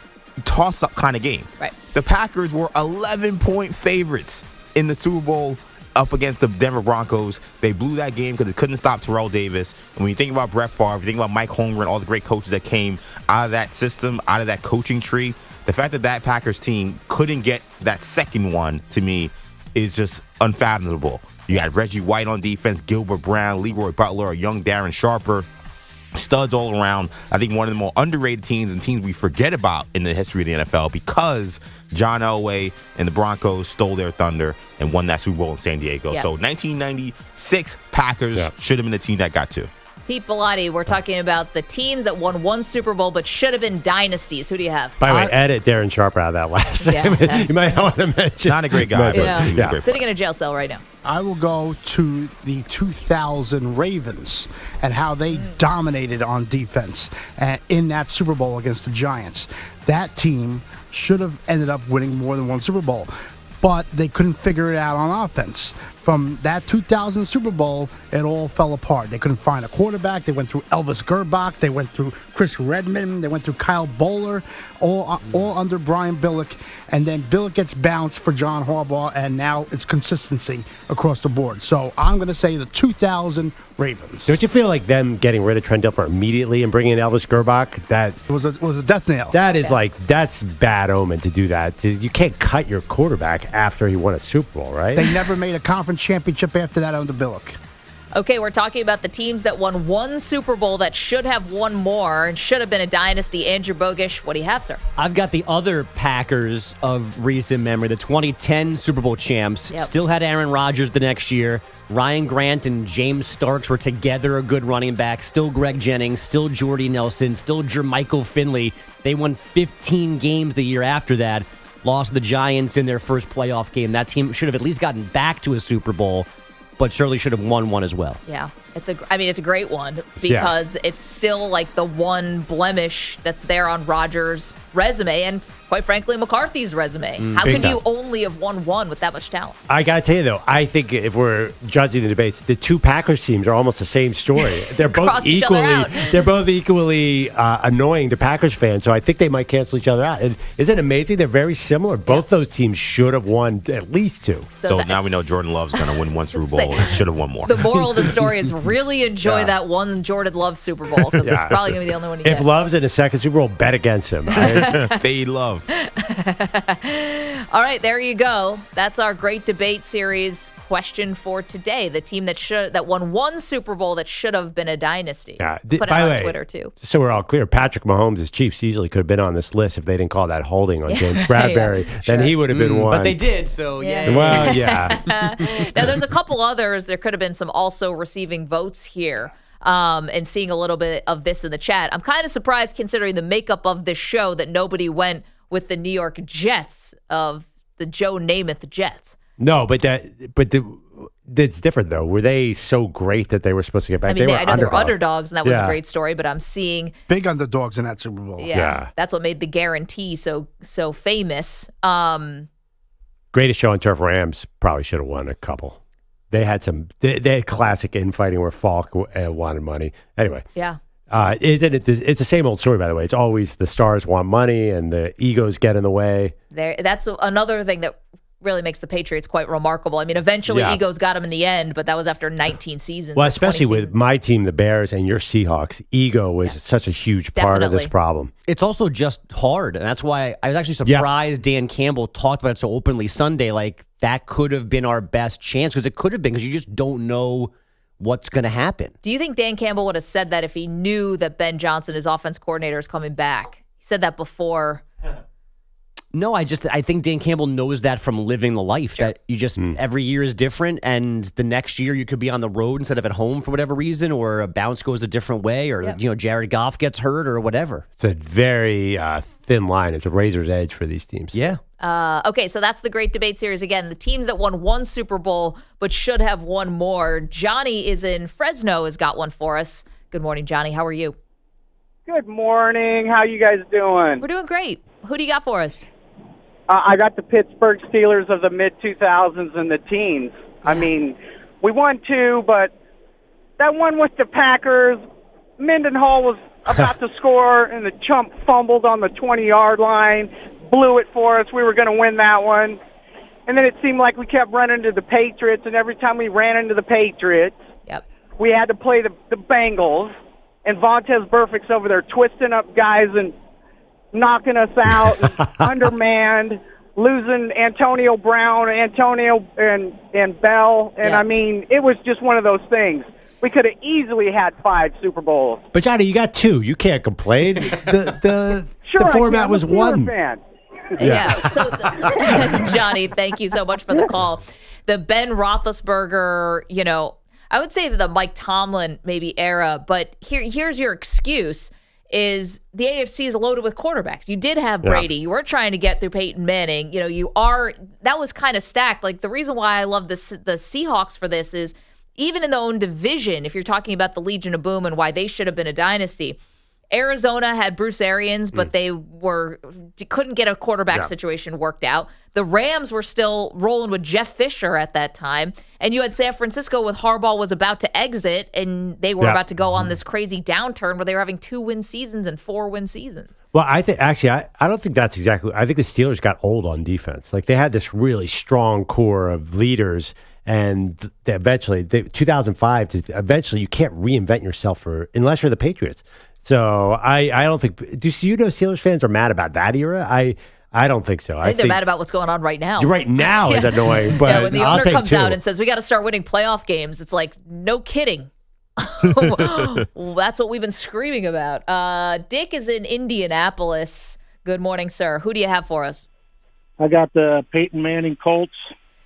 toss-up kind of game. Right. The Packers were 11-point favorites in the Super Bowl up against the Denver Broncos. They blew that game because they couldn't stop Terrell Davis. And when you think about Brett Favre, you think about Mike Holmgren, all the great coaches that came out of that system, out of that coaching tree, the fact that Packers team couldn't get that second one, to me, is just unfathomable. You got Reggie White on defense, Gilbert Brown, Leroy Butler, a young Darren Sharper, studs all around. I think one of the more underrated teams and teams we forget about in the history of the NFL because John Elway and the Broncos stole their thunder and won that Super Bowl in San Diego. Yeah. So 1996 Packers should have been the team that got to. Pete Bellotti, we're talking about the teams that won one Super Bowl but should have been dynasties. Who do you have? By the way, edit Darren Sharper out of that last name. You might not want to mention. Not a great guy. But he was a great Sitting in a jail cell right now. I will go to the 2000 Ravens and how they dominated on defense in that Super Bowl against the Giants. That team should have ended up winning more than one Super Bowl, but they couldn't figure it out on offense. From that 2000 Super Bowl, it all fell apart. They couldn't find a quarterback. They went through Elvis Gerbach. They went through Chris Redman. They went through Kyle Bowler, all under Brian Billick. And then Billick gets bounced for John Harbaugh, and now it's consistency across the board. So I'm going to say the 2000 Ravens. Don't you feel like them getting rid of Trent Dilfer immediately and bringing in Elvis Gerbach? That was a death nail. That is that's bad omen to do that. You can't cut your quarterback after he won a Super Bowl, right? They never made a conference championship after that under Billick. Okay, we're talking about the teams that won one Super Bowl that should have won more and should have been a dynasty. Andrew Bogish, what do you have, sir? I've got the other Packers of recent memory, the 2010 Super Bowl champs. Yep. Still had Aaron Rodgers the next year. Ryan Grant and James Starks were together a good running back. Still Greg Jennings, still Jordy Nelson, still Jermichael Finley. They won 15 games the year after that. Lost the Giants in their first playoff game. That team should have at least gotten back to a Super Bowl, but surely should have won one as well. Yeah, it's a great one because it's still like the one blemish that's there on Rodgers' resume and, quite frankly, McCarthy's resume. How could you only have won one with that much talent? I got to tell you, though, I think if we're judging the debates, the two Packers teams are almost the same story. They're both equally annoying to Packers fans, so I think they might cancel each other out. And isn't it amazing? They're very similar. Both those teams should have won at least two. So now we know Jordan Love's going to win one Super Bowl and should have won more. The moral of the story is really enjoy that one Jordan Love Super Bowl because it's probably going to be the only one you get. If Love's in a second Super Bowl, bet against him. Fade Love. All right, there you go. That's our great debate series question for today. The team that won one Super Bowl that should have been a dynasty. Yeah. Put it on Twitter, too. So we're all clear. Patrick Mahomes' Chiefs easily could have been on this list if they didn't call that holding on James Bradbury. Then he would have been one. But they did, so yeah. Well, yeah. Now, there's a couple others. There could have been some also receiving votes here. And seeing a little bit of this in the chat. I'm kind of surprised considering the makeup of this show that nobody went with the New York Jets of the Joe Namath Jets. No, it's different though. Were they so great that they were supposed to get back? I mean, I know they were underdogs. underdogs, and that was a great story. But I'm seeing big underdogs in that Super Bowl. Yeah, that's what made the guarantee so famous. Greatest show on turf. Rams probably should have won a couple. They had they had classic infighting where Falk wanted money. Anyway, yeah. It's the same old story, by the way. It's always the stars want money and the egos get in the way. That's another thing that really makes the Patriots quite remarkable. I mean, eventually egos got them in the end, but that was after 19 seasons. Well, especially with my team, the Bears, and your Seahawks, ego was such a huge part of this problem. It's also just hard, and that's why I was actually surprised Dan Campbell talked about it so openly Sunday. Like, that could have been our best chance, because it could have been, because you just don't know what's going to happen. Do you think Dan Campbell would have said that if he knew that Ben Johnson, his offense coordinator, is coming back? He said that before. No, I think Dan Campbell knows that from living the life, that you just every year is different, and the next year you could be on the road instead of at home for whatever reason, or a bounce goes a different way, or Jared Goff gets hurt or whatever. It's a very thin line. It's a razor's edge for these teams. Yeah. Okay, so that's the great debate series. Again, the teams that won one Super Bowl but should have won more. Johnny is in Fresno, has got one for us. Good morning, Johnny. How are you? Good morning. How you guys doing? We're doing great. Who do you got for us? I got the Pittsburgh Steelers of the mid-2000s and the teens. I mean, we won two, but that one with the Packers, Mendenhall was about to score, and the chump fumbled on the 20-yard line, blew it for us. We were going to win that one. And then it seemed like we kept running into the Patriots, and every time we ran into the Patriots, we had to play the Bengals, and Vontaze Burfict's over there twisting up guys and knocking us out, undermanned, losing Antonio Brown, and Bell. And, I mean, it was just one of those things. We could have easily had 5 Super Bowls. But, Johnny, you got 2. You can't complain. The format was I'm a one. Fan. Yeah. So, Johnny, thank you so much for the call. The Ben Roethlisberger, I would say the Mike Tomlin maybe era, but here's your excuse. Is the AFC is loaded with quarterbacks. You did have Brady. You weren't trying to get through Peyton Manning. That was kind of stacked. Like, the reason why I love the Seahawks for this is even in their own division, if you're talking about the Legion of Boom and why they should have been a dynasty, Arizona had Bruce Arians, but they couldn't get a quarterback situation worked out. The Rams were still rolling with Jeff Fisher at that time. And you had San Francisco with Harbaugh was about to exit, and they were about to go on this crazy downturn where they were having 2-win seasons and 4-win seasons. Well, I think I don't think that's exactly. I think the Steelers got old on defense. Like, they had this really strong core of leaders, and eventually, 2005 eventually you can't reinvent yourself unless you're the Patriots. So I don't think. Do you know Steelers fans are mad about that era? I don't think so. I think they're mad about what's going on right now. Right now is annoying, but when the owner comes out and says we got to start winning playoff games, it's like, no kidding. That's what we've been screaming about. Dick is in Indianapolis. Good morning, sir. Who do you have for us? I got the Peyton Manning Colts.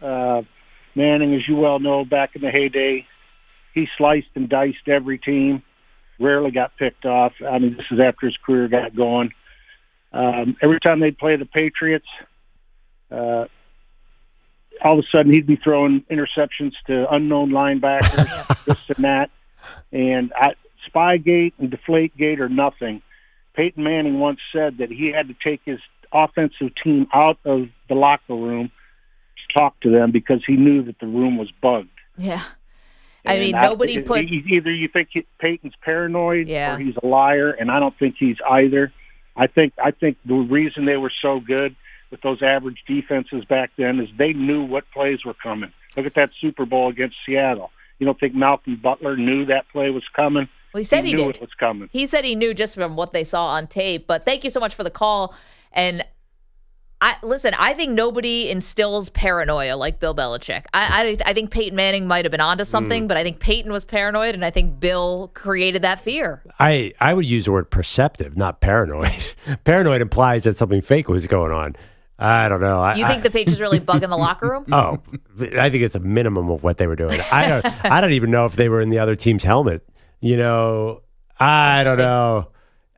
Manning, as you well know, back in the heyday, he sliced and diced every team. Rarely got picked off. I mean, this is after his career got going. Every time they'd play the Patriots, all of a sudden he'd be throwing interceptions to unknown linebackers, this and that. And Spygate and Deflategate are nothing. Peyton Manning once said that he had to take his offensive team out of the locker room to talk to them because he knew that the room was bugged. Yeah. I mean, nobody put... Either you think Peyton's paranoid or he's a liar, and I don't think he's either. I think the reason they were so good with those average defenses back then is they knew what plays were coming. Look at that Super Bowl against Seattle. You don't think Malcolm Butler knew that play was coming? Well, he said he knew did. It was coming. He said he knew just from what they saw on tape. But thank you so much for the call. And I think nobody instills paranoia like Bill Belichick. I think Peyton Manning might have been onto something, but I think Peyton was paranoid, and I think Bill created that fear. I would use the word perceptive, not paranoid. Paranoid implies that something fake was going on. I don't know. You think the Patriots really bug in the locker room? Oh, I think it's a minimum of what they were doing. I don't even know if they were in the other team's helmet. I don't know.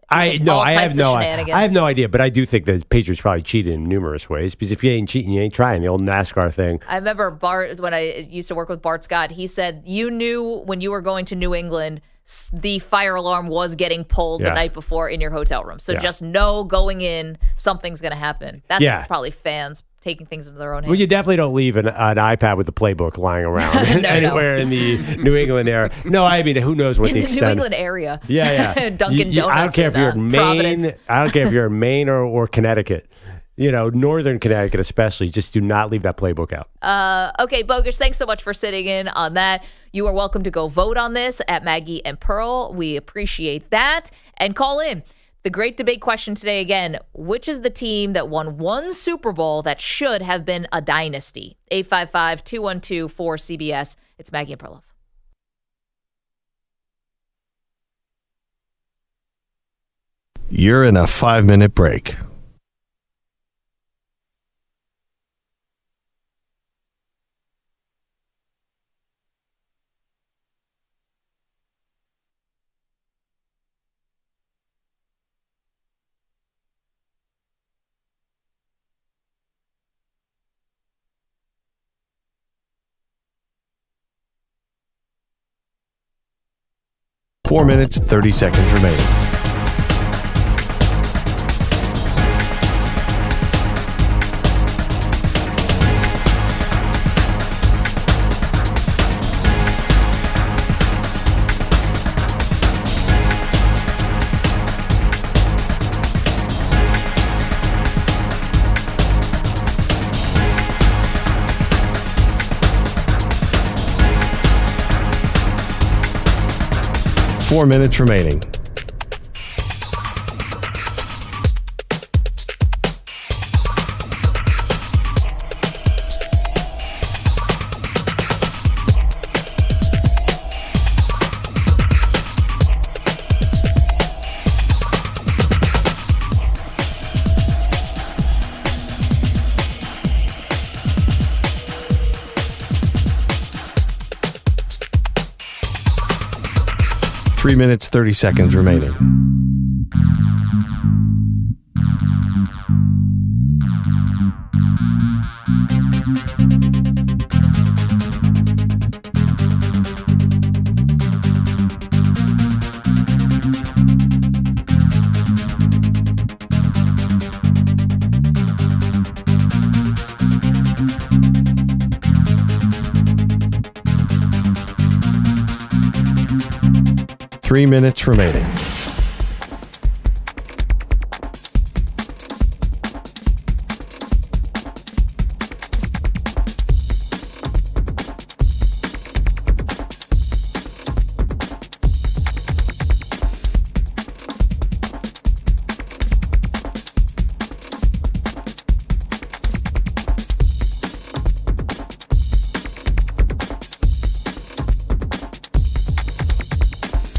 I have no shenanigans? idea, but I do think the Patriots probably cheated in numerous ways because if you ain't cheating, you ain't trying. The old NASCAR thing. I remember Bart, when I used to work with Bart Scott, he said, you knew when you were going to New England, the fire alarm was getting pulled the night before in your hotel room. So just know going in, something's going to happen. That's probably fans taking things into their own hands. Well, you definitely don't leave an iPad with the playbook lying around anywhere in the New England area. No, I mean, who knows what in the the extent. New England area. Yeah. Dunkin' Donuts. I don't care if you're in Maine. Providence. I don't care if you're in Maine or Connecticut. Northern Connecticut especially. Just do not leave that playbook out. Okay, Bogus, thanks so much for sitting in on that. You are welcome to go vote on this at Maggie and Pearl. We appreciate that. And call in. The great debate question today again, which is the team that won one Super Bowl that should have been a dynasty? 855-212-4CBS. It's Maggie and Perloff. You're in a 5-minute break. Four minutes, 30 seconds remaining. Four minutes remaining. Three minutes, 30 seconds remaining. Three minutes remaining.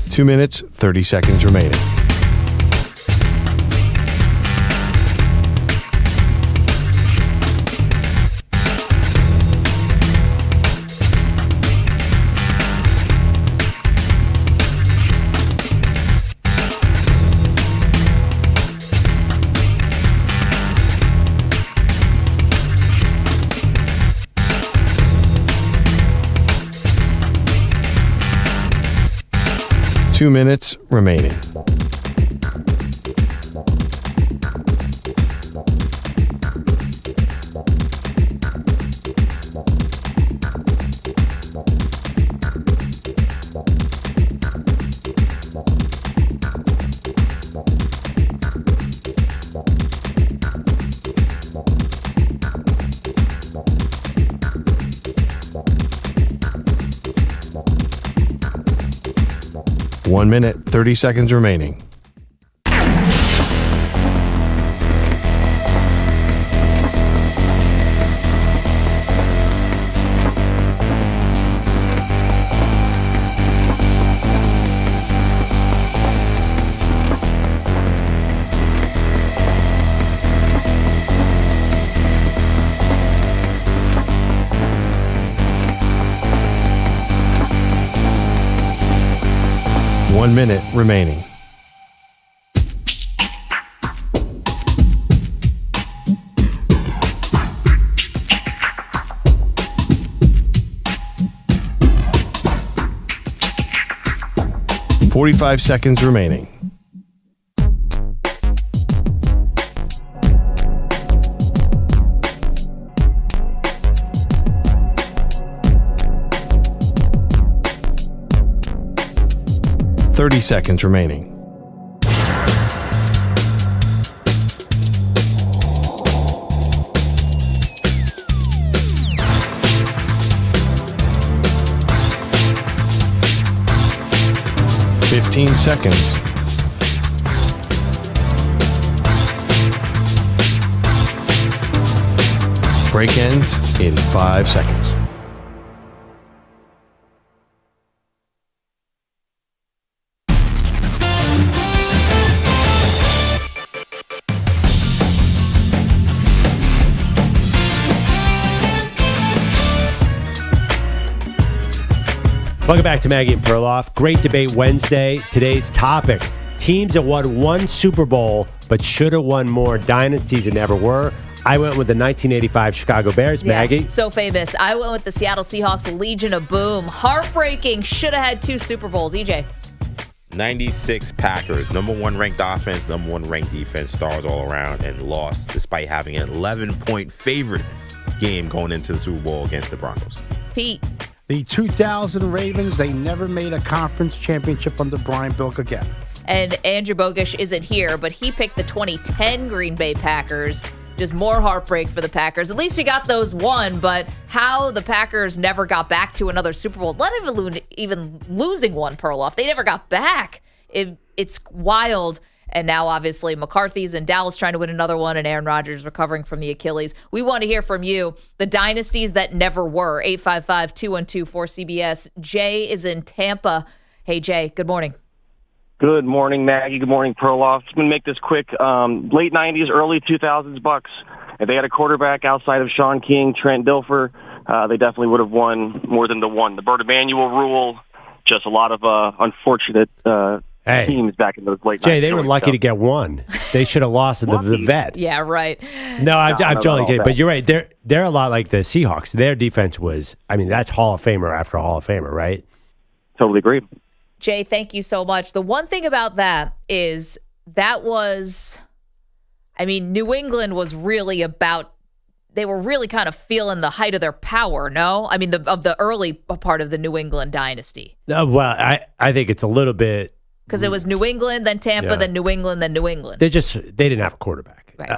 Two minutes, 30 seconds remaining. Two minutes remaining. One minute, 30 seconds remaining. One minute remaining. 45 seconds remaining. Thirty seconds remaining. Fifteen seconds. Break ends in 5 seconds. Welcome back to Maggie and Perloff. Great debate Wednesday. Today's topic, teams that won one Super Bowl but should have won more, dynasties that never were. I went with the 1985 Chicago Bears. Yeah, Maggie? so famous. I went with the Seattle Seahawks, Legion of Boom. Heartbreaking. Should have had 2 Super Bowls. EJ? 96 Packers, number 1 ranked offense, number 1 ranked defense, stars all around, and lost despite having an 11-point favorite game going into the Super Bowl against the Broncos. Pete? The 2000 Ravens, they never made a conference championship under Brian Bilk again. And Andrew Bogusch isn't here, but he picked the 2010 Green Bay Packers. Just more heartbreak for the Packers. At least you got those one, but how the Packers never got back to another Super Bowl, not even losing one, Perloff. They never got back. It's wild. And now, obviously, McCarthy's in Dallas trying to win another one, and Aaron Rodgers recovering from the Achilles. We want to hear from you, the dynasties that never were. 855-212-4CBS. Jay is in Tampa. Hey, Jay, good morning. Good morning, Maggie. Good morning, Perloff. I'm going to make this quick. Late 90s, early 2000s Bucks. If they had a quarterback outside of Sean King, Trent Dilfer, they definitely would have won more than the one. The Bert Emanuel rule, just a lot of unfortunate teams back in those late 90s. Jay, they were lucky to get one. They should have lost to the vet. Yeah, right. No, I'm totally kidding. But you're right. They're a lot like the Seahawks. Their defense was, that's Hall of Famer after Hall of Famer, right? Totally agree. Jay, thank you so much. The one thing about that is New England was really they were really kind of feeling the height of their power, no? Of the early part of the New England dynasty. No, well, I think it's a little bit. Because it was New England, then Tampa, then New England, then New England. They didn't have a quarterback. Right.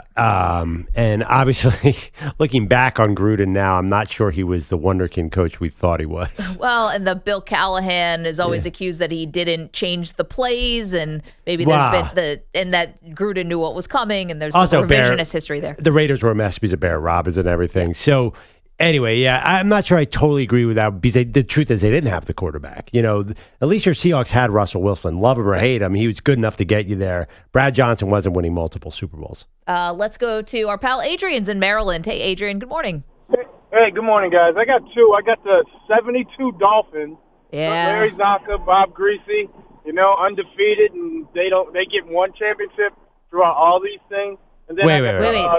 And obviously, looking back on Gruden now, I'm not sure he was the wonderkin coach we thought he was. Well, and the Bill Callahan is always accused that he didn't change the plays, and maybe there's been and that Gruden knew what was coming, and there's also some revisionist history there. The Raiders were a mess because of Bear Robbins and everything. Yeah. So anyway, I'm not sure I totally agree with that because the truth is they didn't have the quarterback. At least your Seahawks had Russell Wilson. Love him or hate him, he was good enough to get you there. Brad Johnson wasn't winning multiple Super Bowls. Let's go to our pal Adrian's in Maryland. Hey, Adrian, good morning. Hey, good morning, guys. I got 2. I got the 72 Dolphins. Yeah. Larry Zonka, Bob Greasy, undefeated, and they get one championship throughout all these things. And then wait.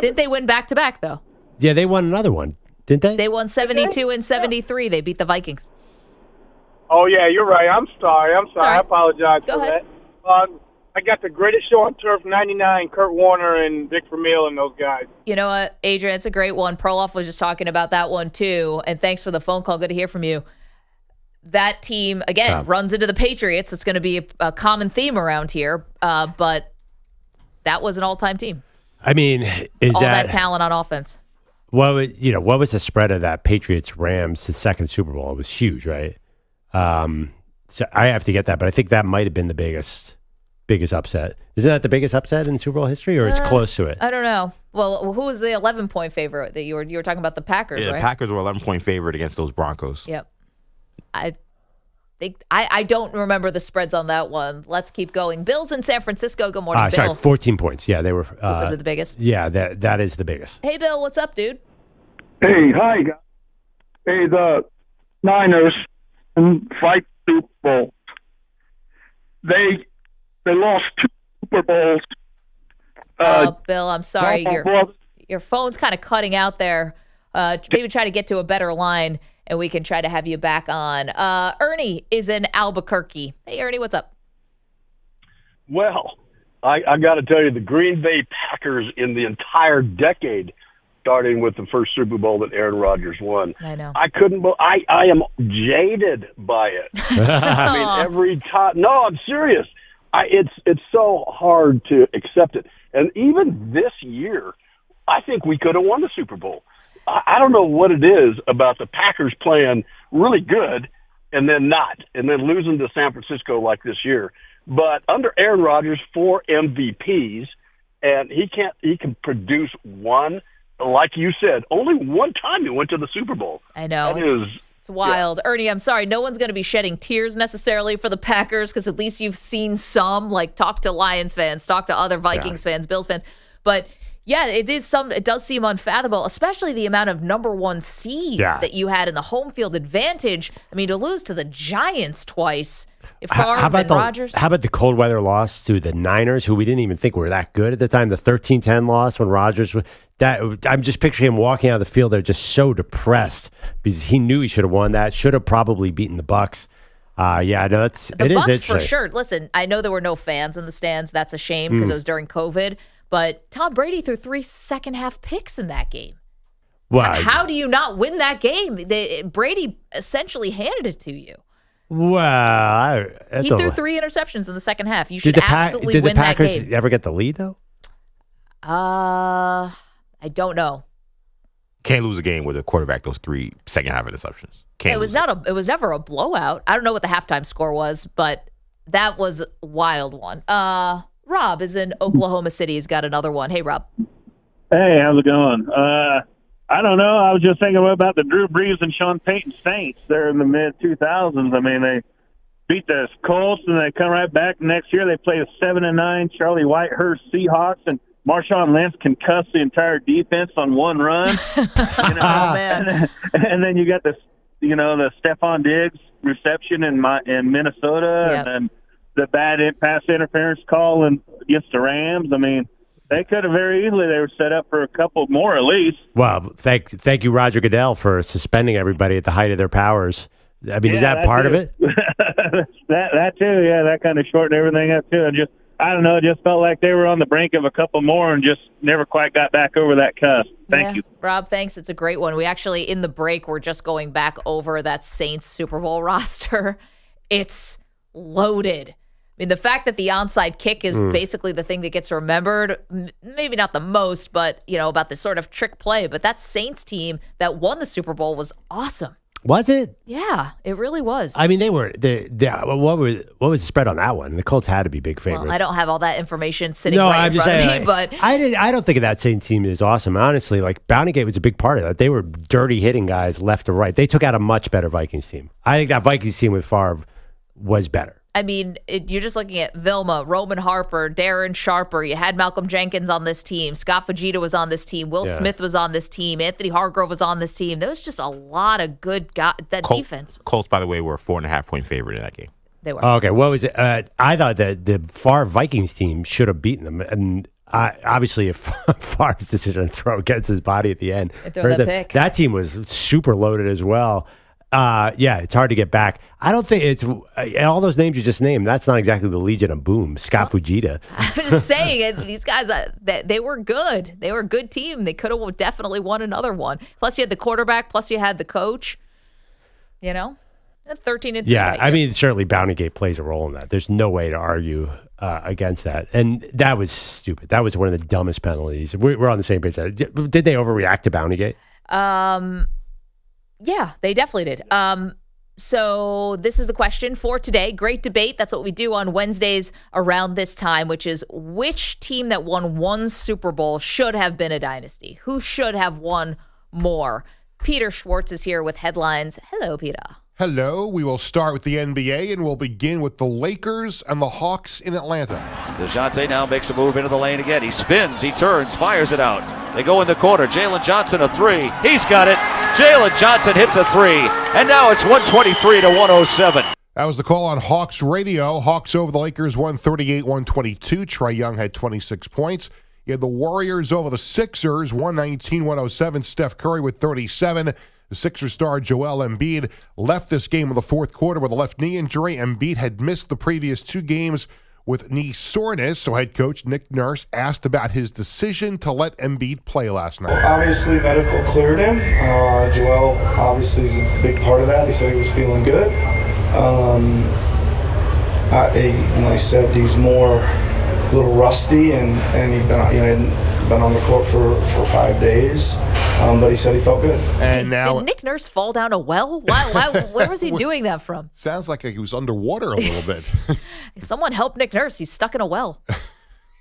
Didn't they win back-to-back, though? Yeah, they won another one. Didn't they? They won 72 and 73. They beat the Vikings. Oh, yeah, you're right. I'm sorry. I apologize Go for ahead. that. I got the greatest show on turf, 99, Kurt Warner and Vic Vermeil and those guys. You know what, Adrian, it's a great one. Perloff was just talking about that one, too. And thanks for the phone call. Good to hear from you. That team, again, runs into the Patriots. It's going to be a common theme around here. But that was an all-time team. All that talent on offense. What was the spread of that Patriots-Rams, the second Super Bowl? It was huge, right? So I have to get that, but I think that might have been the biggest upset. Isn't that the biggest upset in Super Bowl history, or it's close to it? I don't know. Well, who was the 11-point favorite that you were talking about? The Packers, right? The Packers were 11-point favorite against those Broncos. Yep. I think I don't remember the spreads on that one. Let's keep going. Bills in San Francisco. Good morning, Bill. Sorry, 14 points. Yeah, they were. Was it the biggest? Yeah, that is the biggest. Hey, Bill, what's up, dude? Hey, hi, guys. Hey, the Niners and fight Super Bowl. They lost 2 Super Bowls. Bill, I'm sorry. Your phone's kind of cutting out there. Maybe try to get to a better line, and we can try to have you back on. Ernie is in Albuquerque. Hey, Ernie, what's up? Well, I got to tell you, the Green Bay Packers in the entire decade, starting with the first Super Bowl that Aaron Rodgers won. I know. I couldn't. I am jaded by it. I mean, every time. No, I'm serious. It's so hard to accept it. And even this year, I think we could have won the Super Bowl. I don't know what it is about the Packers playing really good and then not, and then losing to San Francisco like this year. But under Aaron Rodgers, 4 MVPs, and he can produce one. Like you said, only one time he went to the Super Bowl. I know. It's wild. Yeah. Ernie, I'm sorry. No one's going to be shedding tears necessarily for the Packers because at least you've seen some, like talk to Lions fans, talk to other Vikings fans, Bills fans. But yeah, it does seem unfathomable, especially the amount of number one seeds that you had in the home field advantage. I mean, to lose to the Giants twice. How about the cold weather loss to the Niners, who we didn't even think were that good at the time? The 13-10 loss when Rodgers I'm just picturing him walking out of the field there just so depressed because he knew he should have won that, should have probably beaten the Bucs. Yeah, no, it is interesting. For sure. Listen, I know there were no fans in the stands. That's a shame because it was during COVID. But Tom Brady threw 3 second-half picks in that game. Well, how do you not win that game? Brady essentially handed it to you. Well, he threw 3 interceptions in the second half. You should absolutely win that game. Did the Packers ever get the lead, though? I don't know. Can't lose a game with a quarterback those 3 second-half interceptions. It was never a blowout. I don't know what the halftime score was, but that was a wild one. Rob is in Oklahoma City. He's got another one. Hey, Rob. Hey, how's it going? I don't know. I was just thinking about the Drew Brees and Sean Payton Saints. They're in the mid-2000s. I mean, they beat the Colts, and they come right back next year. They play a 7-9 Charlie Whitehurst Seahawks, and Marshawn Lynch concussed the entire defense on one run. Oh, man. And then you got the Stephon Diggs reception in Minnesota, and then the bad pass interference call against the Rams. I mean, they could have very easily. They were set up for a couple more at least. Well, thank you, Roger Goodell, for suspending everybody at the height of their powers. I mean, is that part of it? that too, yeah. That kind of shortened everything up too. And I don't know. It just felt like they were on the brink of a couple more and just never quite got back over that cusp. Thank you. Rob, thanks. It's a great one. We actually, in the break, we're just going back over that Saints Super Bowl roster. It's loaded. I mean, the fact that the onside kick is basically the thing that gets remembered, maybe not the most, but, about this sort of trick play. But that Saints team that won the Super Bowl was awesome. Was it? Yeah, it really was. I mean, they were. What was the spread on that one? The Colts had to be big favorites. Well, I don't have all that information sitting right in front of me, but I don't think of that Saints team as awesome. Honestly, like Bountygate was a big part of that. They were dirty hitting guys left to right. They took out a much better Vikings team. I think that Vikings team with Favre was better. I mean, you're just looking at Vilma, Roman Harper, Darren Sharper. You had Malcolm Jenkins on this team. Scott Fujita was on this team. Will Smith was on this team. Anthony Hargrove was on this team. There was just a lot of good guys. Defense. Colts, by the way, were a 4.5-point favorite in that game. They were. Okay, what was it? I thought that the Favre Vikings team should have beaten them. And obviously, if Favre's decision to throw against his body at the end. Pick. That team was super loaded as well. It's hard to get back. I don't think it's all those names you just named. That's not exactly the Legion of Boom. Scott Fujita. I'm just saying, these guys, they were good. They were a good team. They could have definitely won another one. Plus, you had the quarterback. Plus, you had the coach. 13-3. Yeah, I mean, certainly Bountygate plays a role in that. There's no way to argue against that. And that was stupid. That was one of the dumbest penalties. We're on the same page. Did they overreact to Bountygate? Yeah, they definitely did. So this is the question for today. Great debate. That's what we do on Wednesdays around this time, which is which team that won one Super Bowl should have been a dynasty? Who should have won more? Peter Schwartz is here with headlines. Hello, Peter. Hello. We will start with the NBA, and we'll begin with the Lakers and the Hawks in Atlanta. DeJounte now makes a move into the lane again. He spins, he turns, fires it out. They go in the corner. Jalen Johnson, a three. He's got it. Jalen Johnson hits a three. And now it's 123 to 107. That was the call on Hawks Radio. Hawks over the Lakers, 138-122. Trae Young had 26 points. You had the Warriors over the Sixers, 119-107. Steph Curry with 37. The Sixers star Joel Embiid left this game in the fourth quarter with a left knee injury. Embiid had missed the previous 2 games with knee soreness. So head coach Nick Nurse asked about his decision to let Embiid play last night. Obviously, medical cleared him. Joel obviously is a big part of that. He said he was feeling good. He said he's more a little rusty, and he'd been on the court for 5 days. But he said he felt good. And now, did Nick Nurse fall down a well? Where was he doing that from? Sounds like he was underwater a little bit. Someone help Nick Nurse. He's stuck in a well.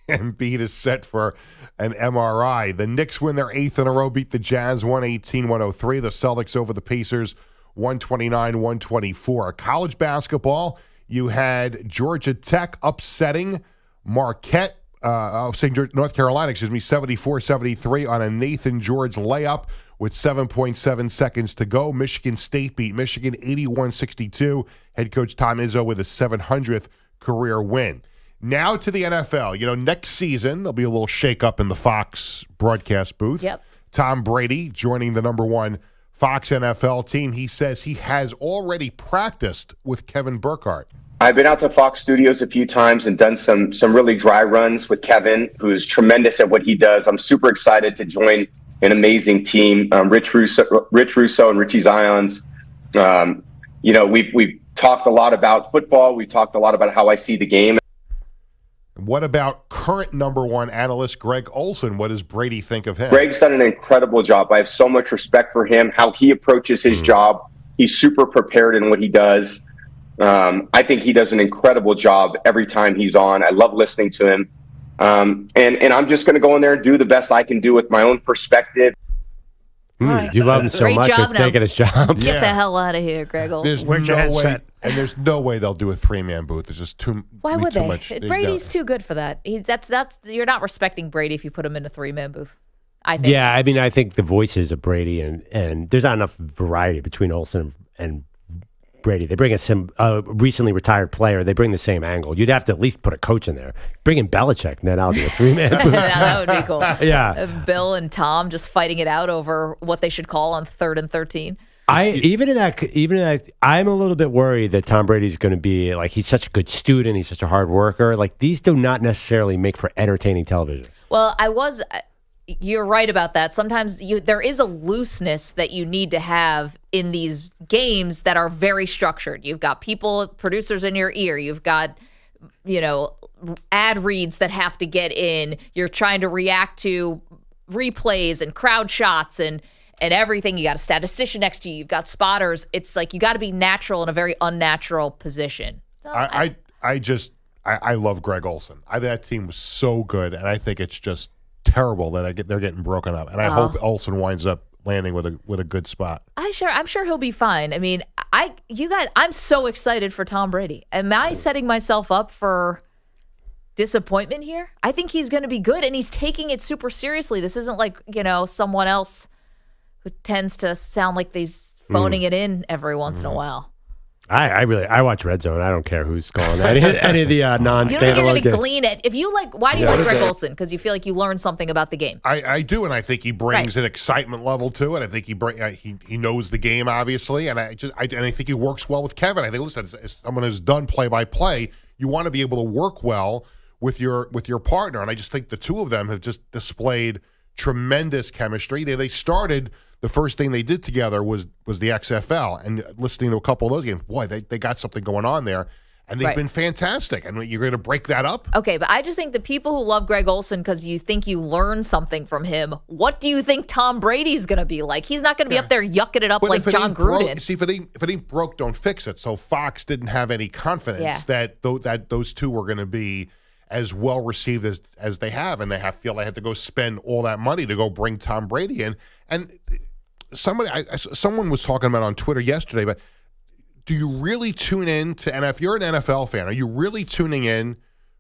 Embiid is set for an MRI. The Knicks win their 8th in a row, beat the Jazz 118-103. The Celtics over the Pacers 129-124. College basketball, you had Georgia Tech upsetting Marquette. North Carolina, 74-73 on a Nathan George layup with 7.7 seconds to go. Michigan State beat Michigan 81-62. Head coach Tom Izzo with a 700th career win. Now to the NFL. Next season, there'll be a little shakeup in the Fox broadcast booth. Yep. Tom Brady joining the number one Fox NFL team. He says he has already practiced with Kevin Burkhardt. I've been out to Fox Studios a few times and done some really dry runs with Kevin, who's tremendous at what he does. I'm super excited to join an amazing team. Rich Russo and Richie Zions. We've talked a lot about football. We've talked a lot about how I see the game. What about current number one analyst Greg Olsen? What does Brady think of him? Greg's done an incredible job. I have so much respect for him, how he approaches his job. He's super prepared in what he does. I think he does an incredible job every time he's on. I love listening to him. And I'm just going to go in there and do the best I can do with my own perspective. Right. You love him so Great much, job you're taking his job. Get the hell out of here, Greg Olsen. There's no way they'll do a 3-man booth. There's just too Why would too they? much. Brady's too good for that. That's you're not respecting Brady if you put him in a 3-man booth. I think. Yeah, I think the voices of Brady and there's not enough variety between Olsen and Brady. They bring a recently retired player. They bring the same angle. You'd have to at least put a coach in there. Bring in Belichick, and then I'll do a 3-man booth. That would be cool. Yeah. Bill and Tom just fighting it out over what they should call on 3rd and 13. Even in that, I'm a little bit worried that Tom Brady's going to be he's such a good student. He's such a hard worker. These do not necessarily make for entertaining television. Well, you're right about that. Sometimes there is a looseness that you need to have in these games that are very structured. You've got producers in your ear. You've got, ad reads that have to get in. You're trying to react to replays and crowd shots and everything. You got a statistician next to you. You've got spotters. It's you got to be natural in a very unnatural position. So I love Greg Olsen. That team was so good, and I think it's just terrible that they're getting broken up. And I hope Olsen winds up landing with a good spot. I'm sure he'll be fine. I mean, I'm so excited for Tom Brady. Am I setting myself up for disappointment here? I think he's going to be good, and he's taking it super seriously. This isn't someone else who tends to sound like he's phoning it in every once in a while. I watch Red Zone. I don't care who's calling any of the non-standalone. You know you're going to glean it. If you why do you like Greg Olsen? Because you feel like you learned something about the game. I do, and I think he brings an excitement level to it. I think he knows the game, obviously, and I think he works well with Kevin. I think, listen, as someone who's done play-by-play, you want to be able to work well with your partner, and I just think the two of them have just displayed tremendous chemistry. They started. The first thing they did together was the XFL, and listening to a couple of those games, boy, they got something going on there, and they've been fantastic. And you're going to break that up? Okay, but I just think the people who love Greg Olsen because you think you learned something from him, what do you think Tom Brady's going to be like? He's not going to be up there yucking it up like John Gruden. If it ain't broke, don't fix it. So Fox didn't have any confidence that those two were going to be as well received as they have, and feel they had to go spend all that money to go bring Tom Brady in. And someone was talking about on Twitter yesterday, but do you really tune in to NFL? If you're an NFL fan, are you really tuning in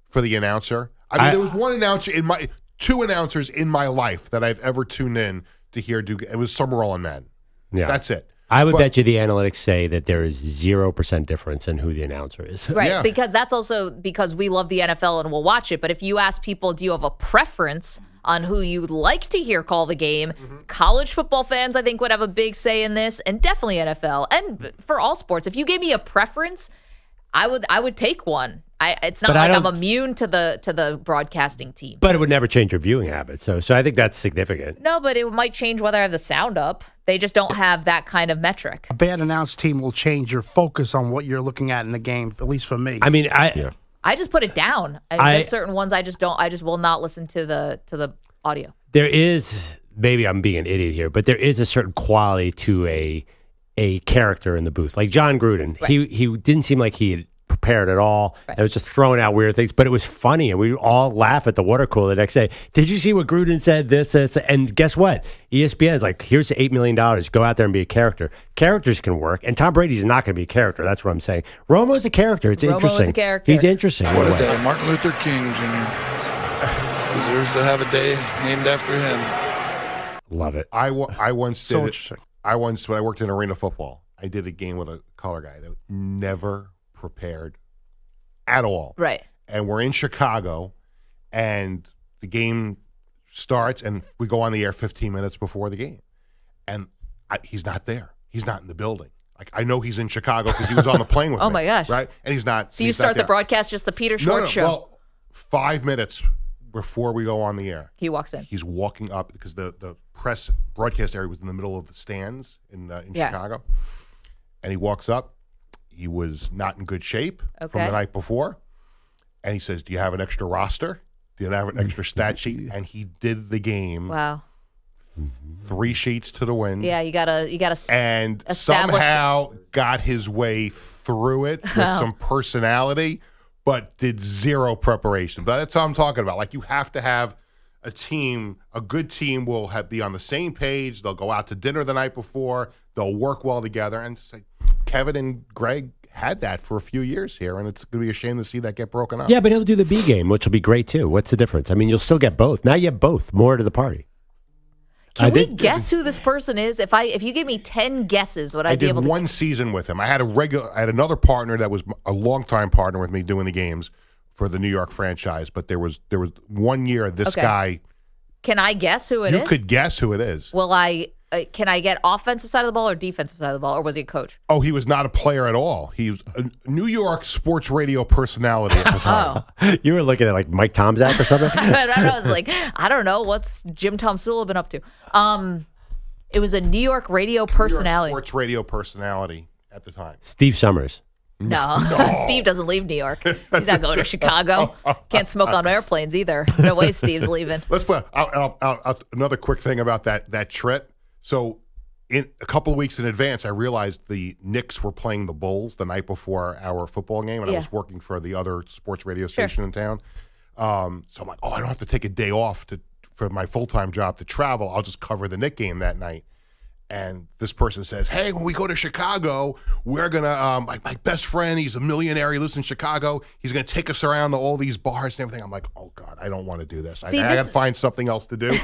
for the announcer? I mean, there was two announcers in my life that I've ever tuned in to hear do. It was Summerall and Madden. Yeah, that's it. I would bet you the analytics say that there is 0% difference in who the announcer is. Right, because that's also because we love the NFL and we'll watch it. But if you ask people, do you have a preference on who you'd like to hear call the game? College football fans, I think, would have a big say in this, and definitely NFL. And for all sports, if you gave me a preference, I would take one. It's not like I'm immune to the broadcasting team. But it would never change your viewing habits. So I think that's significant. No, but it might change whether I have the sound up. They just don't have that kind of metric. A bad announced team will change your focus on what you're looking at in the game, at least for me. I mean, I just put it down. There's certain ones I just don't. I just will not listen to the audio. There is, maybe I'm being an idiot here, but there is a certain quality to a character in the booth. Like John Gruden, right. He didn't seem like he had prepared at all. Right. It was just throwing out weird things, but it was funny, and we all laugh at the water cooler the next day. Did you see what Gruden said? This, and guess what? ESPN is like, here's $8 million. Go out there and be a character. Characters can work, and Tom Brady's not going to be a character. That's what I'm saying. Romo's a character. It's interesting. Is a character. He's interesting. What a day. Martin Luther King Jr. deserves to have a day named after him. Love it. I once did so it. Interesting. When I worked in arena football, I did a game with a color guy that never prepared at all. Right. And we're in Chicago, and the game starts, and we go on the air 15 minutes before the game. And he's not there. He's not in the building. Like, I know he's in Chicago because he was on the plane with me. Oh, my gosh. Right? And he's not. So you start the broadcast just the Peter Schwartz show? Well, 5 minutes before we go on the air. He walks in. He's walking up because the press broadcast area was in the middle of the stands in Chicago. And he walks up. He was not in good shape from the night before. And he says, do you have an extra roster? Do you have an extra stat sheet? And he did the game. Wow. 3 sheets to the win. Yeah, you gotta and somehow got his way through it with some personality, but did zero preparation. But that's what I'm talking about. Like, you have to have a team. A good team will be on the same page. They'll go out to dinner the night before. They'll work well together. And it's like, Kevin and Greg had that for a few years here, and it's going to be a shame to see that get broken up. Yeah, but he'll do the B game, which will be great too. What's the difference? I mean, you'll still get both. Now you have both. More to the party. Can we guess who this person is? If you give me 10 guesses, would I be able to? I did one season with him. I had another partner that was a longtime partner with me doing the games for the New York franchise, but there was 1 year this guy. Can I guess who it is? You could guess who it is. Will I? Can I get offensive side of the ball or defensive side of the ball, or was he a coach? Oh, he was not a player at all. He was a New York sports radio personality at the time. You were looking at like Mike Tomczak or something? I was like, I don't know. What's Jim Tom Sewell been up to? It was a New York radio personality. New York sports radio personality at the time. Steve Summers. No. Steve doesn't leave New York. He's not going to Chicago. Can't smoke on airplanes either. No way Steve's leaving. Let's put another quick thing about that trip. So, in a couple of weeks in advance, I realized the Knicks were playing the Bulls the night before our football game, and I was working for the other sports radio station in town. So I'm like, I don't have to take a day off for my full-time job to travel. I'll just cover the Knicks game that night. And this person says, hey, when we go to Chicago, we're going to, my best friend, he's a millionaire, he lives in Chicago. He's going to take us around to all these bars and everything. I'm like, oh, God, I don't want to do this. I got to find something else to do. And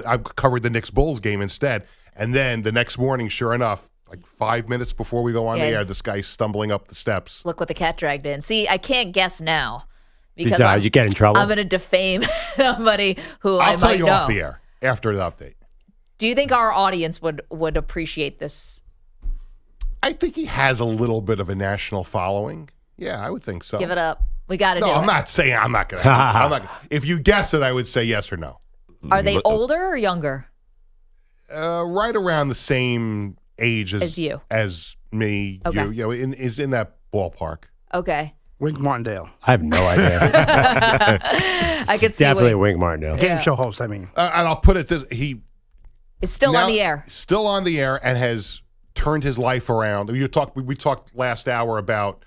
I covered the Knicks-Bulls game instead. And then the next morning, sure enough, like 5 minutes before we go on the air, this guy's stumbling up the steps. Look what the cat dragged in. See, I can't guess now. Because you get in trouble. I'm going to defame somebody who I might know. I'll tell you off the air after the update. Do you think our audience would appreciate this? I think he has a little bit of a national following. Yeah, I would think so. Give it up. We got to do it. No, I'm not saying I'm not going to. If you guess it, I would say yes or no. Are they older or younger? Right around the same age as you. As me. Okay. You is in that ballpark. Okay. Wink Martindale. I have no idea. I could see definitely Wink Martindale. Game show host, I mean. And I'll put it this: he is still on the air. Still on the air, and has turned his life around. We talked last hour about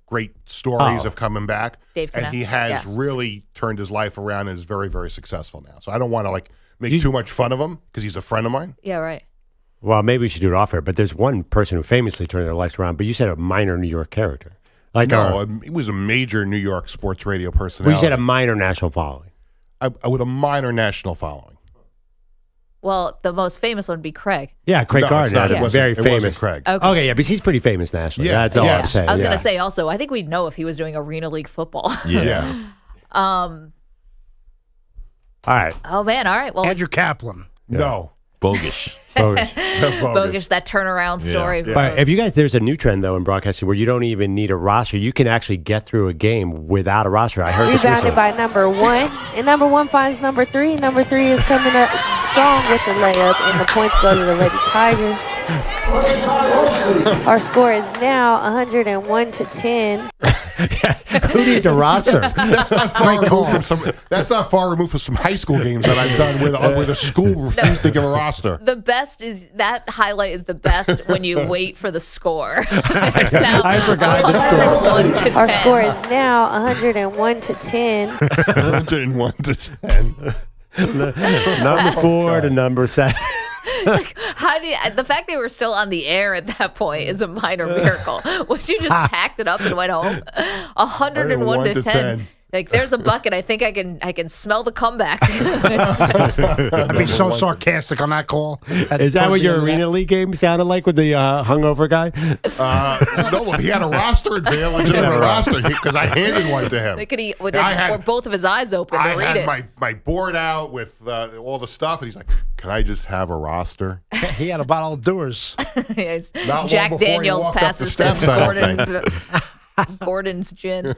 great stories of coming back. Dave and he has really turned his life around and is very, very successful now. So I don't want to make too much fun of him because he's a friend of mine. Yeah, right. Well, maybe we should do it off air, but there's one person who famously turned their life around, but you said a minor New York character. He was a major New York sports radio personality. We said a minor national following. With a minor national following. Well, the most famous one would be Craig. Yeah, Craig Gardner. It very famous. Wasn't Craig. Okay, yeah, because he's pretty famous nationally. Yeah, that's all I'm saying. I was going to say also, I think we'd know if he was doing Arena League football. Yeah. All right. Oh, man. All right. Well, Andrew Kaplan. No. Bogus. Bogus, that turnaround story. But if you guys, there's a new trend though in broadcasting where you don't even need a roster. You can actually get through a game without a roster. I heard this Rebounded recently. by number 1, and number 1 finds number 3. Number 3 is coming up strong with the layup, and the points go to the Lady Tigers. Our score is now 101-10. Who needs a roster? That's not far removed from some. That's not far removed from some high school games that I've done where the school refused to give a roster. The best is that highlight is the best when you wait for the score. I forgot the score. Our score is now 101-10. 101-10. Number 4 to number 7. The fact they were still on the air at that point is a minor miracle. Would you just packed it up and went home? 101-10. Like, there's a bucket. I think I can smell the comeback. I'd be so sarcastic on that call. Is that what your Arena League game sounded like with the hungover guy? No, he had a roster advantage over a roster because I handed one to him. I had both of his eyes open to read it. I had my board out with all the stuff, and he's like, "Can I just have a roster?" He had a bottle of Doers. Yes. Not Jack long before he Daniels walked up the passes steps, to I don't Gordon's. Gordon's gin.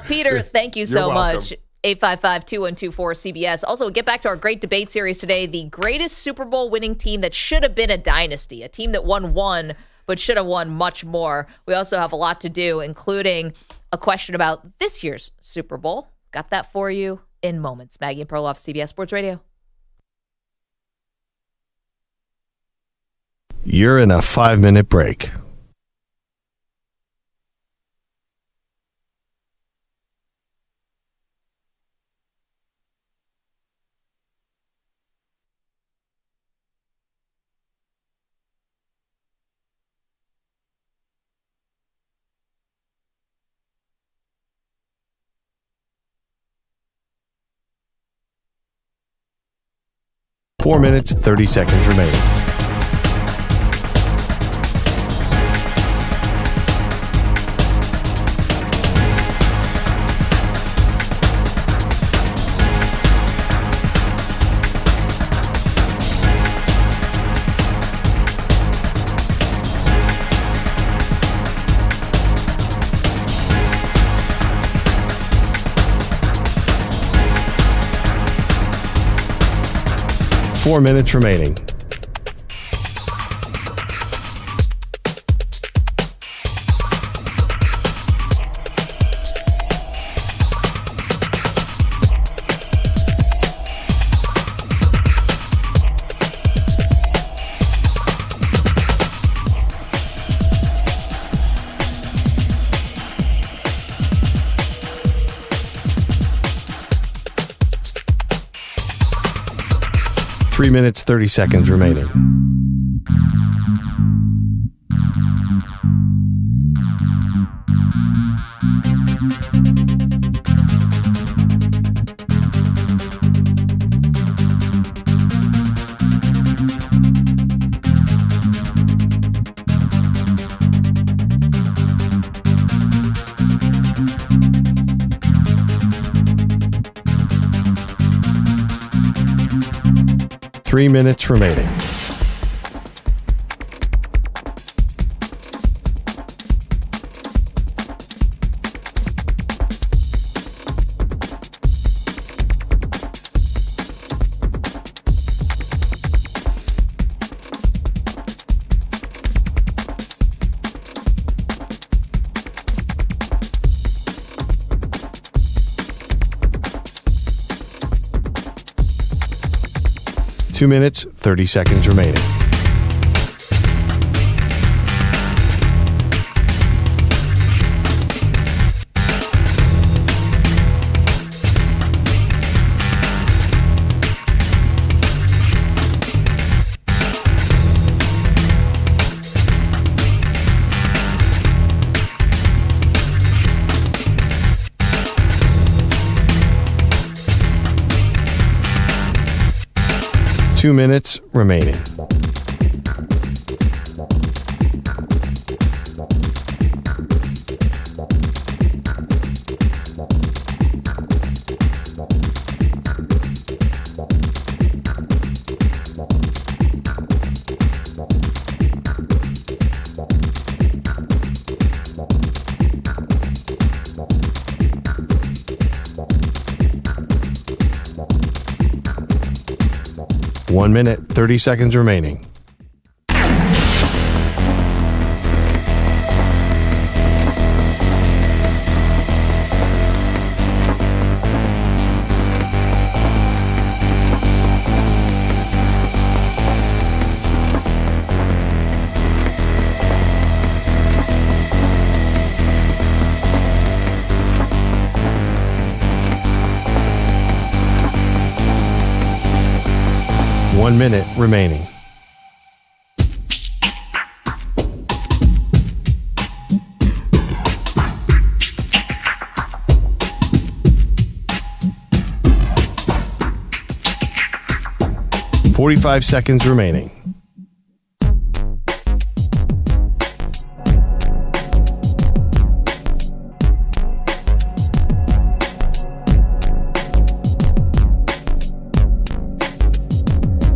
Peter, thank you You're so welcome. much. 855-2124-CBS. Also, get back to our great debate series today. The greatest Super Bowl winning team that should have been a dynasty, a team that won one but should have won much more. We also have a lot to do, including a question about this year's Super Bowl. Got that for you in moments. Maggie and Perloff, CBS Sports Radio. You're in a 5-minute break. Four minutes, 30 seconds remaining. Four minutes remaining. Three minutes, 30 seconds remaining. Three minutes remaining. Two minutes, 30 seconds remaining. Two minutes remaining. 1 minute, 30 seconds remaining. One minute remaining. $45 seconds remaining.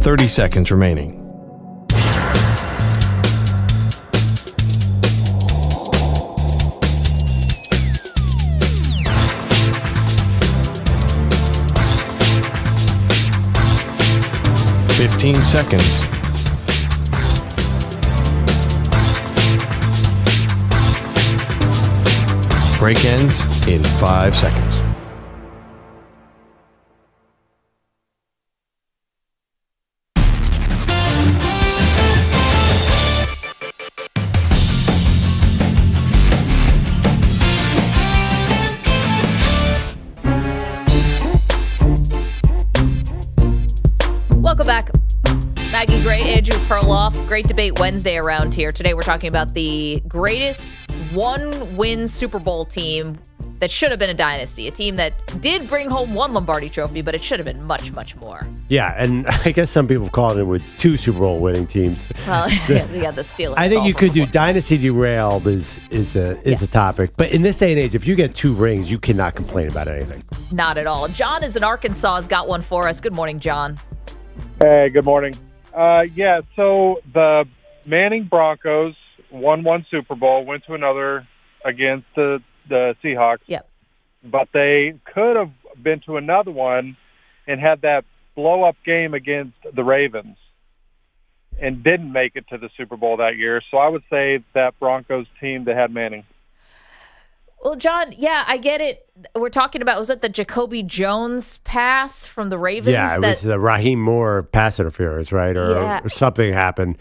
$30 seconds remaining. $15 seconds. Break ends in 5 seconds. Welcome back. Maggie Gray, Andrew Perloff. Great debate Wednesday around here. Today we're talking about the greatest one-win Super Bowl team that should have been a dynasty. A team that did bring home one Lombardi trophy, but it should have been much, much more. Yeah, and I guess some people call it with 2 Super Bowl winning teams. Well, yes, we got the Steelers. I think you could do dynasty derailed is a topic. But in this day and age, if you get 2 rings, you cannot complain about anything. Not at all. John is in Arkansas, has got one for us. Good morning, John. Hey, good morning. So the Manning Broncos won one Super Bowl, went to another against the Seahawks. Yep. But they could have been to another one and had that blow-up game against the Ravens and didn't make it to the Super Bowl that year. So I would say that Broncos team that had Manning. Well, John, yeah, I get it. We're talking about, was it the Jacoby Jones pass from the Ravens? Yeah, it was the Raheem Moore pass interference, right? Or something happened.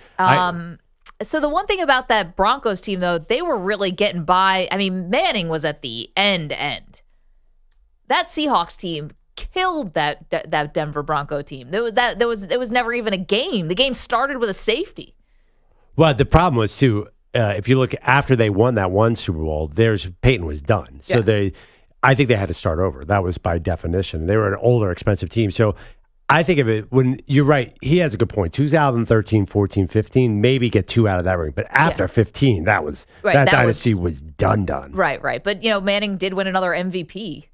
So the one thing about that Broncos team, though, they were really getting by. I mean, Manning was at the end. That Seahawks team killed that Denver Bronco team. It was never even a game. The game started with a safety. Well, the problem was, too, if you look after they won that one Super Bowl, Peyton was done. So I think they had to start over. That was by definition. They were an older, expensive team. So I think of it, when you're right, he has a good point. 2013, 14, 15, maybe get 2 out of that ring. But after 15, that dynasty was done. Right. But, Manning did win another MVP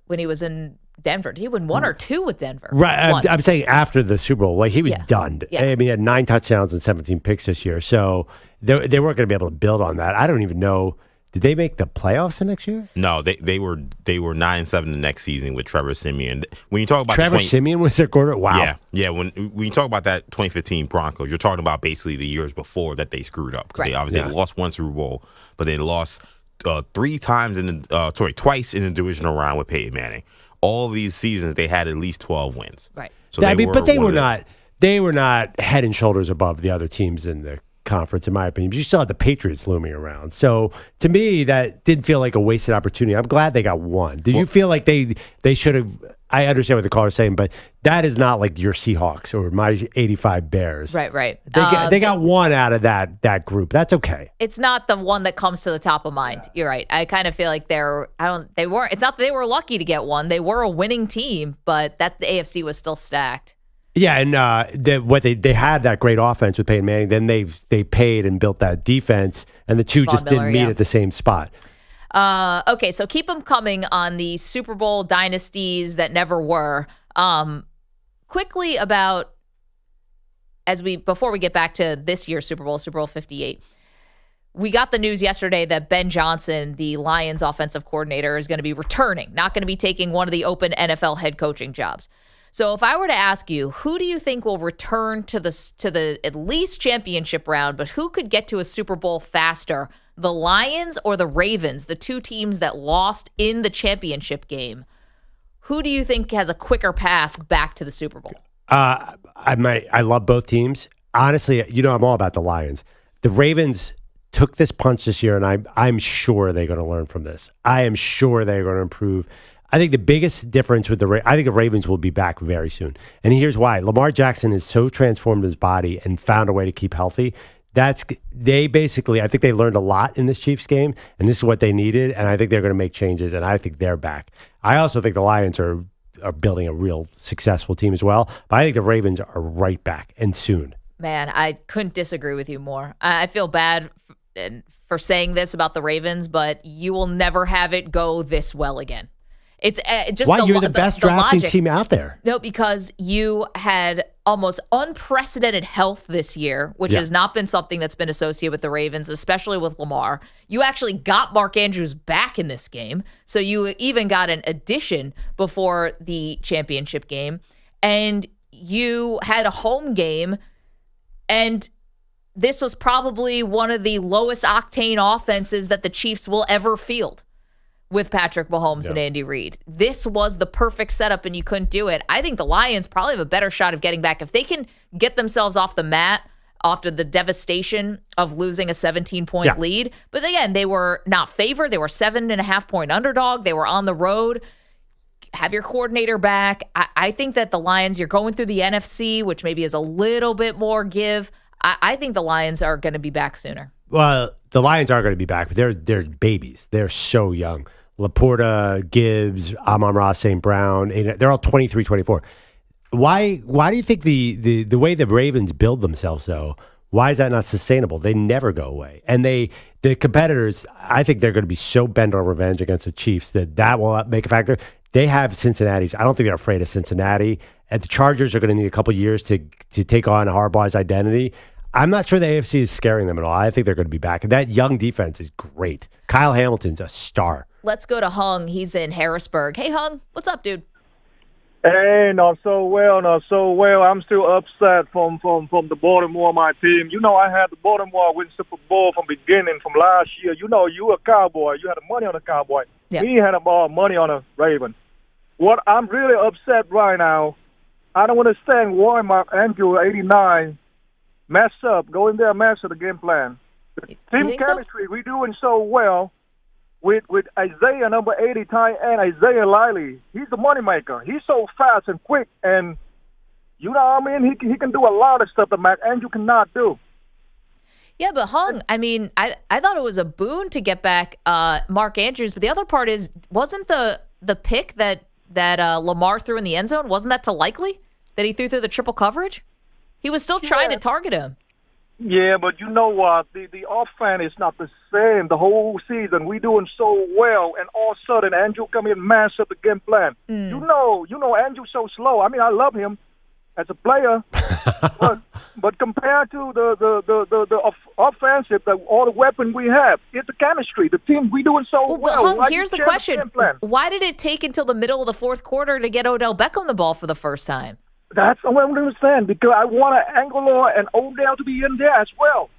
when he was in Denver. Did he win 1 or 2 with Denver? Right. I'm saying after the Super Bowl. Like, he was done. Yes. I mean, he had 9 touchdowns and 17 picks this year. So they weren't going to be able to build on that. I don't even know. Did they make the playoffs the next year? No, they were 9-7 the next season with Trevor Siemian. When you talk about Trevor Siemian was their quarterback. Wow. Yeah. When you talk about that 2015 Broncos, you're talking about basically the years before that they screwed up, because they obviously lost one Super Bowl, but they lost twice in the divisional round with Peyton Manning. All of these seasons they had at least 12 wins. Right. So they were not head and shoulders above the other teams in the conference, in my opinion. But you still had the Patriots looming around. So to me, that didn't feel like a wasted opportunity. I'm glad they got one. Did you feel like they should have? I understand what the caller's saying, but that is not like your Seahawks or my 85 Bears. Right. They got one out of that group. That's okay. It's not the one that comes to the top of mind. You're right. I kind of feel like it's not that they were lucky to get one. They were a winning team, but the AFC was still stacked. Yeah, and they had that great offense with Peyton Manning. Then they paid and built that defense, and the two just didn't meet at the same spot. Okay, so keep them coming on the Super Bowl dynasties that never were. Quickly about before we get back to this year's Super Bowl 58. We got the news yesterday that Ben Johnson, the Lions offensive coordinator, is going to be returning, not going to be taking one of the open NFL head coaching jobs. So if I were to ask you, who do you think will return to the at least championship round, but who could get to a Super Bowl faster, the Lions or the Ravens, the two teams that lost in the championship game? Who do you think has a quicker path back to the Super Bowl? I love both teams. Honestly, I'm all about the Lions. The Ravens took this punch this year, and I'm sure they're going to learn from this. I am sure they're going to improve. I think the biggest difference with I think the Ravens will be back very soon. And here's why. Lamar Jackson has so transformed his body and found a way to keep healthy. I think they learned a lot in this Chiefs game, and this is what they needed, and I think they're going to make changes, and I think they're back. I also think the Lions are building a real successful team as well, but I think the Ravens are right back, and soon. Man, I couldn't disagree with you more. I feel bad for saying this about the Ravens, but you will never have it go this well again. It's just why you're the best drafting team out there. No, because you had almost unprecedented health this year, which has not been something that's been associated with the Ravens, especially with Lamar. You actually got Mark Andrews back in this game, so you even got an addition before the championship game, and you had a home game, and this was probably one of the lowest octane offenses that the Chiefs will ever field with Patrick Mahomes and Andy Reid. This was the perfect setup, and you couldn't do it. I think the Lions probably have a better shot of getting back. If they can get themselves off the mat after the devastation of losing a 17-point lead. But again, they were not favored. They were 7.5-point underdog. They were on the road. Have your coordinator back. I think that the Lions, you're going through the NFC, which maybe is a little bit more give. I think the Lions are going to be back sooner. Well, the Lions are going to be back, but they're babies. They're so young. Laporta, Gibbs, Amon-Ra, St. Brown, they're all 23, 24. Why do you think the way the Ravens build themselves, though, why is that not sustainable? They never go away. And the competitors, I think they're going to be so bent on revenge against the Chiefs that will make a factor. They have Cincinnati's. I don't think they're afraid of Cincinnati. And the Chargers are going to need a couple years to take on Harbaugh's identity. I'm not sure the AFC is scaring them at all. I think they're going to be back. And that young defense is great. Kyle Hamilton's a star. Let's go to Hung. He's in Harrisburg. Hey, Hung. What's up, dude? Hey, not so well. I'm still upset from the Baltimore, my team. I had the Baltimore win Super Bowl from beginning, from last year. You a Cowboy. You had the money on the Cowboy. Yeah. Me had money on the Raven. What I'm really upset right now, I don't understand why Mark Andrews, 89, mess up, go in there, mess up the game plan. The team chemistry, we're doing so well with Isaiah, number 80, tight end, Isaiah Liley. He's the moneymaker. He's so fast and quick, and you know what I mean? He can do a lot of stuff that Mark Andrews cannot do. Yeah, but Hung, I mean, I thought it was a boon to get back Mark Andrews, but the other part is, wasn't the pick that Lamar threw in the end zone, wasn't that to Likely, that he threw through the triple coverage? He was still trying to target him. Yeah, but you know what? The offense is not the same. The whole season, we doing so well, and all of a sudden, Andrew come in and mash up the game plan. You know, Andrew's so slow. I mean, I love him as a player, but compared to the offensive, all the weapons we have, it's the chemistry. The team, we doing so well. Hung, here's the question. Why did it take until the middle of the fourth quarter to get Odell Beckham the ball for the first time? That's what I don't understand, because I want Aguilar and Odell to be in there as well.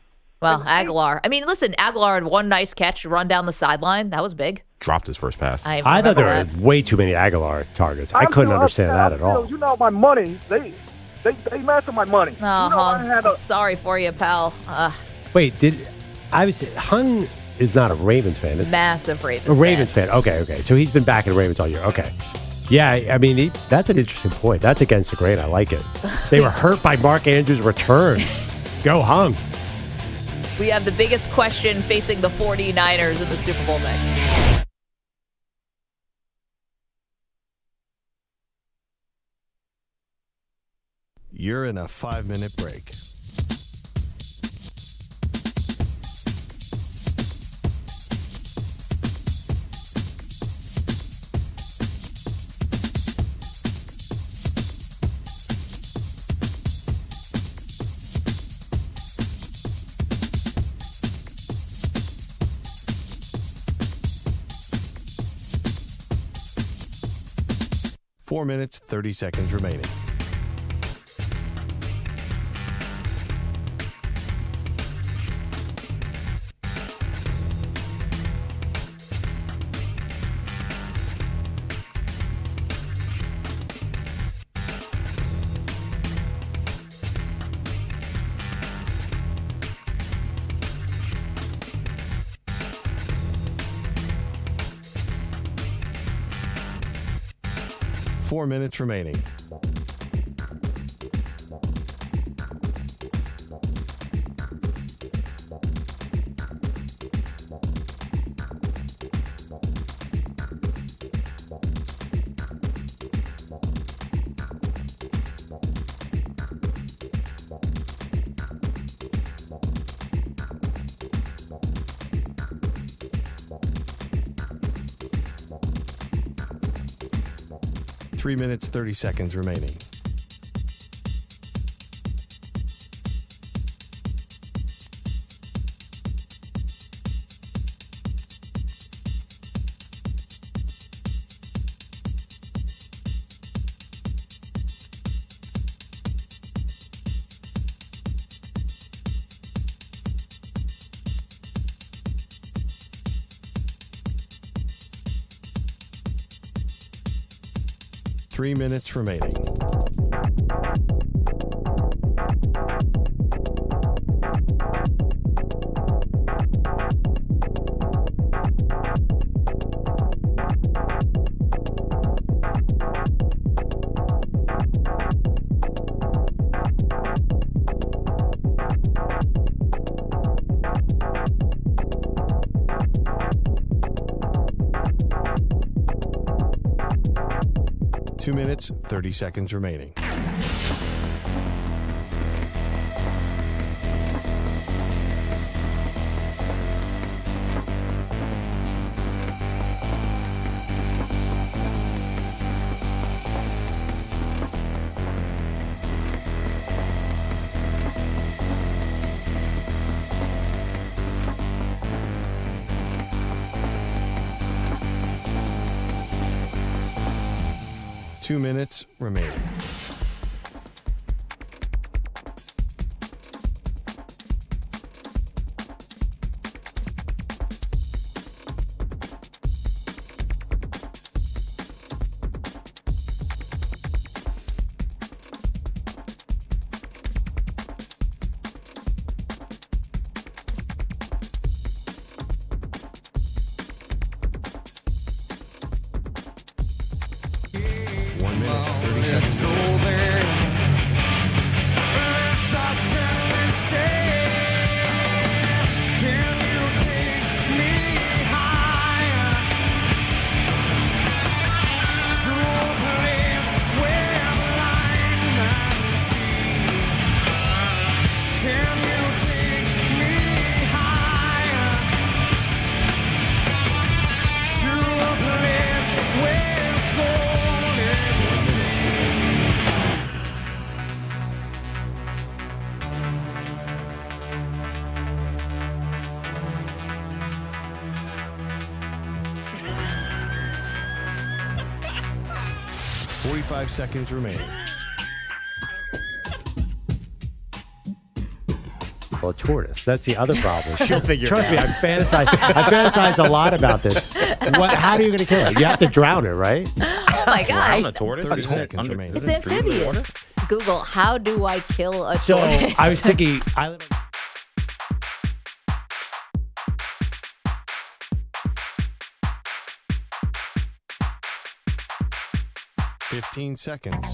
Well, Aguilar. I mean, listen, Aguilar had one nice catch, run down the sideline. That was big. Dropped his first pass. I thought there were way too many Aguilar targets. I couldn't understand that at all. You know, my money, they messed with my money. Oh, Hung, sorry for you, pal. Wait, Hung is not a Ravens fan. Massive Ravens fan. A Ravens fan. Okay. So he's been back in Ravens all year. Okay. Yeah, I mean, that's an interesting point. That's against the grain. I like it. They were hurt by Mark Andrews' return. Go Hung. We have the biggest question facing the 49ers in the Super Bowl next. You're in a 5-minute break. 4 minutes, 30 seconds remaining. Four minutes remaining. Three minutes, 30 seconds remaining. Three minutes remaining. Two minutes, 30 seconds remaining. Two minutes remaining. Seconds remaining. Well, a tortoise. That's the other problem. She'll figure Trust me, I fantasize a lot about this. How are you going to kill it? You have to drown it, right? Oh my gosh. Drown a tortoise? 30 seconds remaining. It's amphibious. Google, how do I kill a So tortoise? I was thinking, I live in 15 seconds.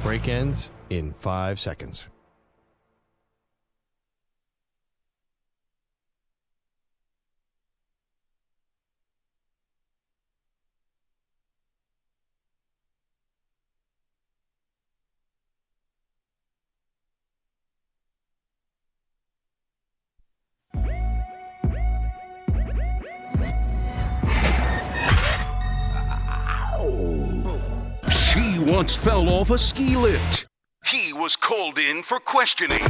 Break ends in 5 seconds. She once fell off a ski lift. He was called in for questioning.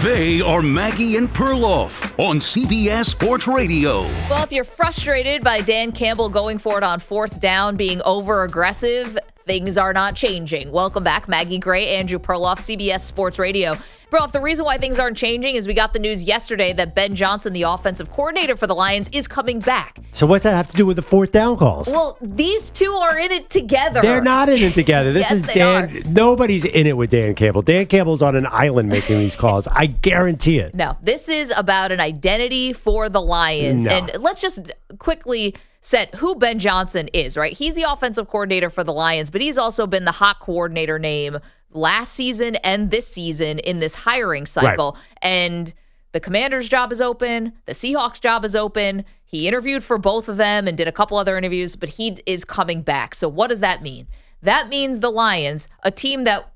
They are Maggie and Perloff on CBS Sports Radio. Well, if you're frustrated by Dan Campbell going for it on fourth down, being over-aggressive, things are not changing. Welcome back, Maggie Gray, Andrew Perloff, CBS Sports Radio. Perloff, the reason why things aren't changing is we got the news yesterday that Ben Johnson, the offensive coordinator for the Lions, is coming back. So what's that have to do with the fourth down calls? Well, these two are in it together. They're not in it together. This is Dan. Nobody's in it with Dan Campbell. Dan Campbell's on an island making these calls. I guarantee it. No, this is about an identity for the Lions. No. And let's just quickly set who Ben Johnson is, right? He's the offensive coordinator for the Lions, but he's also been the hot coordinator name last season and this season in this hiring cycle. Right. And the Commanders' job is open. The Seahawks' job is open. He interviewed for both of them and did a couple other interviews, but he is coming back. So what does that mean? That means the Lions, a team that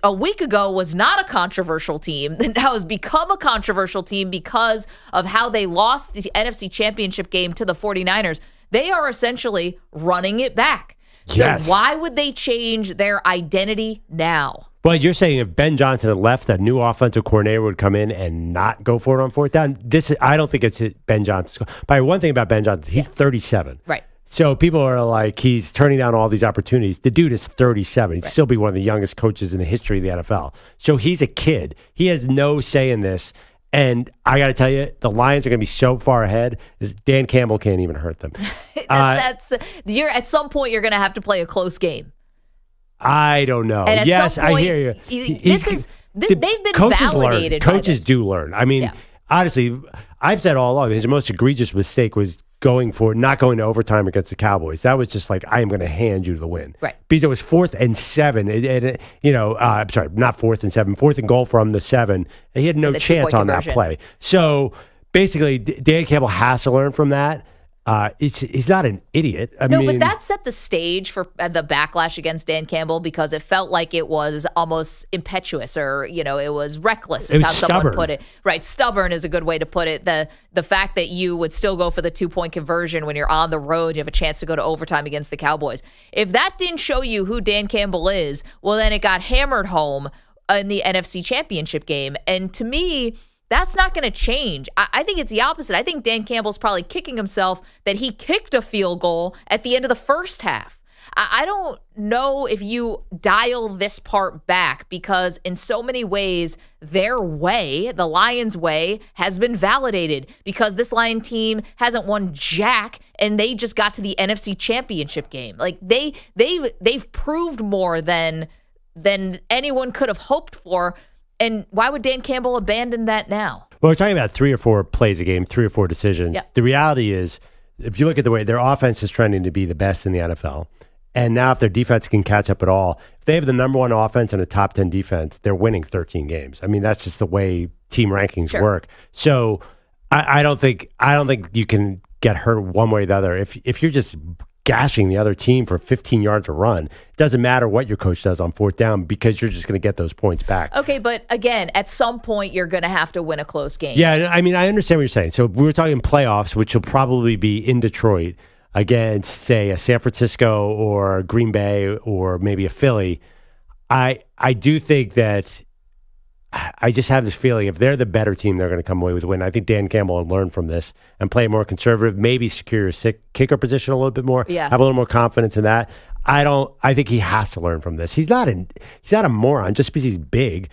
a week ago was not a controversial team, now has become a controversial team because of how they lost the NFC Championship game to the 49ers. They are essentially running it back. Yes. So why would they change their identity now? Well, you're saying if Ben Johnson had left, a new offensive coordinator would come in and not go for it on fourth down? I don't think it's Ben Johnson. But one thing about Ben Johnson, he's 37. Right. So people are like, he's turning down all these opportunities. The dude is 37. He'd still be one of the youngest coaches in the history of the NFL. So he's a kid. He has no say in this. And I got to tell you, the Lions are going to be so far ahead. Dan Campbell can't even hurt them. At some point, you're going to have to play a close game. I don't know. And yes, point, I hear you. They've been coaches validated. Coaches do learn. I mean, honestly, I've said all along, his most egregious mistake was not going to overtime against the Cowboys. That was just like, I am going to hand you the win. Right. Because it was 4th and 7. I'm sorry, not 4th and 7, 4th and goal from the 7. And he had no chance on that play. So basically, Dan Campbell has to learn from that. He's not an idiot. I mean, but that set the stage for the backlash against Dan Campbell because it felt like it was almost impetuous or, it was reckless is how someone put it. Right. Stubborn is a good way to put it. The fact that you would still go for the 2-point conversion when you're on the road, you have a chance to go to overtime against the Cowboys. If that didn't show you who Dan Campbell is, well, then it got hammered home in the NFC Championship game. And to me, that's not going to change. I think it's the opposite. I think Dan Campbell's probably kicking himself that he kicked a field goal at the end of the first half. I don't know if you dial this part back because in so many ways, their way, the Lions' way, has been validated because this Lion team hasn't won jack and they just got to the NFC Championship game. Like they've proved more than anyone could have hoped for. And why would Dan Campbell abandon that now? Well, we're talking about 3 or 4 plays a game, 3 or 4 decisions. Yep. The reality is, if you look at the way their offense is trending to be the best in the NFL, and now if their defense can catch up at all, if they have the number 1 offense and a top 10 defense, they're winning 13 games. I mean, that's just the way team rankings work. So I don't think you can get hurt one way or the other. If you're just gashing the other team for 15 yards a run, it doesn't matter what your coach does on fourth down because you're just going to get those points back. Okay, but again, at some point, you're going to have to win a close game. Yeah, I mean, I understand what you're saying. So we were talking playoffs, which will probably be in Detroit against, say, a San Francisco or Green Bay or maybe a Philly. I do think that I just have this feeling if they're the better team, they're going to come away with a win. I think Dan Campbell will learn from this and play more conservative, maybe secure your kicker position a little bit more, have a little more confidence in that. I think he has to learn from this. He's not a moron just because he's big.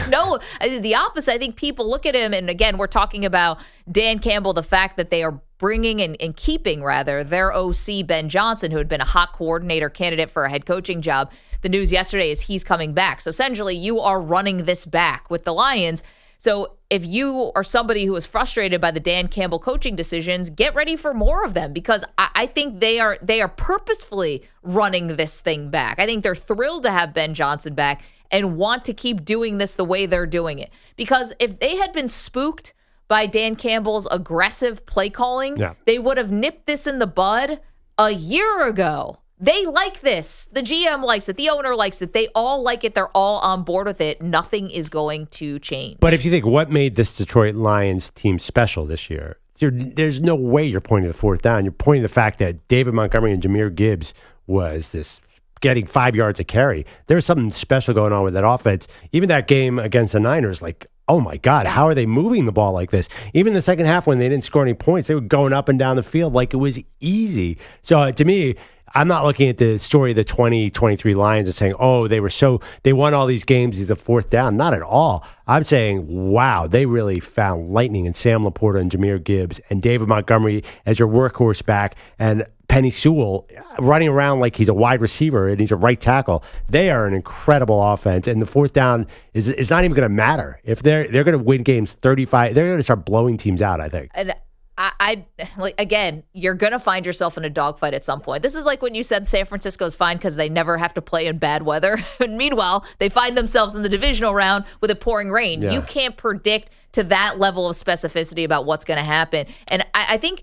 No, the opposite. I think people look at him, and again, we're talking about Dan Campbell, the fact that they are bringing and keeping, rather, their OC, Ben Johnson, who had been a hot coordinator candidate for a head coaching job. The news yesterday is he's coming back. So essentially, you are running this back with the Lions. So if you are somebody who is frustrated by the Dan Campbell coaching decisions, get ready for more of them because I think they are purposefully running this thing back. I think they're thrilled to have Ben Johnson back and want to keep doing this the way they're doing it. Because if they had been spooked by Dan Campbell's aggressive play calling, they would have nipped this in the bud a year ago. They like this. The GM likes it. The owner likes it. They all like it. They're all on board with it. Nothing is going to change. But if you think what made this Detroit Lions team special this year, there's no way you're pointing to fourth down. You're pointing to the fact that David Montgomery and Jahmyr Gibbs was this getting 5 yards a carry. There's something special going on with that offense. Even that game against the Niners, like oh my God, how are they moving the ball like this? Even the second half when they didn't score any points, they were going up and down the field like it was easy. So to me, I'm not looking at the story of the 2023 Lions and saying, oh, they won all these games, he's a fourth down. Not at all. I'm saying, wow, they really found lightning in Sam Laporta and Jahmyr Gibbs and David Montgomery as your workhorse back and Penny Sewell running around like he's a wide receiver and he's a right tackle. They are an incredible offense, and the fourth down is not even going to matter. If they're going to win games 35, they're going to start blowing teams out, I think. And I like, again, you're going to find yourself in a dogfight at some point. This is like when you said San Francisco's fine because they never have to play in bad weather. And meanwhile, they find themselves in the divisional round with it pouring rain. Yeah. You can't predict to that level of specificity about what's going to happen. And I think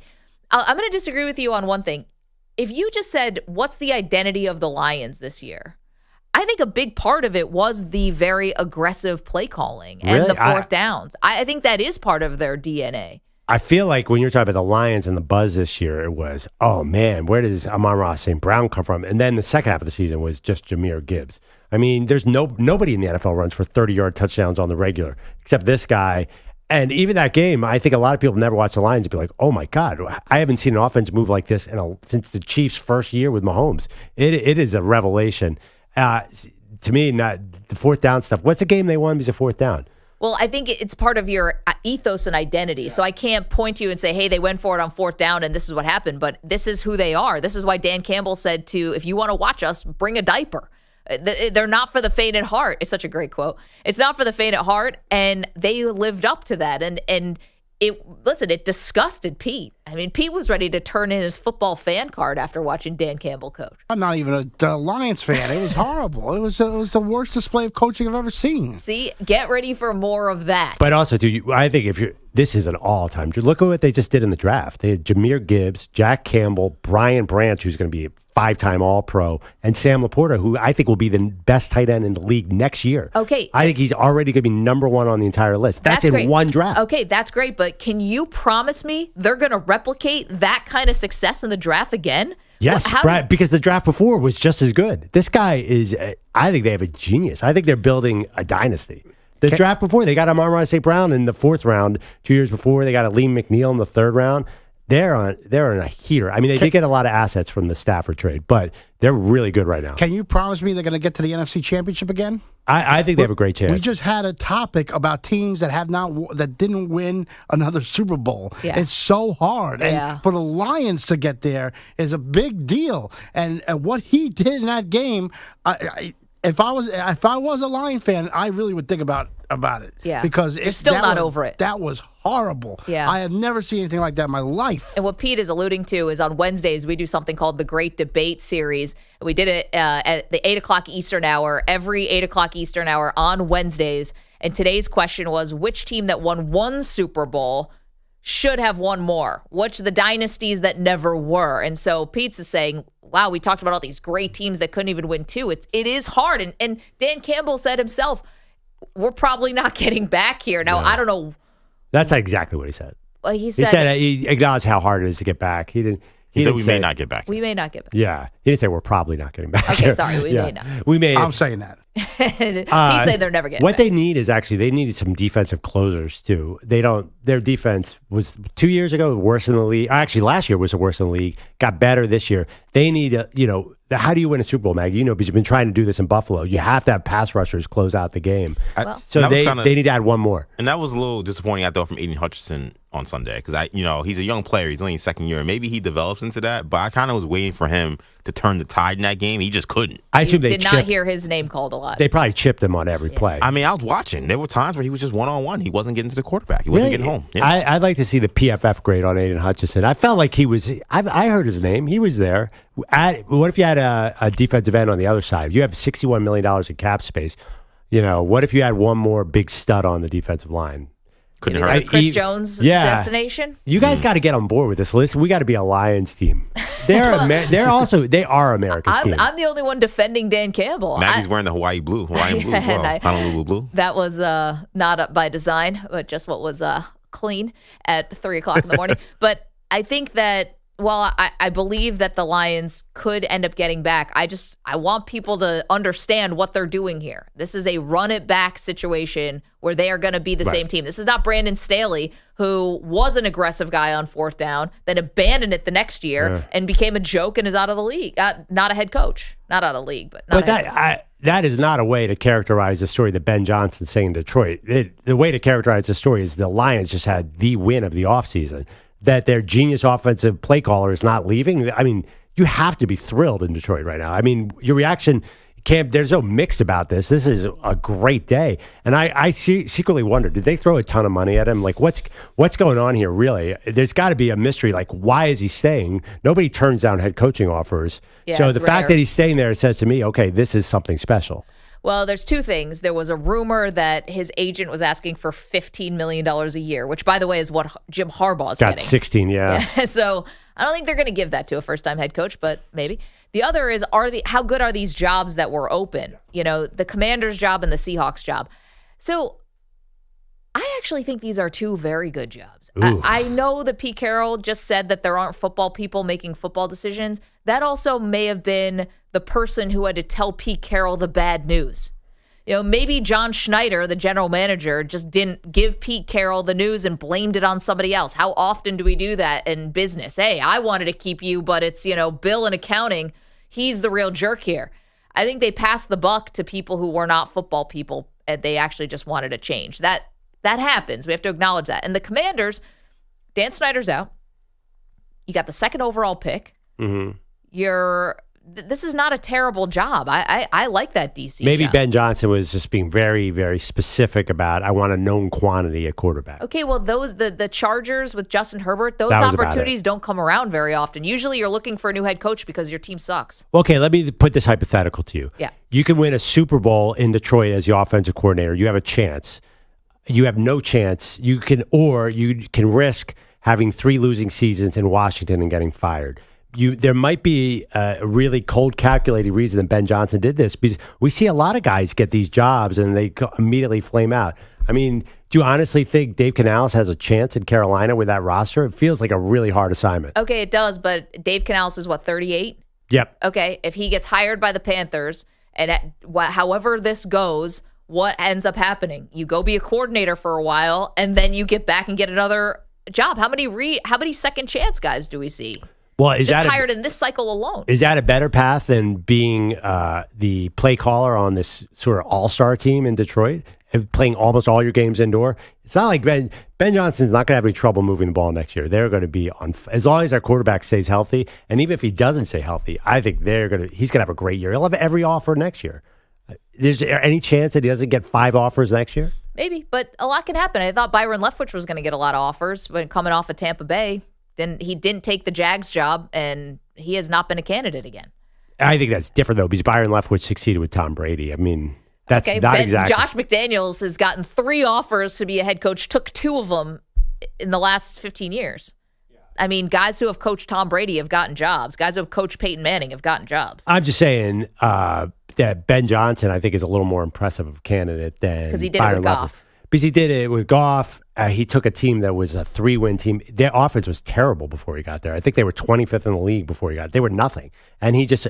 I'm going to disagree with you on one thing. If you just said, what's the identity of the Lions this year? I think a big part of it was the very aggressive play calling and the fourth downs. I think that is part of their DNA. I feel like when you're talking about the Lions and the buzz this year, it was, oh man, where does Amon-Ra St. Brown come from? And then the second half of the season was just Jahmyr Gibbs. I mean, there's nobody in the NFL runs for 30-yard touchdowns on the regular, except this guy. And even that game, I think a lot of people never watch the Lions and be like, oh my God, I haven't seen an offense move like this since the Chiefs' first year with Mahomes. It is a revelation. To me, not the fourth down stuff. What's the game they won because of fourth down? Well, I think it's part of your ethos and identity. So I can't point to you and say, hey, they went for it on fourth down and this is what happened. But this is who they are. This is why Dan Campbell said if you want to watch us, bring a diaper. They're not for the faint at heart. It's such a great quote. It's not for the faint at heart. And they lived up to that. And it disgusted Pete. I mean, Pete was ready to turn in his football fan card after watching Dan Campbell coach. I'm not even a Lions fan. It was horrible. It was the worst display of coaching I've ever seen. See, get ready for more of that. But also, I think this is an all-time. Look at what they just did in the draft. They had Jahmyr Gibbs, Jack Campbell, Brian Branch, who's going to be a 5-time All-Pro, and Sam Laporta, who I think will be the best tight end in the league next year. Okay. I think he's already going to be number one on the entire list. That's in great. One draft. Okay, that's great. But can you promise me they're going to replicate that kind of success in the draft again? Yes, Brad, because the draft before was just as good. This guy is, I think they have a genius. I think they're building a dynasty. The draft before, they got Amon-Ra St. Brown in the fourth round. 2 years before, they got Aleem McNeil in the third round. They're in a heater. I mean, they did get a lot of assets from the Stafford trade, but they're really good right now. Can you promise me they're going to get to the NFC Championship again? I think they have a great chance. We just had a topic about teams that didn't win another Super Bowl. Yeah. It's so hard, and for the Lions to get there is a big deal. And what he did in that game, if I was a Lion fan, I really would think about it. Yeah, because you're still not over it. That was horrible. Yeah, I have never seen anything like that in my life. And what Pete is alluding to is on Wednesdays we do something called the Great Debate Series. We did it at the 8:00 Eastern hour, every 8:00 Eastern hour on Wednesdays. And today's question was, which team that won one Super Bowl should have won more? Which of the dynasties that never were? And so Pete's is saying, wow, we talked about all these great teams that couldn't even win two. It is hard. And Dan Campbell said himself, we're probably not getting back here. Now, I don't know. That's not exactly what he said. Well, he said he acknowledged how hard it is to get back. He said we may not get back. We may not get back. Yeah. He didn't say we're probably not getting back. Okay, sorry. We may not. We may. I'm saying that. He'd say they're never getting What back. they need is they needed some defensive closers too. Their defense was 2 years ago worse in the league. Actually, last year was the worst in the league. Got better this year. They need how do you win a Super Bowl, Maggie? Because you've been trying to do this in Buffalo. You have to have pass rushers close out the game. So they need to add one more. And that was a little disappointing, I thought, from Aiden Hutchinson on Sunday. Because, he's a young player. He's only in his second year. Maybe he develops into that. But I kind of was waiting for him to turn the tide in that game. He just couldn't. I assume they did not hear his name called a lot. They probably chipped him on every play. I mean, I was watching. There were times where he was just one-on-one. He wasn't getting to the quarterback. He wasn't getting home. Yeah. I'd like to see the PFF grade on Aiden Hutchinson. I felt like he was – I heard his name. He was there. What if you had a defensive end on the other side? You have $61 million in cap space. What if you had one more big stud on the defensive line? Couldn't hurt. Chris Jones destination? You guys got to get on board with this. Listen, we got to be a Lions team. They are America's team. I'm the only one defending Dan Campbell. Maggie's wearing the Hawaiian blue as well. Honolulu blue. That was not up by design, but just what was clean at 3:00 in the morning. But I think that Well, I believe that the Lions could end up getting back. I want people to understand what they're doing here. This is a run-it-back situation where they are going to be the same team. This is not Brandon Staley, who was an aggressive guy on fourth down, then abandoned it the next year and became a joke and is out of the league. Not a head coach. Not out of the league, but not that is not a way to characterize the story that Ben Johnson's saying in Detroit. The way to characterize the story is the Lions just had the win of the offseason. That their genius offensive play caller is not leaving. I mean, you have to be thrilled in Detroit right now. I mean, your reaction, there's no mixed about this. This is a great day. And I secretly wonder, did they throw a ton of money at him? Like, what's going on here, really? There's got to be a mystery. Like, why is he staying? Nobody turns down head coaching offers. Yeah, so the fact that he's staying there says to me, okay, this is something special. Well, there's two things. There was a rumor that his agent was asking for $15 million a year, which, by the way, is what Jim Harbaugh's got getting. 16, yeah. So I don't think they're going to give that to a first-time head coach, but maybe. The other is, how good are these jobs that were open? You know, the Commanders' job and the Seahawks' job. So I actually think these are two very good jobs. I know that Pete Carroll just said that there aren't football people making football decisions. That also may have been the person who had to tell Pete Carroll the bad news. You know, maybe John Schneider, the general manager, just didn't give Pete Carroll the news and blamed it on somebody else. How often do we do that in business? Hey, I wanted to keep you, but it's, Bill in accounting. He's the real jerk here. I think they passed the buck to people who were not football people, and they actually just wanted a change. That happens. We have to acknowledge that. And the Commanders, Dan Snyder's out. You got the second overall pick. Mm-hmm. This is not a terrible job. I like that DC Maybe job. Ben Johnson was just being very, very specific about, I want a known quantity at quarterback. Okay, well, the Chargers with Justin Herbert, those opportunities don't come around very often. Usually you're looking for a new head coach because your team sucks. Okay, let me put this hypothetical to you. Yeah. You can win a Super Bowl in Detroit as the offensive coordinator. You have a chance. You have no chance. You can risk having 3 losing seasons in Washington and getting fired. There might be a really cold, calculated reason that Ben Johnson did this, because we see a lot of guys get these jobs and they immediately flame out. I mean, do you honestly think Dave Canales has a chance in Carolina with that roster? It feels like a really hard assignment. Okay, it does, but Dave Canales is 38? Yep. Okay, if he gets hired by the Panthers, and however this goes, what ends up happening? You go be a coordinator for a while, and then you get back and get another job. How many second chance guys do we see? Well, is just that hired in this cycle alone? Is that a better path than being the play caller on this sort of all-star team in Detroit and playing almost all your games indoor? It's not like Ben Johnson's not going to have any trouble moving the ball next year. They're going to be on as long as their quarterback stays healthy, and even if he doesn't stay healthy, I think he's going to have a great year. He'll have every offer next year. Is there any chance that he doesn't get 5 offers next year? Maybe, but a lot can happen. I thought Byron Leftwich was going to get a lot of offers when coming off of Tampa Bay. He didn't take the Jags job, and he has not been a candidate again. I think that's different, though, because Byron Leftwich succeeded with Tom Brady. I mean, that's not exactly. Josh McDaniels has gotten 3 offers to be a head coach, took 2 of them in the last 15 years. I mean, guys who have coached Tom Brady have gotten jobs. Guys who have coached Peyton Manning have gotten jobs. I'm just saying that Ben Johnson, I think, is a little more impressive of a candidate than because he did Byron it with Goff. Because he did it with Goff. He took a team that was a 3-win team. Their offense was terrible before he got there. I think they were 25th in the league before he got there. They were nothing. And he just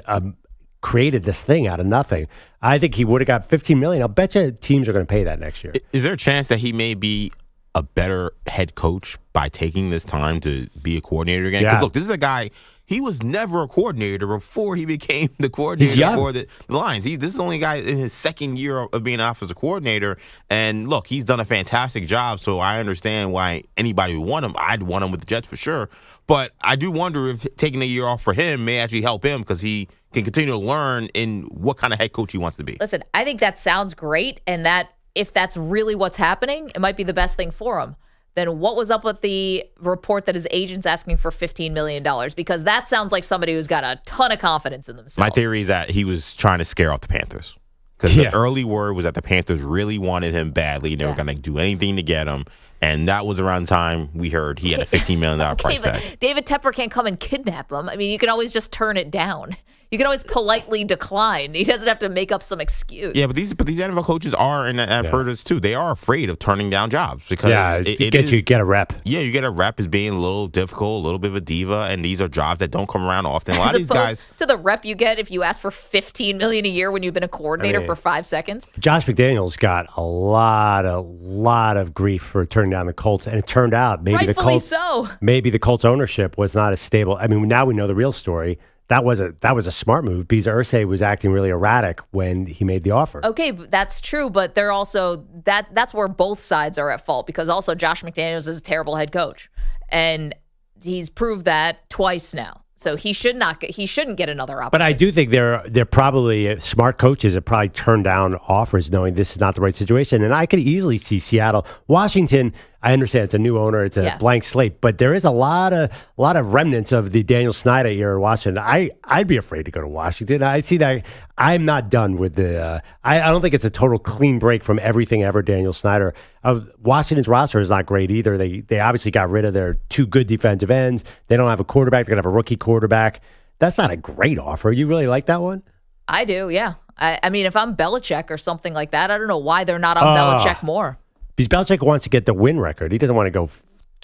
created this thing out of nothing. I think he would have got $15 million. I'll bet you teams are going to pay that next year. Is there a chance that he may be a better head coach by taking this time to be a coordinator again? Because, look, this is a guy, he was never a coordinator before he became the coordinator for the Lions. This is the only guy in his second year of being an offensive coordinator. And, look, he's done a fantastic job, so I understand why anybody would want him. I'd want him with the Jets for sure. But I do wonder if taking a year off for him may actually help him because he can continue to learn in what kind of head coach he wants to be. Listen, I think that sounds great, and that if that's really what's happening, it might be the best thing for him. Then what was up with the report that his agent's asking for $15 million? Because that sounds like somebody who's got a ton of confidence in themselves. My theory is that he was trying to scare off the Panthers. Because the early word was that the Panthers really wanted him badly. They were going to do anything to get him. And that was around the time we heard he had a $15 million price tag. David Tepper can't come and kidnap him. I mean, you can always just turn it down. You can always politely decline. He doesn't have to make up some excuse. Yeah, but these NFL coaches are, and I've heard this too, they are afraid of turning down jobs because you get a rep. Yeah, you get a rep as being a little difficult, a little bit of a diva, and these are jobs that don't come around often. A lot of these guys, to the rep you get if you ask for $15 million a year when you've been a coordinator for 5 seconds. Josh McDaniels got a lot of grief for turning down the Colts, and it turned out maybe the Colts ownership was not as stable. I mean, now we know the real story. That was a smart move because Irsay was acting really erratic when he made the offer. Okay, that's true, but they're also that's where both sides are at fault because also Josh McDaniels is a terrible head coach, and he's proved that twice now. So he shouldn't get another opportunity. But I do think they're probably smart coaches that probably turn down offers knowing this is not the right situation. And I could easily see Seattle, Washington. I understand it's a new owner, it's a blank slate, but there is a lot of remnants of the Daniel Snyder era in Washington. I'd be afraid to go to Washington. I see that. I'm not done with the. I don't think it's a total clean break from everything ever Daniel Snyder. Washington's roster is not great either. They obviously got rid of their 2 good defensive ends. They don't have a quarterback. They're gonna have a rookie quarterback. That's not a great offer. You really like that one? I do. Yeah. I mean, if I'm Belichick or something like that, I don't know why they're not on Belichick more. Because Belichick wants to get the win record. He doesn't want to go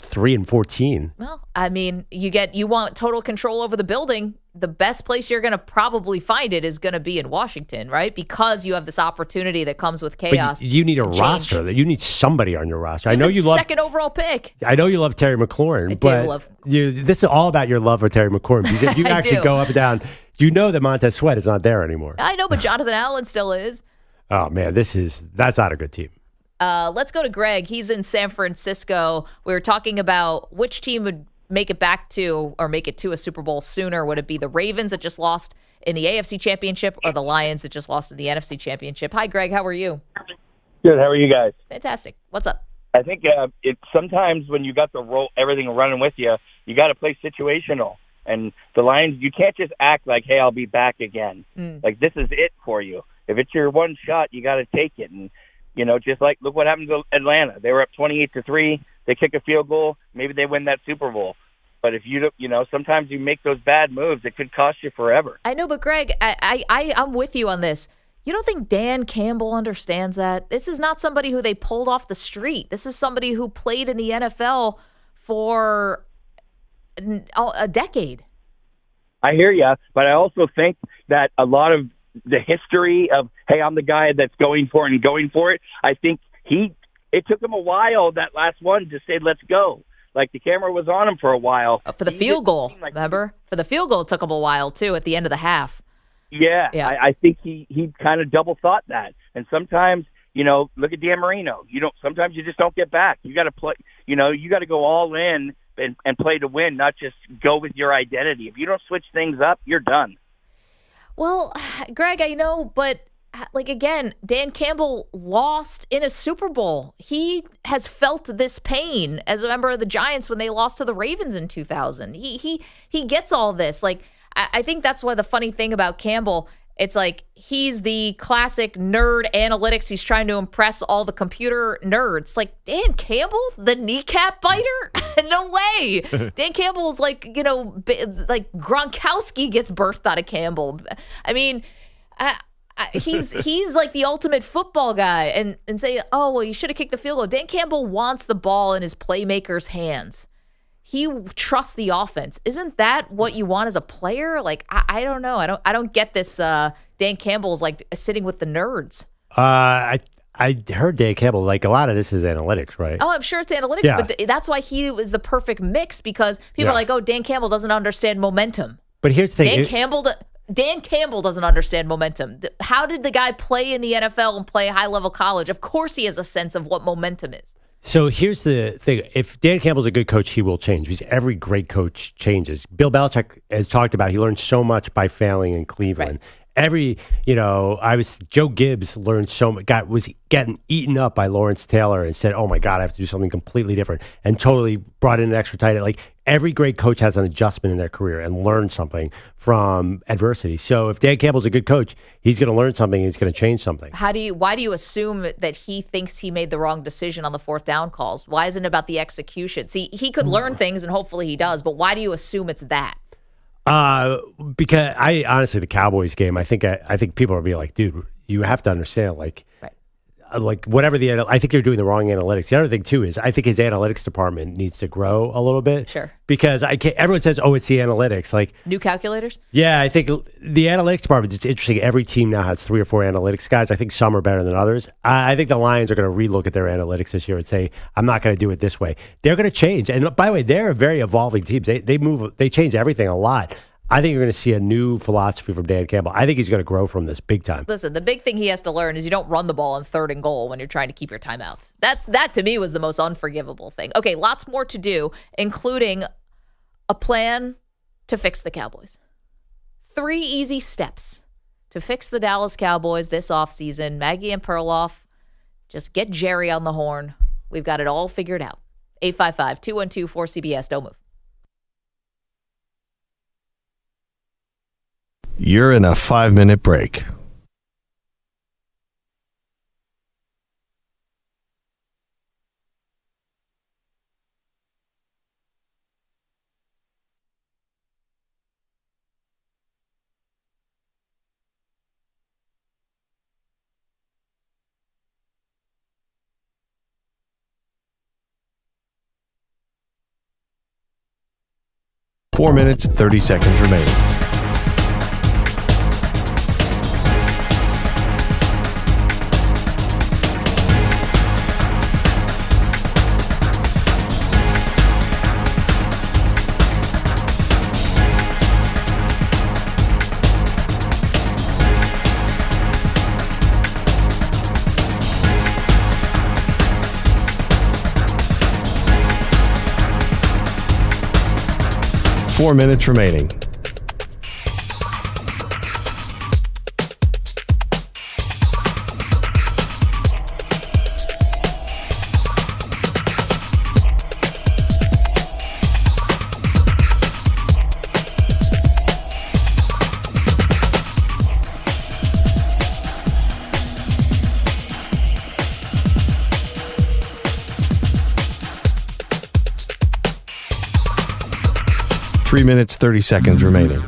3-14. Well, I mean, you want total control over the building. The best place you're going to probably find it is going to be in Washington, right? Because you have this opportunity that comes with chaos. But you need a roster. You need somebody on your roster. I know you love second overall pick. I know you love Terry McLaurin, this is all about your love for Terry McLaurin. Because if you actually go up and down, you know that Montez Sweat is not there anymore. I know, but Jonathan Allen still is. Oh man, that's not a good team. Let's go to Greg. He's in San Francisco. We were talking about which team would make it back to or make it to a Super Bowl sooner. Would it be the Ravens that just lost in the AFC Championship or the Lions that just lost in the NFC Championship? Hi, Greg. How are you? Good. How are you guys? Fantastic. What's up? I think it's sometimes when you got the roll, everything running with you, you got to play situational. And the Lions, you can't just act like, hey, I'll be back again. Like, this is it for you. If it's your one shot, you got to take it. And just like, look what happened to Atlanta. They were up 28-3. They kick a field goal. Maybe they win that Super Bowl. But if sometimes you make those bad moves, it could cost you forever. I know, but Greg, I'm with you on this. You don't think Dan Campbell understands that? This is not somebody who they pulled off the street. This is somebody who played in the NFL for a decade. I hear you, but I also think that a lot of the history of, hey, I'm the guy that's going for it, I think it took him a while, that last one, to say, let's go. Like, the camera was on him for a while. For the field goal, remember? For the field goal, it took him a while, too, at the end of the half. Yeah. I think he kind of double thought that. And sometimes, look at Dan Marino. Sometimes you just don't get back. You got to play, you got to go all in and play to win, not just go with your identity. If you don't switch things up, you're done. Well, Greg, I know, but again, Dan Campbell lost in a Super Bowl. He has felt this pain as a member of the Giants when they lost to the Ravens in 2000. He gets all this. I think that's why the funny thing about Campbell, it's like he's the classic nerd analytics. He's trying to impress all the computer nerds. Like, Dan Campbell, the kneecap biter? No way. Dan Campbell's like Gronkowski gets birthed out of Campbell. I mean, he's like the ultimate football guy and say, oh, well, you should have kicked the field goal. Dan Campbell wants the ball in his playmaker's hands. He trusts the offense. Isn't that what you want as a player? Like, I don't know. I don't get this. Dan Campbell's like sitting with the nerds. I heard Dan Campbell, like, a lot of this is analytics, right? Oh, I'm sure it's analytics, but that's why he was the perfect mix, because people are like, oh, Dan Campbell doesn't understand momentum. But here's the thing. Dan Campbell doesn't understand momentum. How did the guy play in the NFL and play high-level college? Of course he has a sense of what momentum is. So here's the thing. If Dan Campbell's a good coach, he will change, because every great coach changes. Bill Belichick has talked about he learned so much by failing in Cleveland. Right. Joe Gibbs learned so much, was getting eaten up by Lawrence Taylor and said, oh my God, I have to do something completely different, and totally brought in an extra tight end. Like, every great coach has an adjustment in their career and learn something from adversity. So if Dan Campbell's a good coach, he's going to learn something and he's going to change something. Why do you assume that he thinks he made the wrong decision on the fourth down calls? Why isn't it about the execution? See, he could learn things and hopefully he does, but why do you assume it's that? Because honestly, the Cowboys game, I think people are being like, dude, you have to understand, like whatever I think you're doing the wrong analytics. The other thing too is I think his analytics department needs to grow a little bit. Sure. Because everyone says, oh, it's the analytics. Like new calculators. Yeah, I think the analytics department. It's interesting. Every team now has 3 or 4 analytics guys. I think some are better than others. I think the Lions are going to relook at their analytics this year and say, I'm not going to do it this way. They're going to change. And by the way, they're a very evolving team. They change everything a lot. I think you're going to see a new philosophy from Dan Campbell. I think he's going to grow from this big time. Listen, the big thing he has to learn is you don't run the ball on 3rd and goal when you're trying to keep your timeouts. That to me was the most unforgivable thing. Okay, lots more to do, including a plan to fix the Cowboys. 3 easy steps to fix the Dallas Cowboys this offseason. Maggie and Perloff, just get Jerry on the horn. We've got it all figured out. 855-212-4CBS. Don't move. You're in a 5-minute break. Four minutes, 30 seconds remaining. Four minutes remaining. Three minutes, 30 seconds remaining.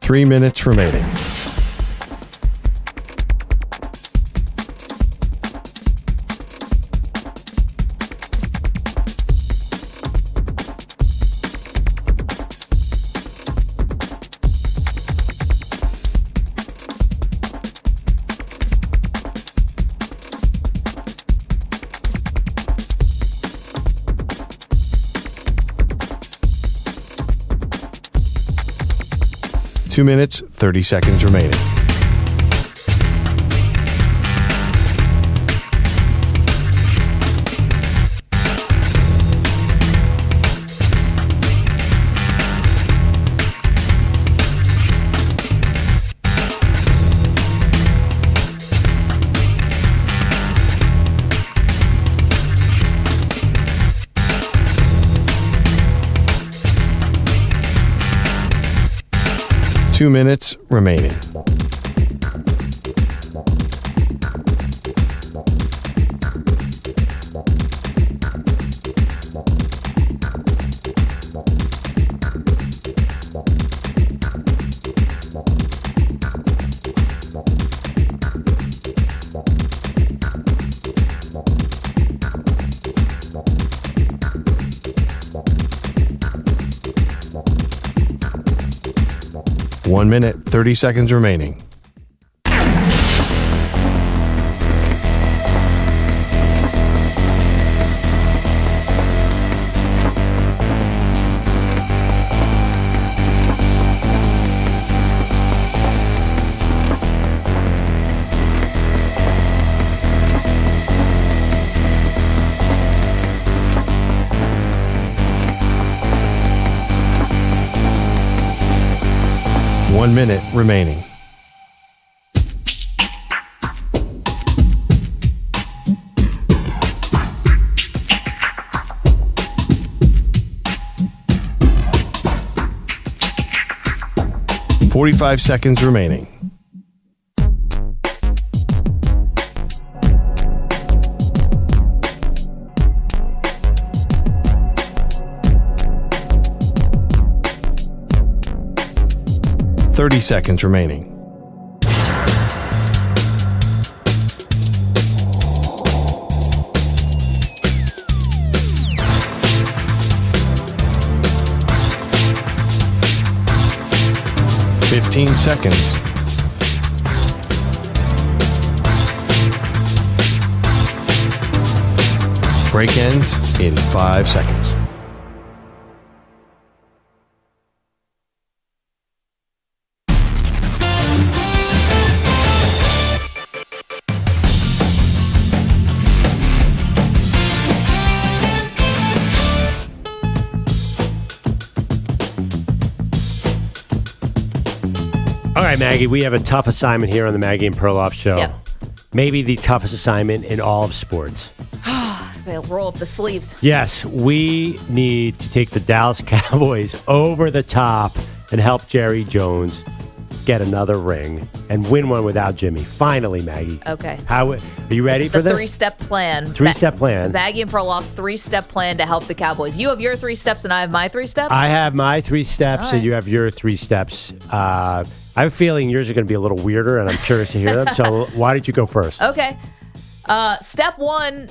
Three minutes remaining. Two minutes, 30 seconds remaining. Two minutes remaining. One minute, 30 seconds remaining. One minute remaining. 45 seconds remaining. Seconds remaining. Seconds. Break ends in 5 seconds. All right, Maggie, we have a tough assignment here on the Maggie and Perloff show. Yep. Maybe the toughest assignment in all of sports. They'll roll up the sleeves. Yes, we need to take the Dallas Cowboys over the top and help Jerry Jones get another ring and win one without Jimmy. Finally, Maggie. Okay. Are you ready for this? Three-step plan. Three-step plan. Maggie and Perloff's three-step plan to help the Cowboys. You have your 3 steps and I have my 3 steps? I have my 3 steps and you have your 3 steps. I have a feeling yours are going to be a little weirder, and I'm curious to hear them. So why don't you go first? Okay. Step 1,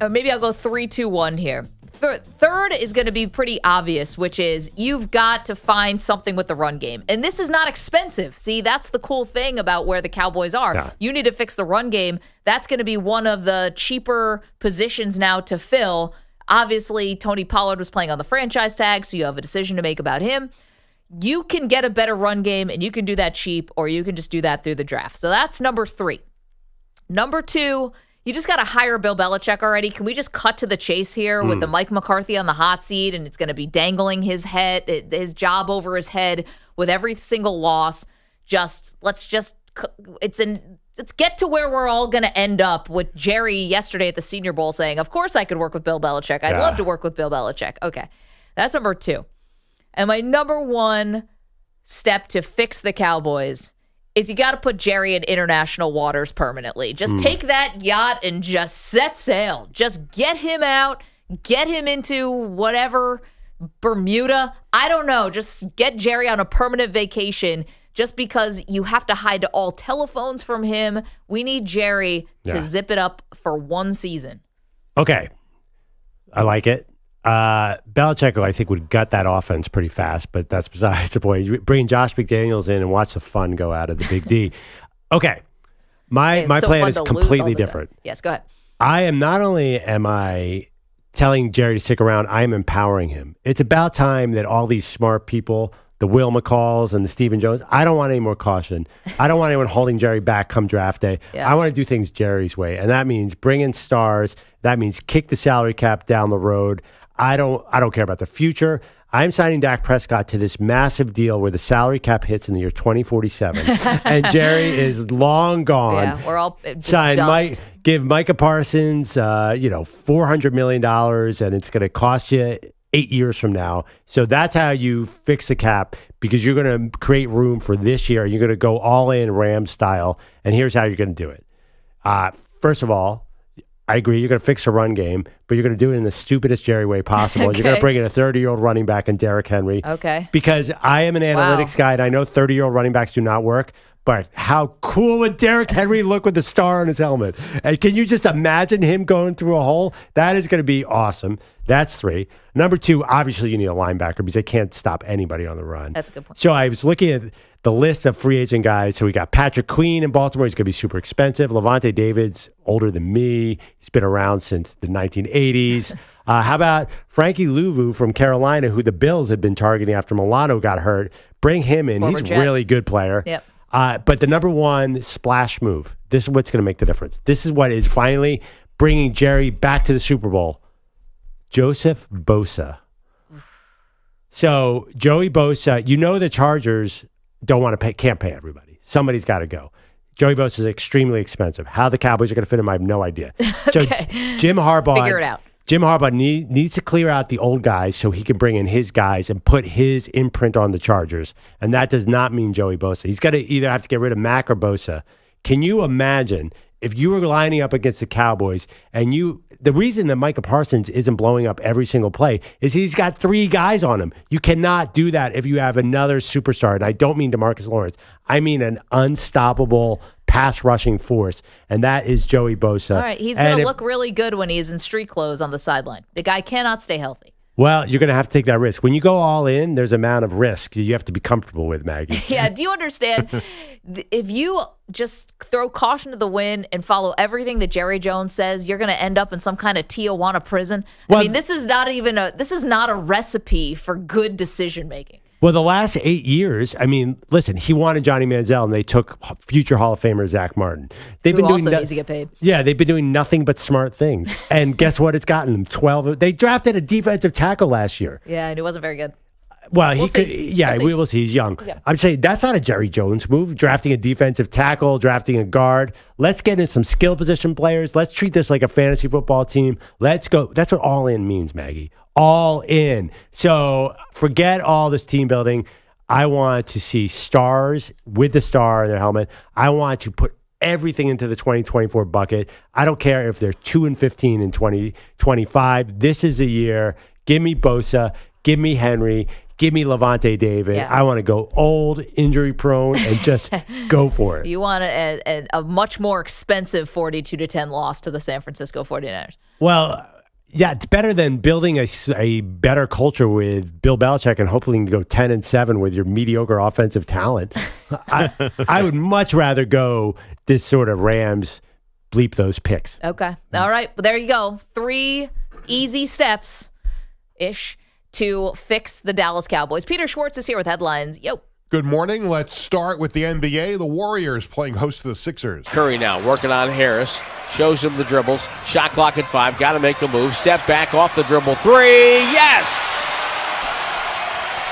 or maybe I'll go 3, 2, 1 here. Third is going to be pretty obvious, which is you've got to find something with the run game. And this is not expensive. See, that's the cool thing about where the Cowboys are. Yeah. You need to fix the run game. That's going to be one of the cheaper positions now to fill. Obviously, Tony Pollard was playing on the franchise tag, so you have a decision to make about him. You can get a better run game, and you can do that cheap, or you can just do that through the draft. So that's number 3. Number 2, you just got to hire Bill Belichick already. Can we just cut to the chase here with the Mike McCarthy on the hot seat, and it's going to be dangling his job over his head with every single loss? Let's get to where we're all going to end up with Jerry yesterday at the Senior Bowl saying, of course I could work with Bill Belichick. I'd love to work with Bill Belichick. Okay, that's number 2. And my number 1 step to fix the Cowboys is you got to put Jerry in international waters permanently. Just take that yacht and just set sail. Just get him out, get him into whatever, Bermuda. I don't know. Just get Jerry on a permanent vacation just because you have to hide all telephones from him. We need Jerry to zip it up for 1 season. Okay. I like it. Belichick, I think, would gut that offense pretty fast, but that's besides the point. You bring Josh McDaniels in and watch the fun go out of the Big D. Okay. My plan is completely different. Yes, go ahead. Not only am I telling Jerry to stick around, I am empowering him. It's about time that all these smart people, the Will McCalls and the Stephen Jones, I don't want any more caution. I don't want anyone holding Jerry back come draft day. Yeah. I want to do things Jerry's way, and that means bring in stars. That means kick the salary cap down the road. I don't care about the future. I'm signing Dak Prescott to this massive deal where the salary cap hits in the year 2047, and Jerry is long gone. Yeah, we're all just give Micah Parsons, $400 million, and it's going to cost you 8 years from now. So that's how you fix the cap, because you're going to create room for this year. You're going to go all in Rams style, and here's how you're going to do it. First of all, I agree. You're going to fix the run game, but you're going to do it in the stupidest Jerry way possible. Okay. You're going to bring in a 30-year-old running back in Derrick Henry. Okay. Because I am an analytics guy, and I know 30-year-old running backs do not work, but how cool would Derrick Henry look with the star on his helmet? And can you just imagine him going through a hole? That is going to be awesome. That's 3. Number 2, obviously you need a linebacker because they can't stop anybody on the run. That's a good point. So I was looking at the list of free agent guys. So we got Patrick Queen in Baltimore. He's going to be super expensive. Levante David's older than me. He's been around since the 1980s. How about Frankie Louvu from Carolina, who the Bills had been targeting after Milano got hurt? Bring him in. He's a really good player. Yep. But the number 1 splash move, this is what's going to make the difference. This is what is finally bringing Jerry back to the Super Bowl. Joseph Bosa. So Joey Bosa, the Chargers don't want to can't pay everybody. Somebody's got to go. Joey Bosa is extremely expensive. How the Cowboys are going to fit him, I have no idea. So Okay. Jim Harbaugh, figure it out. Jim Harbaugh needs to clear out the old guys so he can bring in his guys and put his imprint on the Chargers. And that does not mean Joey Bosa. He's got to either have to get rid of Mack or Bosa. Can you imagine if you were lining up against the Cowboys and the reason that Micah Parsons isn't blowing up every single play is he's got 3 guys on him. You cannot do that if you have another superstar. And I don't mean DeMarcus Lawrence. I mean an unstoppable pass rushing force, and that is Joey Bosa. All right, he's going to look really good when he's in street clothes on the sideline. The guy cannot stay healthy. Well, you're going to have to take that risk. When you go all in, there's an amount of risk you have to be comfortable with, Maggie. Yeah, do you understand? If you just throw caution to the wind and follow everything that Jerry Jones says, you're going to end up in some kind of Tijuana prison. Well, I mean, this is not a recipe for good decision making. Well, the last 8 years, I mean, listen, he wanted Johnny Manziel, and they took future Hall of Famer Zach Martin. Who also needs to get paid. Yeah, they've been doing nothing but smart things. And guess what? It's gotten them 12. They drafted a defensive tackle last year. Yeah, and it wasn't very good. Well, he could. Yeah, we will see. He's young. Yeah. I'm saying that's not a Jerry Jones move. Drafting a defensive tackle, drafting a guard. Let's get in some skill position players. Let's treat this like a fantasy football team. Let's go. That's what all in means, Maggie. All in. So forget all this team building. I want to see stars with the star in their helmet. I want to put everything into the 2024 bucket. I don't care if they're 2-15 in 2025. This is the year. Give me Bosa. Give me Henry. Give me Levante David. Yeah. I want to go old, injury prone, and just go for it. You want a much more expensive 42-10 loss to the San Francisco 49ers. Well, yeah, it's better than building a better culture with Bill Belichick and hoping to go 10-7 with your mediocre offensive talent. I would much rather go this sort of Rams bleep those picks. Okay. All right. Well, there you go. 3 easy steps-ish to fix the Dallas Cowboys. Peter Schwartz is here with headlines. Yo. Good morning. Let's start with the NBA. The Warriors playing host to the Sixers. Curry now working on Harris. Shows him the dribbles. Shot clock at 5. Got to make the move. Step back off the dribble. 3. Yes!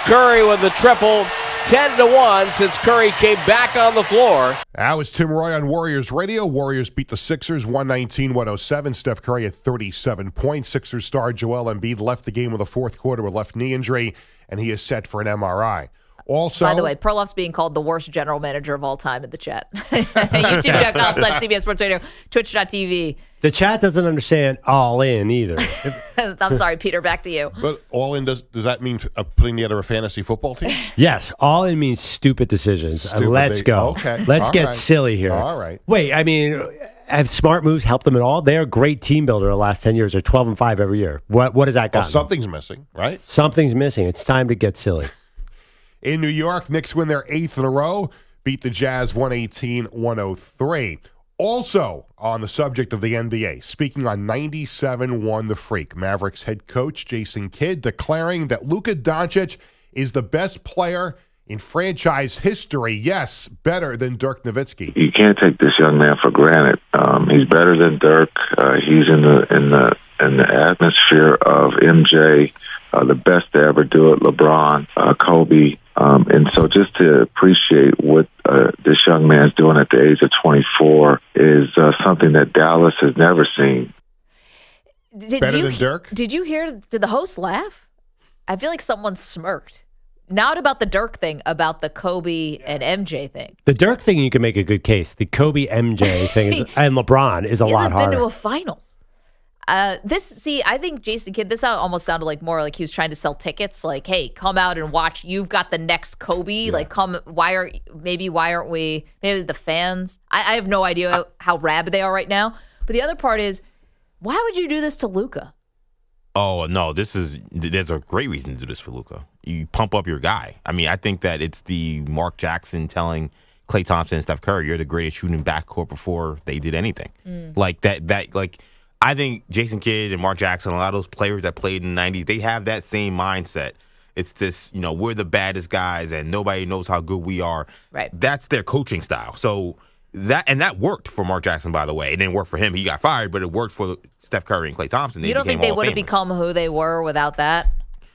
Curry with the triple. 10-1 since Curry came back on the floor. That was Tim Roy on Warriors Radio. Warriors beat the Sixers 119-107. Steph Curry at 37 points. Sixers star Joel Embiid left the game with a fourth quarter with left knee injury, and he is set for an MRI. Also, by the way, Perloff's being called the worst general manager of all time in the chat. YouTube.com/CBS Sports Radio, Twitch.tv. The chat doesn't understand all in either. I'm sorry, Peter, back to you. But all in, does that mean putting together a fantasy football team? Yes, all in means stupid decisions. Let's go. Okay. Let's get silly here. All right. Wait, I mean, have smart moves helped them at all? They're a great team builder the last 10 years. They're 12-5 every year. What has that got? Well, something's missing, right? Something's missing. It's time to get silly. In New York, Knicks win their 8th in a row, beat the Jazz 118-103. Also, on the subject of the NBA, speaking on 97-1 The Freak, Mavericks head coach Jason Kidd declaring that Luka Doncic is the best player in franchise history. Yes, better than Dirk Nowitzki. You can't take this young man for granted. He's better than Dirk. He's in the atmosphere of MJ, the best to ever do it, LeBron, Kobe. And so just to appreciate what this young man's doing at the age of 24 is something that Dallas has never seen. Better than Dirk? Did the host laugh? I feel like someone smirked. Not about the Dirk thing, about the Kobe and MJ thing. The Dirk thing, you can make a good case. The Kobe MJ thing and LeBron is a lot harder. He hasn't been to a finals. I think Jason Kidd, this almost sounded like more like he was trying to sell tickets. Like, hey, come out and watch. You've got the next Kobe. Yeah. Like, come. Why aren't we? Maybe the fans. I have no idea how rabid they are right now. But the other part is, why would you do this to Luka? Oh no, there's a great reason to do this for Luka. You pump up your guy. I mean, I think that it's the Mark Jackson telling Klay Thompson and Steph Curry, you're the greatest shooting backcourt before they did anything. Like that. Like, I think Jason Kidd and Mark Jackson, a lot of those players that played in the 90s, they have that same mindset. It's this, we're the baddest guys and nobody knows how good we are. Right. That's their coaching style. So that worked for Mark Jackson, by the way. It didn't work for him. He got fired, but it worked for Steph Curry and Klay Thompson. You don't think they would have become who they were without that?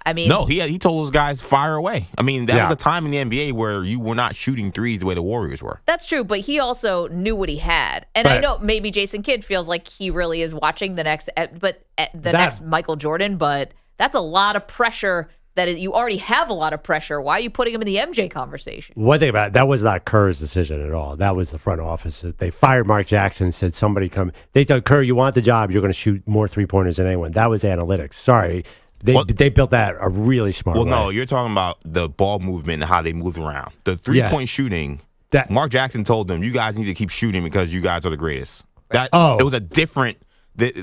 I mean, no, he told those guys fire away. I mean, that Yeah. was a time in the NBA where you were not shooting threes the way the Warriors were. that's true, but he also knew what he had. And I know maybe Jason Kidd feels like he really is watching the next Michael Jordan, but that's a lot of pressure. You already have a lot of pressure. Why are you putting him in the MJ conversation? One thing about it, that was not Kerr's decision at all. That was the front office. They fired Mark Jackson and said, somebody come. They told Kerr, you want the job, you're going to shoot more three-pointers than anyone. That was analytics. Sorry. They built that a really smart way. No, you're talking about the ball movement and how they move around. The three-point shooting, Mark Jackson told them, you guys need to keep shooting because you guys are the greatest. It was a different...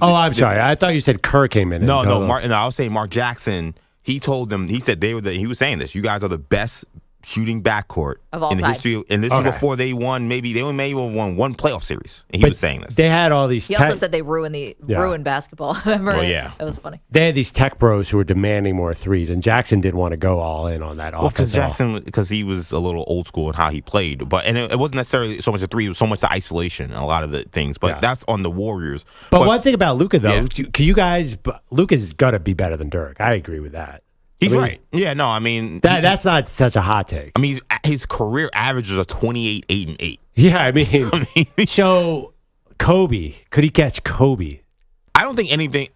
I'm sorry. I thought you said Kerr came in. I was saying Mark Jackson... He told them, he said he was saying this, you guys are the best shooting backcourt of all in the time. history. And this was before they won, they only have won one playoff series. And he was saying this. They had all these He also said they ruined basketball. Remember? Well, yeah. It was funny. They had these tech bros who were demanding more threes, and Jackson didn't want to go all in on that offense. Because he was a little old school in how he played. But it wasn't necessarily so much the three, it was so much the isolation and a lot of the things. But that's on the Warriors. But one thing about Luka, though, can you guys, Luka's got to be better than Dirk. I agree with that. He's right. Yeah, no, I mean... That's not such a hot take. I mean, his career averages are 28, 8, and 8. Yeah, I mean, so Kobe, could he catch Kobe? I don't think anything,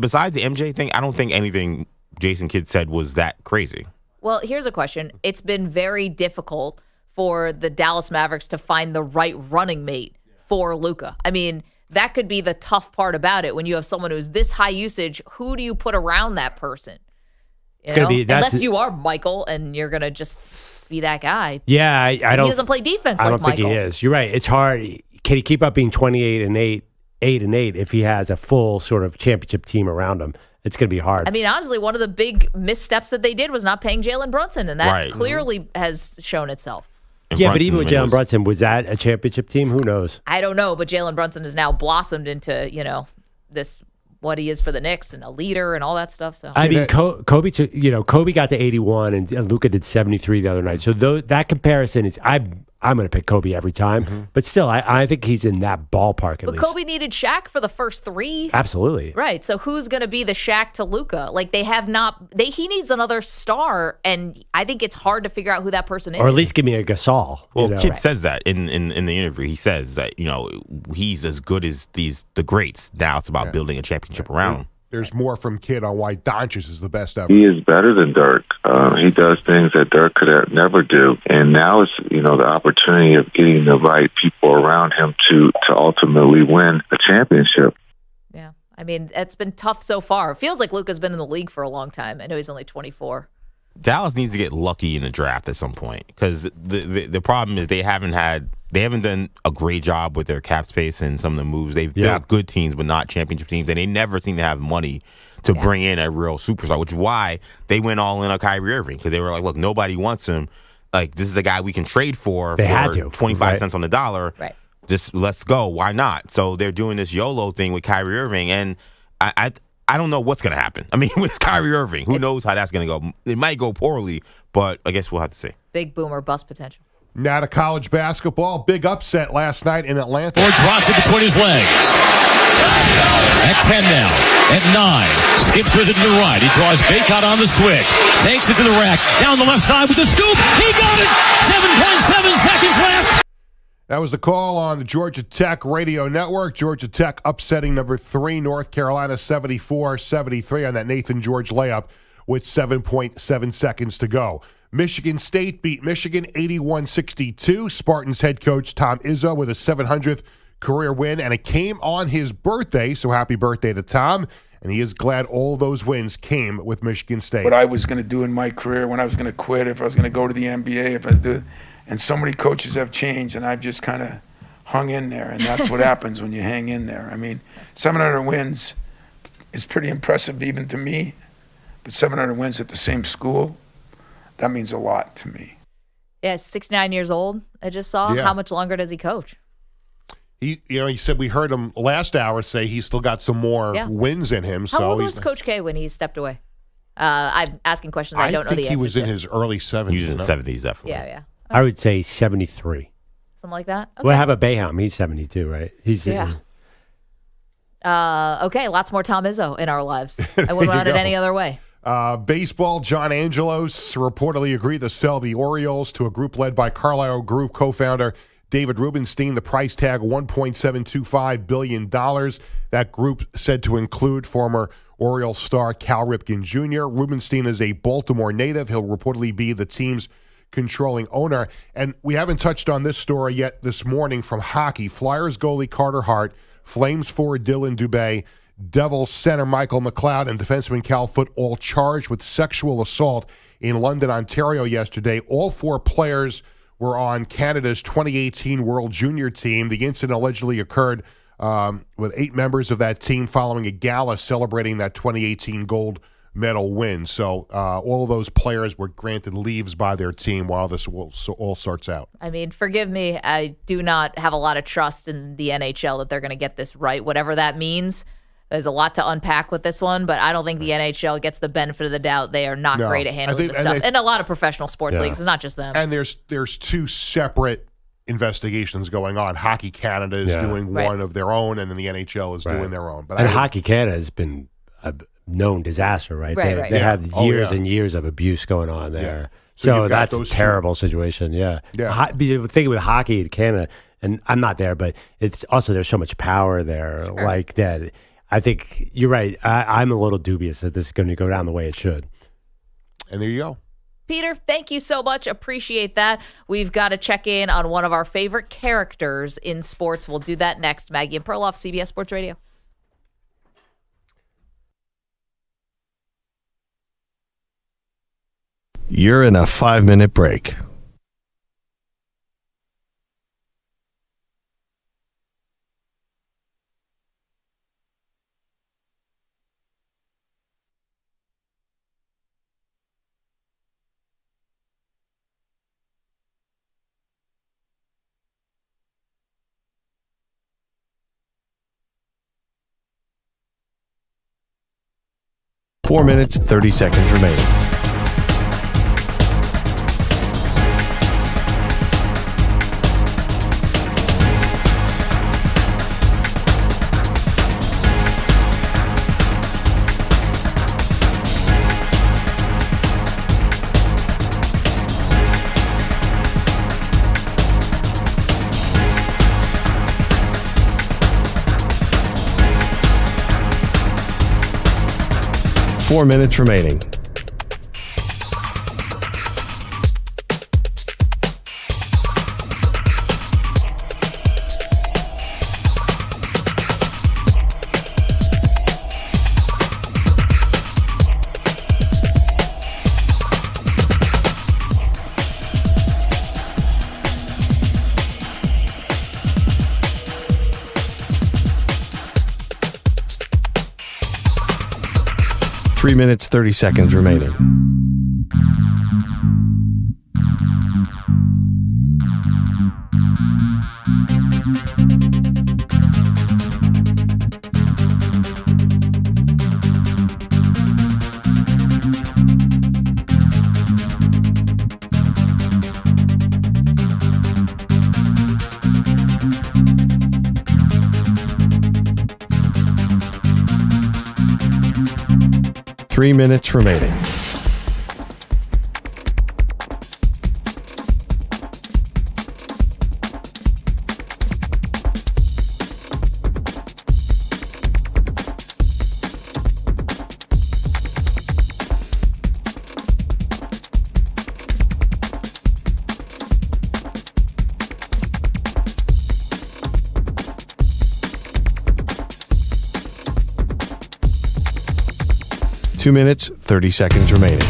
besides the MJ thing, I don't think anything Jason Kidd said was that crazy. Well, here's a question. It's been very difficult for the Dallas Mavericks to find the right running mate for Luka. I mean, that could be the tough part about it. When you have someone who's this high usage, who do you put around that person? Unless you are Michael and you're going to just be that guy. Yeah, I don't. He doesn't play defense like Michael. I don't think he is. You're right. It's hard. Can he keep up being 28 and 8 if he has a full sort of championship team around him? It's going to be hard. I mean, honestly, one of the big missteps that they did was not paying Jalen Brunson, and that clearly has shown itself. Yeah, but even with Jalen Brunson, was that a championship team? Who knows? I don't know, but Jalen Brunson has now blossomed into, this what he is for the Knicks and a leader and all that stuff. So I mean, Kobe got to 81 and Luka did 73 the other night. So that comparison is I'm going to pick Kobe every time, but still, I think he's in that ballpark at least. But Kobe needed Shaq for the first three. Absolutely. Right. So who's going to be the Shaq to Luka? Like he needs another star, and I think it's hard to figure out who that person is. Or at least give me a Gasol. Well, Kidd says that in the interview. He says that, he's as good as the greats. Now it's about building a championship around him. There's more from Kidd on why Doncic is the best ever. He is better than Dirk. He does things that Dirk could never do. And now it's, the opportunity of getting the right people around him to ultimately win a championship. Yeah. I mean, it's been tough so far. It feels like Luka's been in the league for a long time. I know he's only 24. Dallas needs to get lucky in the draft at some point because the problem is they haven't done a great job with their cap space and some of the moves. They've built good teams, but not championship teams, and they never seem to have money to bring in a real superstar, which is why they went all in on Kyrie Irving because they were like, look, nobody wants him. Like, this is a guy we can trade for 25 cents on the dollar. Right. Just let's go. Why not? So they're doing this YOLO thing with Kyrie Irving, and I don't know what's going to happen. I mean, with Kyrie Irving, who knows how that's going to go. It might go poorly, but I guess we'll have to see. Big boomer bust potential. Now to college basketball. Big upset last night in Atlanta. George rocks it between his legs. At 10 now. At 9. Skips with it to the right. He draws Baycott on the switch. Takes it to the rack. Down the left side with the scoop. He got it! 7.7 seconds left. That was the call on the Georgia Tech radio network. Georgia Tech upsetting number 3, North Carolina 74-73 on that Nathan George layup with 7.7 seconds to go. Michigan State beat Michigan 81-62. Spartans head coach Tom Izzo with a 700th career win, and it came on his birthday, so happy birthday to Tom. And he is glad all those wins came with Michigan State. What I was going to do in my career, when I was going to quit, if I was going to go to the NBA, if I was doing, and so many coaches have changed, and I've just kind of hung in there, and that's what happens when you hang in there. I mean, 700 wins is pretty impressive even to me, but 700 wins at the same school, that means a lot to me. Yeah, 69 years old, I just saw. Yeah. How much longer does he coach? He said we heard him last hour say he's still got some more wins in him. How old was Coach K when he stepped away? I'm asking questions I don't know the answer to. I think he was in his early 70s. He was in the 70s, definitely. Yeah. I would say 73. Something like that? Okay. Well, how about Boeheim? He's 72, right? He's okay, lots more Tom Izzo in our lives. I wouldn't want it any other way. Baseball, John Angelos reportedly agreed to sell the Orioles to a group led by Carlyle Group co-founder David Rubenstein. The price tag, $1.725 billion. That group said to include former Orioles star Cal Ripken Jr. Rubenstein is a Baltimore native. He'll reportedly be the team's controlling owner. And we haven't touched on this story yet this morning from hockey. Flyers goalie Carter Hart, Flames forward Dylan Dubé, Devils center Michael McLeod, and defenseman Cal Foote all charged with sexual assault in London, Ontario yesterday. All four players were on Canada's 2018 World Junior team. The incident allegedly occurred with 8 members of that team following a gala celebrating that 2018 gold medal win. So all of those players were granted leaves by their team while this all sorts out. I mean, forgive me, I do not have a lot of trust in the NHL that they're going to get this right, whatever that means. There's a lot to unpack with this one, but I don't think the NHL gets the benefit of the doubt. They are not great at handling this stuff. And a lot of professional sports leagues, it's not just them. And there's 2 separate investigations going on. Hockey Canada is doing one of their own, and then the NHL is doing their own. But Hockey Canada has been a known disaster, right? They had years and years of abuse going on there. Yeah. So that's a terrible situation. Yeah. Thinking with hockey in Canada, and I'm not there, but it's also there's so much power there, like that. I think you're right. I'm a little dubious that this is going to go down the way it should. And there you go. Peter, thank you so much. Appreciate that. We've got to check in on one of our favorite characters in sports. We'll do that next. Maggie and Perloff, CBS Sports Radio. You're in a 5-minute break. Four minutes, 30 seconds remaining. Four minutes remaining. Three minutes, 30 seconds remaining. Three minutes remaining. Two minutes, 30 seconds remaining.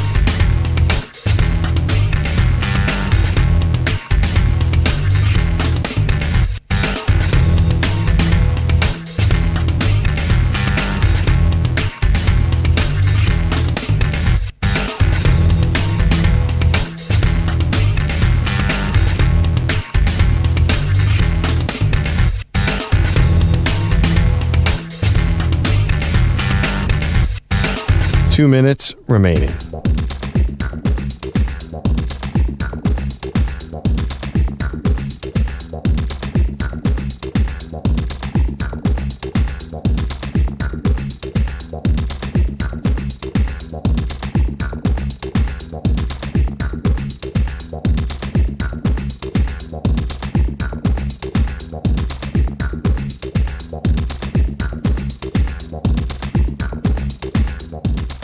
Two minutes remaining.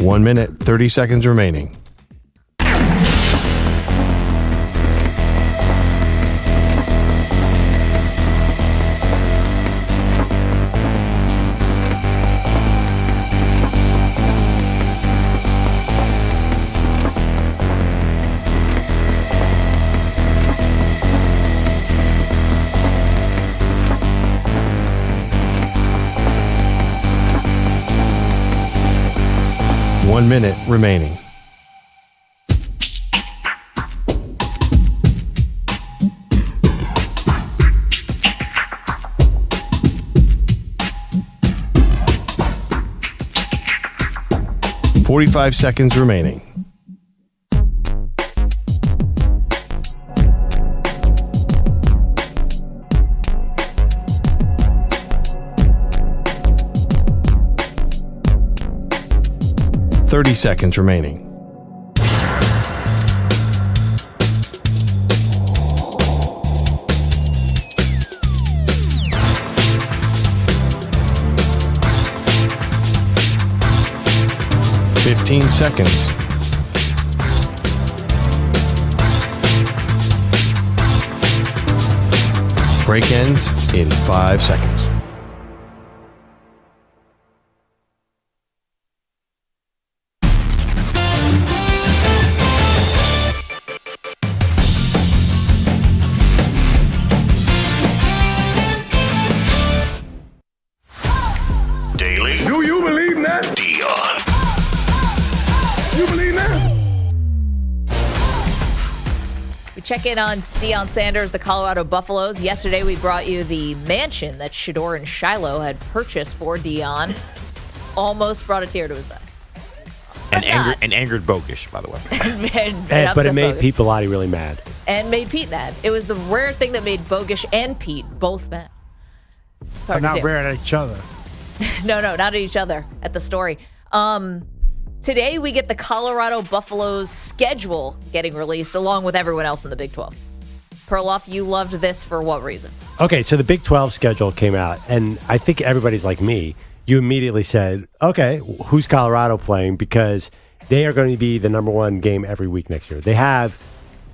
1 minute, 30 seconds remaining. One minute remaining. $45 seconds remaining. $30 seconds remaining. $15 seconds. Break ends in 5 seconds. Daily. Do you believe that? Deion. You believe that? We check in on Deion Sanders, the Colorado Buffaloes. Yesterday, we brought you the mansion that Shador and Shiloh had purchased for Deion. Almost brought a tear to his eye. And angered Bogish, by the way. But it made Pete Bellotti really mad. And made Pete mad. It was the rare thing that made Bogish and Pete both mad. But not rare at each other. No, not at each other. At the story. Today, we get the Colorado Buffaloes schedule getting released, along with everyone else in the Big 12. Perloff, you loved this for what reason? Okay, so the Big 12 schedule came out, and I think everybody's like me. You immediately said, okay, who's Colorado playing? Because they are going to be the number one game every week next year. They have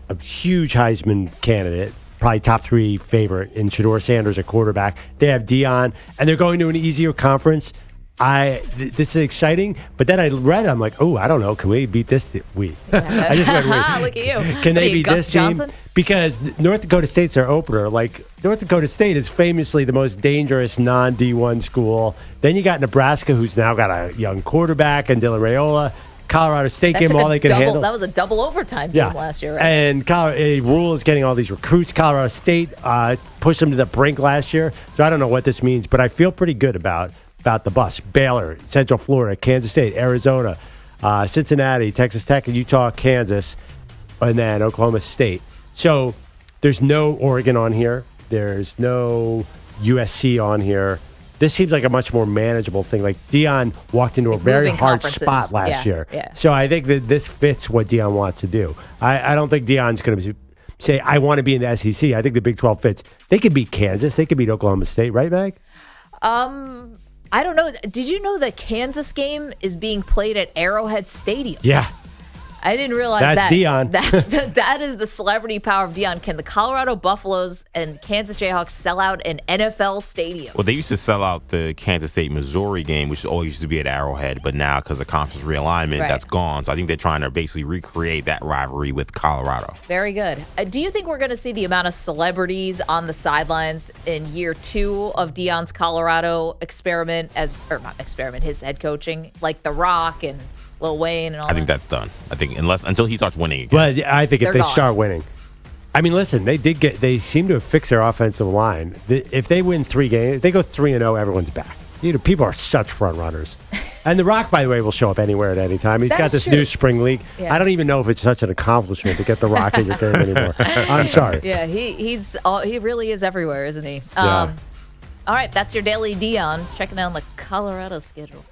a huge Heisman candidate, probably top 3 favorite in Shador Sanders at quarterback. They have Deion, and they're going to an easier conference. This is exciting, but then I read it, I'm like, oh, I don't know. Can we beat this week? I just read, look at you. Can they beat this team? Because North Dakota State's their opener. Like, North Dakota State is famously the most dangerous non-D1 school. Then you got Nebraska, who's now got a young quarterback, and Dylan Raiola. Colorado State gave them all they could handle. That was a double overtime game last year, right? And Rule is getting all these recruits. Colorado State pushed them to the brink last year. So I don't know what this means, but I feel pretty good about the bus. Baylor, Central Florida, Kansas State, Arizona, Cincinnati, Texas Tech, and Utah, Kansas, and then Oklahoma State. So there's no Oregon on here. There's no USC on here. This seems like a much more manageable thing. Like Deion walked into a very hard spot last year. Yeah. So I think that this fits what Deion wants to do. I don't think Deion's going to say, I want to be in the SEC. I think the Big 12 fits. They could beat Kansas. They could beat Oklahoma State, right, Meg? I don't know. Did you know the Kansas game is being played at Arrowhead Stadium? Yeah. I didn't realize That's Deion. That is the celebrity power of Deion. Can the Colorado Buffaloes and Kansas Jayhawks sell out an NFL stadium? Well, they used to sell out the Kansas State-Missouri game, which always used to be at Arrowhead, but now because of conference realignment, that's gone. So I think they're trying to basically recreate that rivalry with Colorado. Very good. Do you think we're going to see the amount of celebrities on the sidelines in year 2 of Deion's Colorado experiment, his head coaching, like The Rock and Lil Wayne and all I think that's done. I think until he starts winning again. But I think if they start winning. I mean, listen, they seem to have fixed their offensive line. If they win 3 games, if they go 3-0, everyone's back. People are such front runners. And The Rock, by the way, will show up anywhere at any time. He's got this new spring league. Yeah. I don't even know if it's such an accomplishment to get The Rock in your game anymore. I'm sorry. Yeah, he really is everywhere, isn't he? Yeah. All right, that's your daily Deion. Checking out on the Colorado schedule.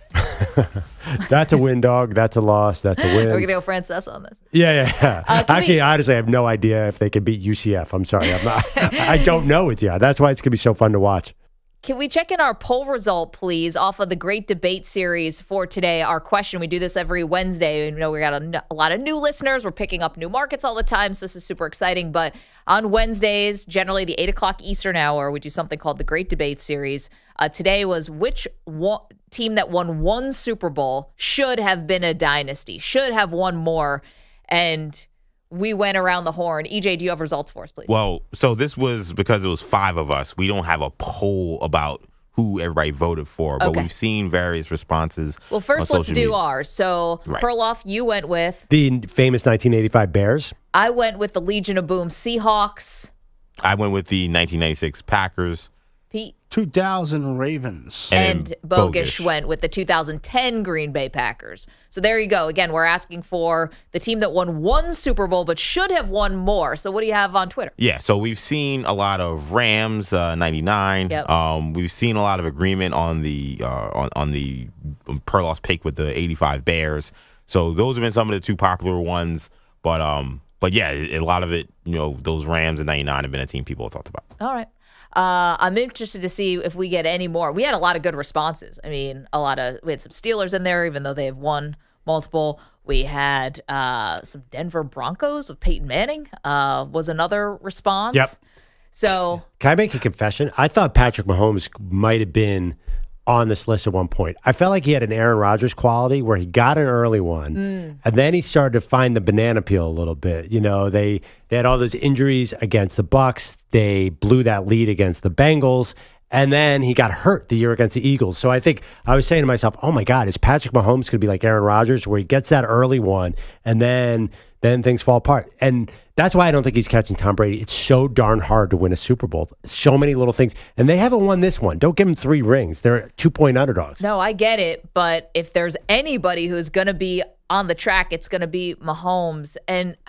That's a win, dog. That's a loss. That's a win. We're going to go Frances on this. Yeah. Actually, honestly, I have no idea if they can beat UCF. I'm sorry. I don't know with you. That's why it's going to be so fun to watch. Can we check in our poll result, please, off of the great debate series for today? Our question, we do this every Wednesday. We know we got a lot of new listeners. We're picking up new markets all the time, so this is super exciting. But on Wednesdays, generally the 8 o'clock Eastern hour, we do something called the great debate series. Today was which team that won one Super Bowl should have been a dynasty, should have won more. And we went around the horn. EJ, do you have results for us, please? Well, so this was because it was 5 of us. We don't have a poll about who everybody voted for, but we've seen various responses. Well, first let's do ours. So, Right. Perloff, you went with? The famous 1985 Bears. I went with the Legion of Boom Seahawks. I went with the 1996 Packers. Pete? 2000 Ravens. And Bogish went with the 2010 Green Bay Packers. So there you go. Again, we're asking for the team that won one Super Bowl but should have won more. So what do you have on Twitter? Yeah, so we've seen a lot of Rams, 99. Yep. We've seen a lot of agreement on the Perloff's pick with the 85 Bears. So those have been some of the 2 popular ones. But yeah, a lot of it, those Rams in 99 have been a team people have talked about. All right. I'm interested to see if we get any more. We had a lot of good responses. I mean, we had some Steelers in there, even though they have won multiple. We had some Denver Broncos with Peyton Manning was another response. Yep. So Can I make a confession? I thought Patrick Mahomes might have been on this list at one point. I felt like he had an Aaron Rodgers quality where he got an early one, and then he started to find the banana peel a little bit. They had all those injuries against the Bucs. They blew that lead against the Bengals, and then he got hurt the year against the Eagles. So I think I was saying to myself, oh my God, is Patrick Mahomes going to be like Aaron Rodgers where he gets that early one and then things fall apart? And that's why I don't think he's catching Tom Brady. It's so darn hard to win a Super Bowl. So many little things. And they haven't won this one. Don't give them 3 rings. They're 2-point underdogs. No, I get it. But if there's anybody who's going to be on the track, it's going to be Mahomes.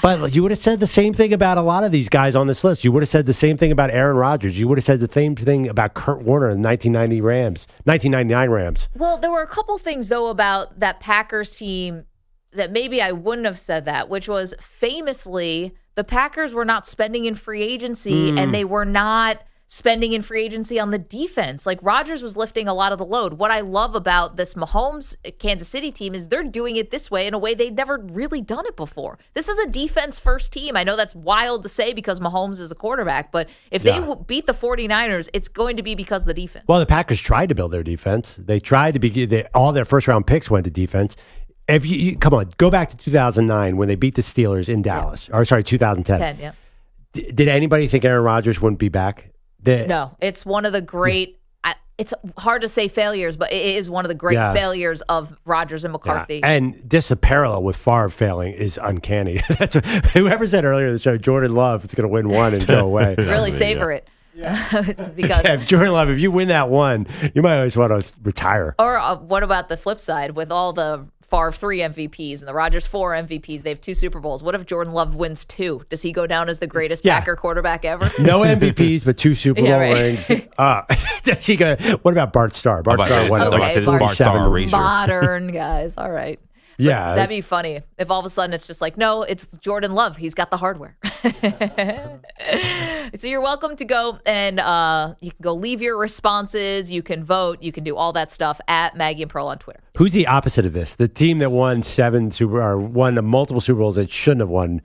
But you would have said the same thing about a lot of these guys on this list. You would have said the same thing about Aaron Rodgers. You would have said the same thing about Kurt Warner in the 1999 Rams. Well, there were a couple things, though, about that Packers team that maybe I wouldn't have said that, which was famously the Packers were not spending in free agency and they were not spending in free agency on the defense. Like Rodgers was lifting a lot of the load. What I love about this Mahomes Kansas City team is they're doing it this way in a way they'd never really done it before. This is a defense first team. I know that's wild to say because Mahomes is a quarterback, but if they beat the 49ers, it's going to be because of the defense. Well, the Packers tried to build their defense. They tried to all their first round picks went to defense. If you come on, go back to 2009 when they beat the Steelers in Dallas. Or sorry, 2010. Did anybody think Aaron Rodgers wouldn't be back? No, it's one of the great. It's hard to say failures, but it is one of the great failures of Rodgers and McCarthy. Yeah. And this a parallel with Favre failing is uncanny. That's whoever said earlier in the show, Jordan Love is going to win one and go away. Really savor it. Because if Jordan Love, if you win that one, you might always want to retire. Or what about the flip side with all the Favre 3 MVPs and the Rodgers 4 MVPs? They have 2 Super Bowls. What if Jordan Love wins 2? Does he go down as the greatest Packer quarterback ever? No MVPs, but 2 Super Bowl rings. Does he go? What about Bart Starr? Bart Starr won Bart Starr racer. Modern guys. All right. But yeah, that'd be funny if all of a sudden it's just like, no, it's Jordan Love. He's got the hardware. So you're welcome to go and you can go leave your responses. You can vote. You can do all that stuff at Maggie and Pearl on Twitter. Who's the opposite of this? The team that won won multiple Super Bowls that shouldn't have won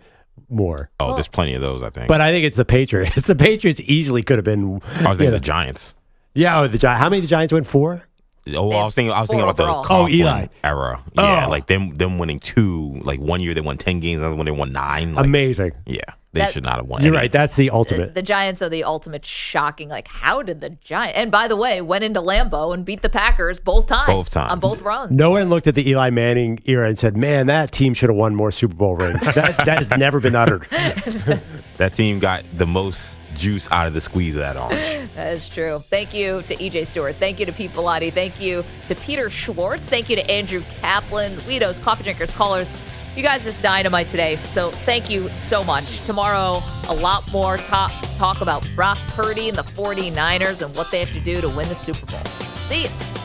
more. Oh, there's plenty of those, I think. But I think it's the Patriots. The Patriots easily could have been. I was thinking the Giants. Yeah, the Giants. How many did the Giants win? 4? Oh, I was thinking about the Eli era. Yeah, like them winning 2. Like one year they won 10 games, another one they won 9. Like, amazing. Yeah, they should not have won. You're right. That's the ultimate. The Giants are the ultimate shocking. Like, how did the Giants? And by the way, went into Lambeau and beat the Packers both times on both runs. No one looked at the Eli Manning era and said, "Man, that team should have won more Super Bowl rings." That has never been uttered. That team got the most juice out of the squeeze of that orange. That is true. Thank you to EJ Stewart. Thank you to Pete Bellotti. Thank you to Peter Schwartz. Thank you to Andrew Kaplan, Lido's Coffee Drinkers, Callers. You guys just dynamite today. So thank you so much. Tomorrow, a lot more talk about Brock Purdy and the 49ers and what they have to do to win the Super Bowl. See you.